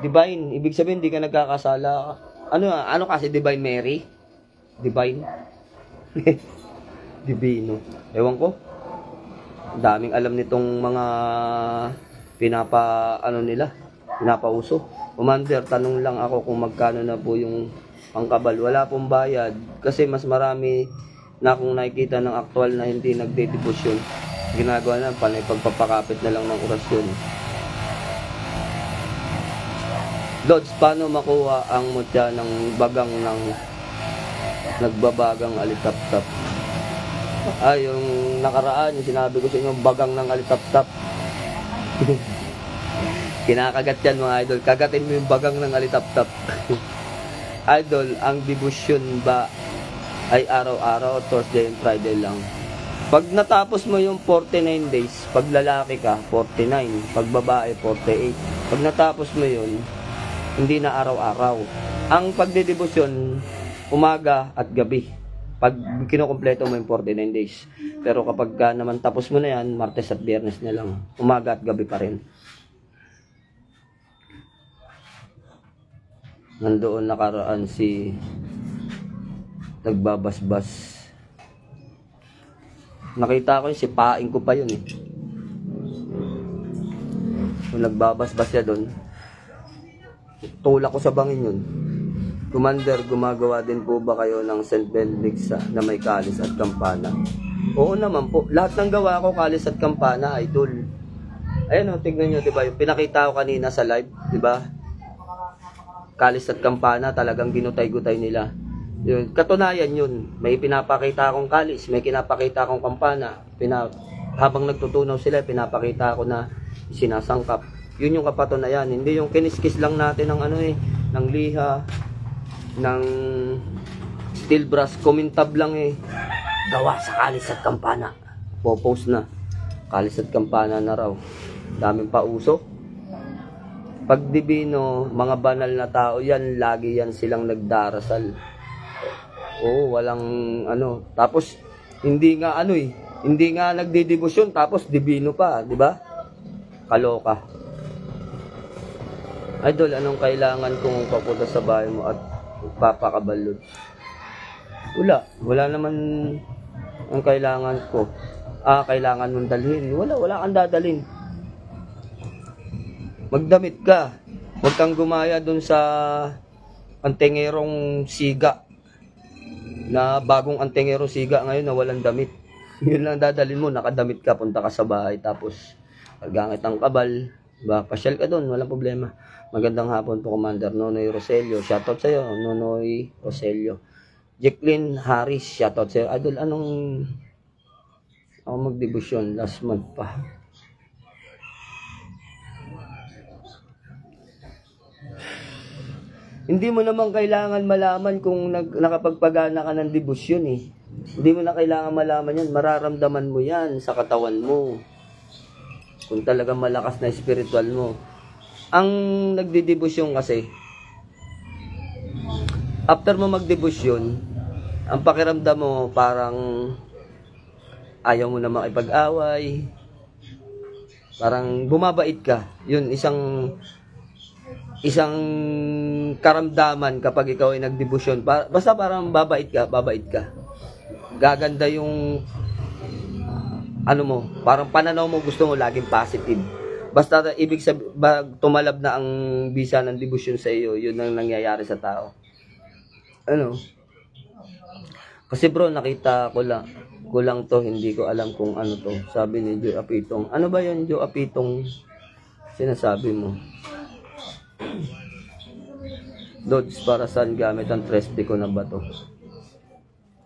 Divine, ibig sabihin hindi ka nagkakasala. Ano kasi Divine Mary? Divine? Divino. Ewan ko. Daming alam nitong mga pinapauso. Commander, tanong lang ako kung magkano na po yung pangkabal. Wala pong bayad kasi mas marami na akong nakikita ng aktual na hindi nagdedebosyon. Ginagawa na, panay pagpapakapit na lang ng orasyon. Lods, paano makuha ang mutya ng bagang ng nagbabagang alitap-tap? Yung nakaraan, yung sinabi ko sa inyo, bagang ng alitap-tap. Kinakagat yan mga idol. Kagatin mo yung bagang ng alitap-tap. Idol, ang devotion ba ay araw-araw o Thursday and Friday lang? Pag natapos mo yung 49 days, pag lalaki ka, 49. Pag babae, 48. Pag natapos mo yun, hindi na araw-araw. Ang pagdedebosyon, umaga at gabi. Pag kinukumpleto mo yung 49 days. Pero kapag naman tapos mo na yan, Martes at Biyernes na lang. Umaga at gabi pa rin. Nandoon nakaraan si nagbabasbas. Nakita ko yun, si paing ko pa yun eh. Kung nagbabasbas siya doon, tulak ko sa bangin yun. Commander, gumagawa din po ba kayo ng St. Benedict's na may kalis at kampana? Oo naman po. Lahat ng gawa ko, kalis at kampana, idol. Ayan o, tignan nyo, diba? Yung pinakita ko kanina sa live, diba? Kalis at kampana, talagang ginutay-gutay nila. Yun, katunayan yun. May pinapakita akong kalis, may pinapakita akong kampana. Habang nagtutunaw sila, pinapakita ako na sinasangkap. Yun yung kapatunayan. Hindi yung kiniskis lang natin ng ano eh, ng liha, ng steel brass, kumintab lang eh. Gawa sa kalis at kampana. Popost na. Kalis at kampana na raw. Daming pauso. Pag dibino, mga banal na tao yan, lagi yan silang nagdarasal. Oo, walang ano. Tapos, hindi nga ano eh. Hindi nga nagdidebosyon, tapos dibino pa, di ba? Kaloka. Idol, anong kailangan kung papunta sa bahay mo at papakabalod? Wala naman ang kailangan ko. Kailangan mong dalhin. Wala kang dadalhin. Magdamit ka. Huwag kang gumaya dun sa antengerong siga. Na bagong antengerong siga ngayon na walang damit. Yun lang dadalhin mo, nakadamit ka, punta ka sa bahay, tapos paggamit ang kabal, diba? Pasyal ka dun, walang problema. Magandang hapon po, Commander Nonoy Roselio. Shoutout sa'yo, Nonoy Roselio. Jacqueline Harris, shoutout sa'yo. Idol, anong ako magdebosyon last month pa? Hindi mo naman kailangan malaman kung nakapagpagana ka ng debosyon eh. Hindi mo na kailangan malaman yan. Mararamdaman mo yan sa katawan mo. Kung talagang malakas na spiritual mo. Ang nagdedebosyon kasi, after mo magdebosyon, ang pakiramdam mo parang ayaw mo na makipag-away. Parang bumabait ka. Yun, isang karamdaman kapag ikaw ay nagdebosyon. Basta parang babait ka. Gaganda yung ano mo, parang pananaw mo, gusto mo laging positive. Basta ibig sabihin, tumalab na ang bisa ng debosyon sa iyo, yun ang nangyayari sa tao. Ano? Kasi bro, nakita ko lang to, hindi ko alam kung ano to. Sabi ni Joe Apitong. Ano ba yun, Joe Apitong sinasabi mo? Dodge para saan gamit ang Trespico na bato?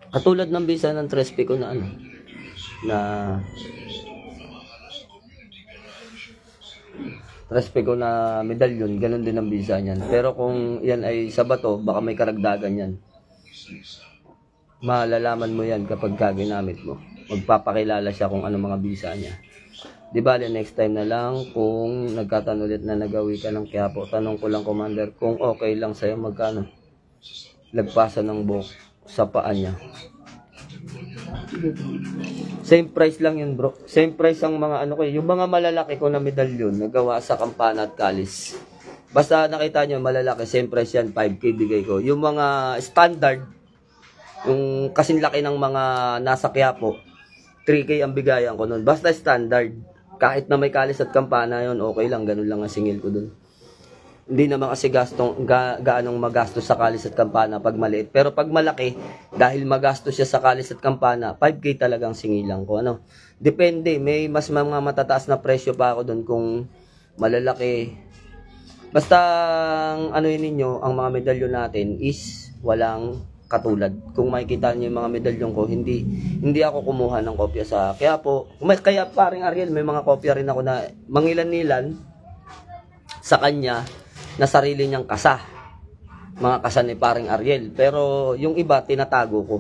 Katulad ng bisa ng Trespico na ano, na Trespico na medalyon, ganun din ang bisa niyan. Pero kung yan ay sa bato, baka may karagdagan yan. Malalaman mo yan kapag ginamit mo. Magpapakilala siya kung ano mga bisa niya. Di ba, next time na lang kung nagkataon ulit na nagawi ka ng Quiapo, tanong ko lang, Commander, kung okay lang sa'yo magkano lagpasan ng buhok sa paa niya. Same price lang yun, bro. Same price ang mga ano ko. Yung mga malalaki ko na medalyon nagawa sa kampana at kalis. Basta nakita nyo malalaki, same price yan, 5K bigay ko. Yung mga standard, yung kasing laki ng mga nasa Quiapo, 3K ang bigayan ko nun. Basta standard. Kahit na may kalis at kampana yun, okay lang. Ganun lang ang singil ko dun. Hindi naman kasi gaanong magastos sa kalis at kampana pag maliit. Pero pag malaki, dahil magastos siya sa kalis at kampana, 5K talagang singilang ko. Ano? Depende. May mas mga matataas na presyo pa ako dun kung malalaki. Basta, ano yun ninyo, ang mga medalyon natin is walang katulad. Kung makikita niyo yung mga medalyon ko, hindi ako kumuha ng kopya sa Quiapo. Kaya paring Ariel, may mga kopya rin ako na mangilan-nilan. sa kanya na sarili niyang kasa. Mga kasa ni paring Ariel. Pero yung iba, tinatago ko.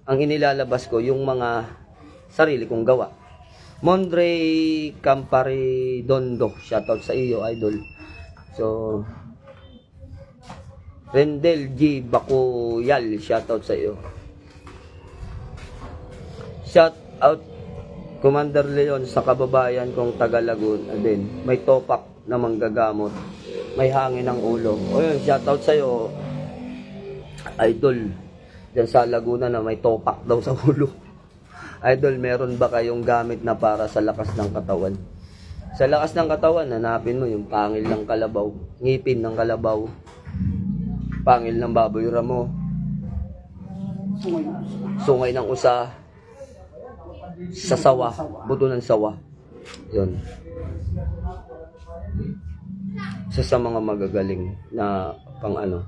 Ang inilalabas ko, yung mga sarili kong gawa. Mondre Camparidondo, shoutout sa iyo, idol. So, Rendel G. Bakuyal, shoutout sa iyo. Shoutout Commander Leon sa kababayan kong taga Laguna din. May topak na manggagamot. May hangin ng ulo. O yun, shoutout sa iyo, idol. Diyan sa Laguna na may topak daw sa ulo. Idol, meron ba kayong gamit na para sa lakas ng katawan? Sa lakas ng katawan, hanapin mo yung pangil ng kalabaw, ngipin ng kalabaw, pangil ng baboy ramo, sungay ng usa, sa sawa, buto ng sawa. Yun. Isa sa mga magagaling na pang ano.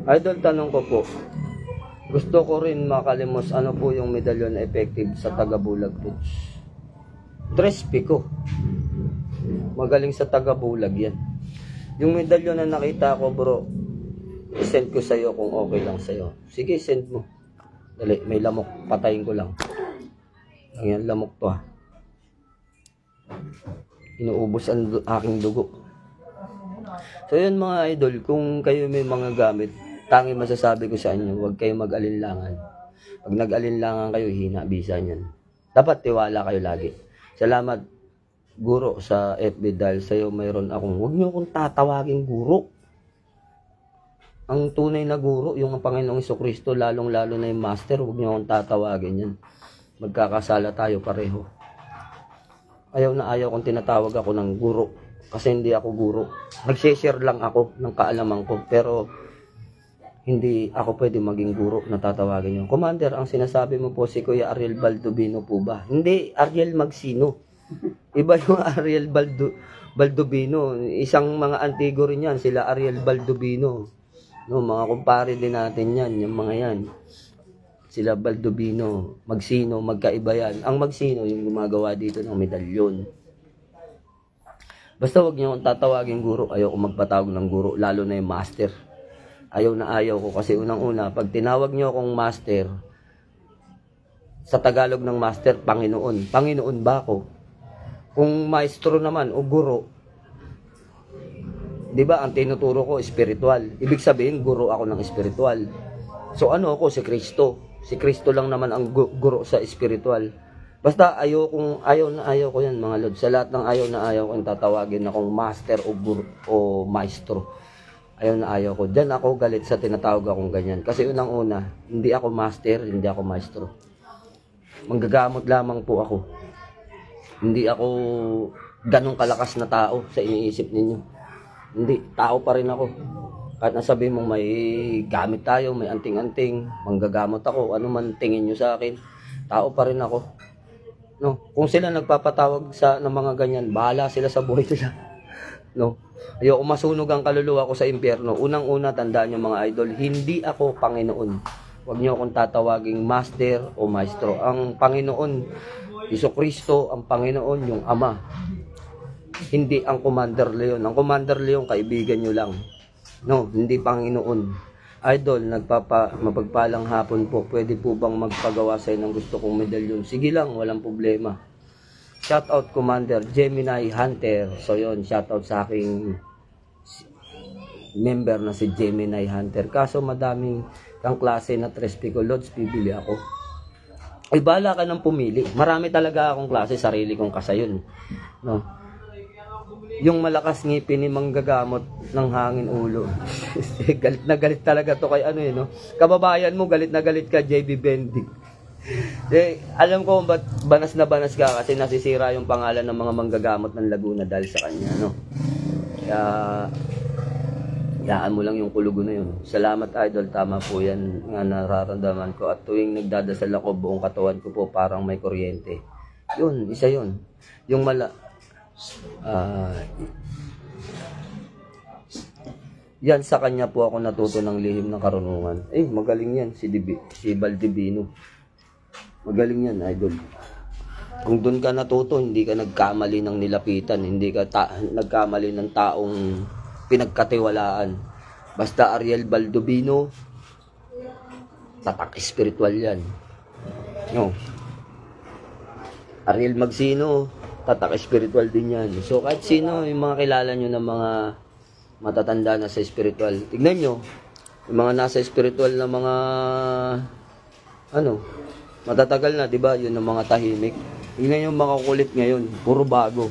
Idol, tanong ko po, gusto ko rin makalimos ano po yung medalyon na effective sa Tagabulag Foods. Trespe ko. Magaling sa Tagabulag yan. Yung medalyon na nakita ko, bro, send ko sa'yo kung okay lang sa'yo. Sige, send mo. Dali, may lamok. Patayin ko lang. Yan, lamok to ha. Inuubos ang aking dugo. So yun mga idol, kung kayo may mga gamit, tangi masasabi ko sa inyo, huwag kayo mag-alinlangan. Pag nag-alinlangan kayo, hina, bisa niyan. Dapat tiwala kayo lagi. Salamat, guro, sa FB dahil sa'yo mayroon akong, huwag niyo akong tatawagin guro. Ang tunay na guro, yung Panginoong Jesucristo, lalong-lalo na yung master, huwag niyo akong tatawagin yan. Magkakasala tayo pareho. Ayaw na ayaw kung tinatawag ako ng guro. Kasi hindi ako guro. Nag-share lang ako ng kaalaman ko. Pero, hindi ako pwede maging guro na tatawagin nyo. Commander, ang sinasabi mo po si Kuya Ariel Baldovino po ba? Hindi, Ariel Magsino. Iba yung Ariel Baldovino. Isang mga antigo rin yan, sila Ariel Baldovino. No, mga kumpare din natin yan, yung mga yan. Sila Baldovino, Magsino, magkaiba yan. Ang Magsino, yung gumagawa dito ng medalyon. Basta wag niyo akong tatawagin guro. Ayaw ko magpatawag ng guro, lalo na yung master. Ayaw na ayaw ko kasi unang-una, pag tinawag niyo akong master, sa Tagalog ng master, Panginoon. Panginoon ba ako? Kung maestro naman o guro, di ba ang tinuturo ko, spiritual. Ibig sabihin, guro ako ng spiritual. So ano ako? Si Kristo. Si Kristo lang naman ang guro sa spiritual. Basta ayaw ko yan mga lord. Sa lahat ng ayaw na ayaw kong tatawagin akong master o guru o maestro. Ayaw na ayaw ko. Diyan ako galit sa tinatawag akong ganyan. Kasi unang-una, hindi ako master, hindi ako maestro. Manggagamot lamang po ako. Hindi ako ganong kalakas na tao sa iniisip ninyo. Hindi, tao pa rin ako. Kahit nasabihin mong may gamit tayo, may anting-anting, manggagamot ako, ano man tingin nyo sa akin, tao pa rin ako. No, kung sila nagpapatawag ng mga ganyan, bahala sila sa buhay nila. No, ayoko masunog ang kaluluwa ko sa impyerno. Unang-una, tandaan nyo mga idol, hindi ako Panginoon. Huwag nyo akong tatawaging master o maestro. Ang Panginoon, Jesucristo, ang Panginoon, yung Ama. Hindi ang Commander Leon. Ang Commander Leon, kaibigan nyo lang. No, hindi Panginoon. Idol, mapagpalang hapon po. Pwede po bang magpagawa sa ng gusto kong medalyon? Sige lang, walang problema. Shoutout Commander Gemini Hunter. So yon, shoutout sa aking member na si Gemini Hunter. Kaso madaming kang klase na Trespe ko, Lods, bibili ako. Ay, bahala ka nang pumili. Marami talaga akong klase, sarili kong kasayon. No? Yung malakas ngipin ni manggagamot ng hangin ulo. Galit na galit talaga to kay ano no? Kababayan mo, galit na galit ka, JB Bendic. Alam ko ba't banas na banas ka kasi nasisira yung pangalan ng mga manggagamot ng Laguna dahil sa kanya, no? Kaya, yaan mo lang yung kulugo na yun. Salamat idol, tama po yan nga nararamdaman ko. At tuwing nagdadasal ako, buong katawan ko po parang may kuryente. Yun, isa yun. Yung yan sa kanya po ako natuto ng lihim ng karunungan. Magaling yan si Baldivino. Magaling yan, idol. Kung doon ka natuto, hindi ka nagkamali ng nilapitan, hindi ka nagkamali ng taong pinagkatiwalaan. Basta Ariel Baldovino, tatak espiritual yan. No. Ariel Magsino, tatak espiritual din yan. So kahit sino, yung mga kilala nyo ng mga matatanda na sa spiritual, tignan nyo, yung mga nasa spiritual na mga matatagal na, di ba? Yun ang mga tahimik. Tignan yung mga kulit ngayon, puro bago.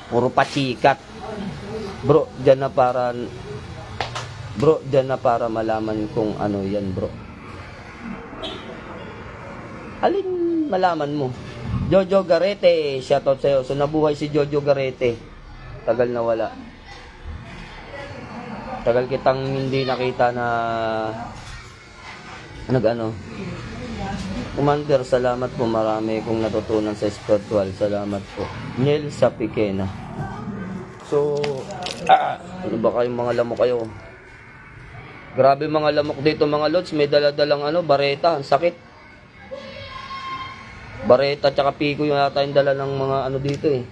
Puro pachikat. Bro, dyan na para malaman kung ano yan, bro. Alin malaman mo? Jojo Garete, shoutout sa'yo. So nabuhay si Jojo Garete. Tagal na wala. Tagal kitang hindi nakita na Commander, salamat po, marami kong natutunan sa spiritual. Salamat po. Niel sa Pikena. So, ano ba kayong mga lamok kayo? Grabe mga lamok dito mga lods, may daladalang bareta, ang sakit. Bareta tsaka piko yung yata yung dala ng mga dito eh.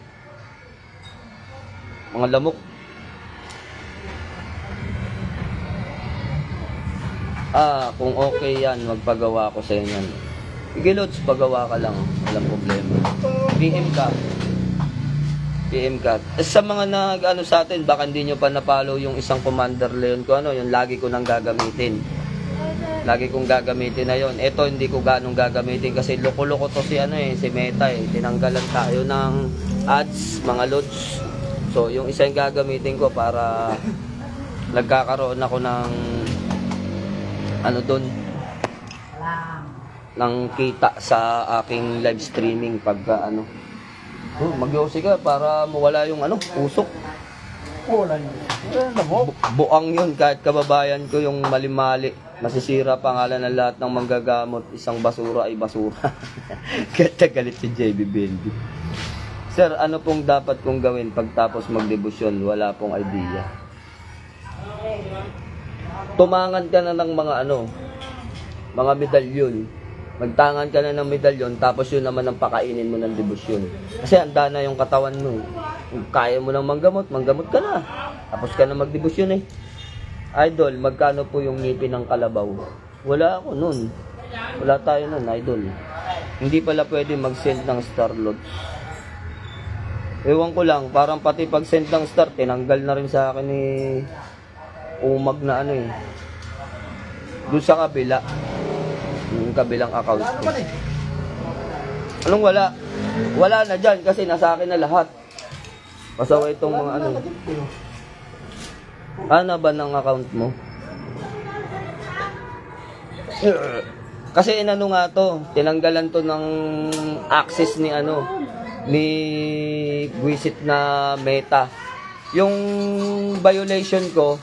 Mga lamok. Kung okay yan, magpagawa ko sa inyo. Sige lods, pagawa ka lang, walang problema. PM ka. Sa mga sa atin, baka hindi nyo pa na-follow yung isang Commander Leon ko, yung lagi ko nang gagamitin. Lagi kong gagamitin na yon. Ito hindi ko ganong gagamitin kasi loko-loko to si Meta eh. Tinanggalan tayo ng ads, mga lods. So, yung isa yung gagamitin ko para nagkakaroon ako ng doon ng kita sa aking live streaming pagka magyosi ka para mawala yung usok. Buang yun kahit kababayan ko yung mali-mali. Masisira pangalan ng lahat ng manggagamot. Isang basura ay basura. Kaya galit si JB Bendy. Sir, ano pong dapat kong gawin pagtapos magdebosyon? Wala pong idea. Tumangan ka na ng mga medalyon. Magtangan ka na ng medalyon, tapos yun naman ang pakainin mo ng debosyon. Kasi handa na yung katawan mo. Kung kaya mo ng manggamot ka na. Tapos ka na magdebosyon eh. Idol, magkano po yung ngipin ng kalabaw? Wala ako nun. Wala tayo nun, idol. Hindi pala pwede mag-send ng star load. Ewan ko lang, parang pati pag-send ng star, tinanggal na rin sa akin ni umag na doon sa kabila. Yung kabilang account ko. Anong wala? Wala na dyan kasi nasa akin na lahat. Pasaway itong mga Ano ba ng account mo? Kasi nga to, tinanggalan to ng access ni Buisit na Meta. Yung violation ko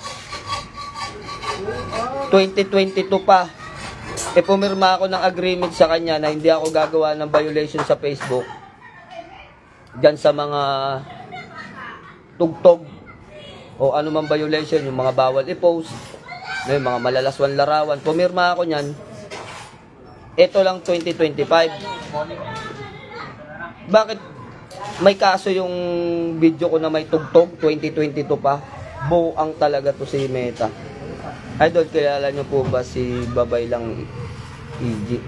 2022 pa. Pumirma ako ng agreement sa kanya na hindi ako gagawa ng violation sa Facebook. Diyan sa mga tugtog o anumang violation, yung mga bawal i-post, yung mga malalaswan larawan. Pumirma ako niyan. Ito lang 2025. Bakit may kaso yung video ko na may tugtog 2022 pa? Buang talaga to si Meta. Idol, kilala nyo po ba si Babay lang EG?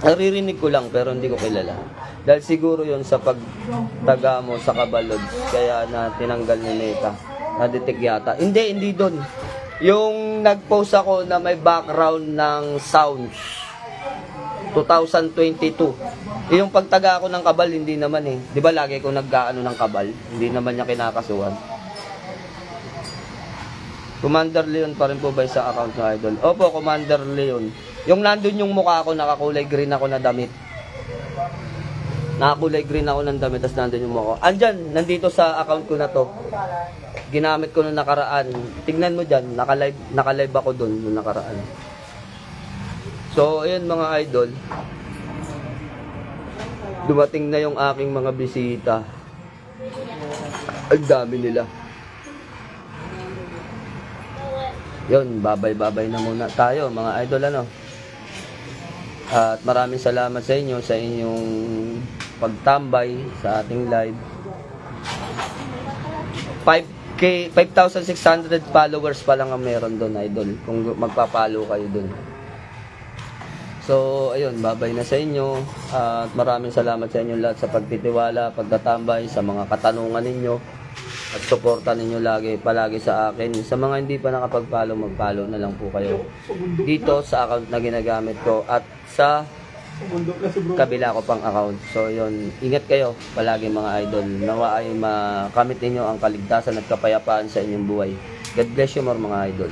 Naririnig ko lang pero hindi ko kilala. Dahil siguro yon sa pagtaga mo sa kabalod, kaya na tinanggal ni Meta. Na-detect yata. Hindi doon. Yung nag-post ako na may background ng sounds. 2022. Yung pagtaga ako ng kabal, hindi naman eh. Di ba lagi ko nag-gaano ng kabal? Hindi naman niya kinakasuhan. Commander Leon pa rin po ba sa account ng idol? Opo, Commander Leon. Yung nandun yung mukha ko, nakakulay green ako na damit. Nakakulay green ako ng damit, tapos nandun yung mukha ko. Andyan, nandito sa account ko na to. Ginamit ko nung nakaraan. Tignan mo dyan, nakalive ako dun nung nakaraan. So, ayun mga idol. Dumating na yung aking mga bisita. Ang dami nila. Yun, babay-babay na muna tayo mga idol At maraming salamat sa inyo sa inyong pagtambay sa ating live. 5,600 followers pa lang ang meron doon, idol, kung magpapalo kayo doon. So, ayun, babay na sa inyo. At maraming salamat sa inyo lahat sa pagtitiwala, pagtatambay, sa mga katanungan ninyo. At suporta ninyo palagi sa akin. Sa mga hindi pa nakapag-follow, mag-follow na lang po kayo dito sa account na ginagamit ko at sa kabila ko pang account. So yun, ingat kayo palagi mga idol. Nawa ay makamit ninyo ang kaligtasan at kapayapaan sa inyong buhay. God bless you more mga idol.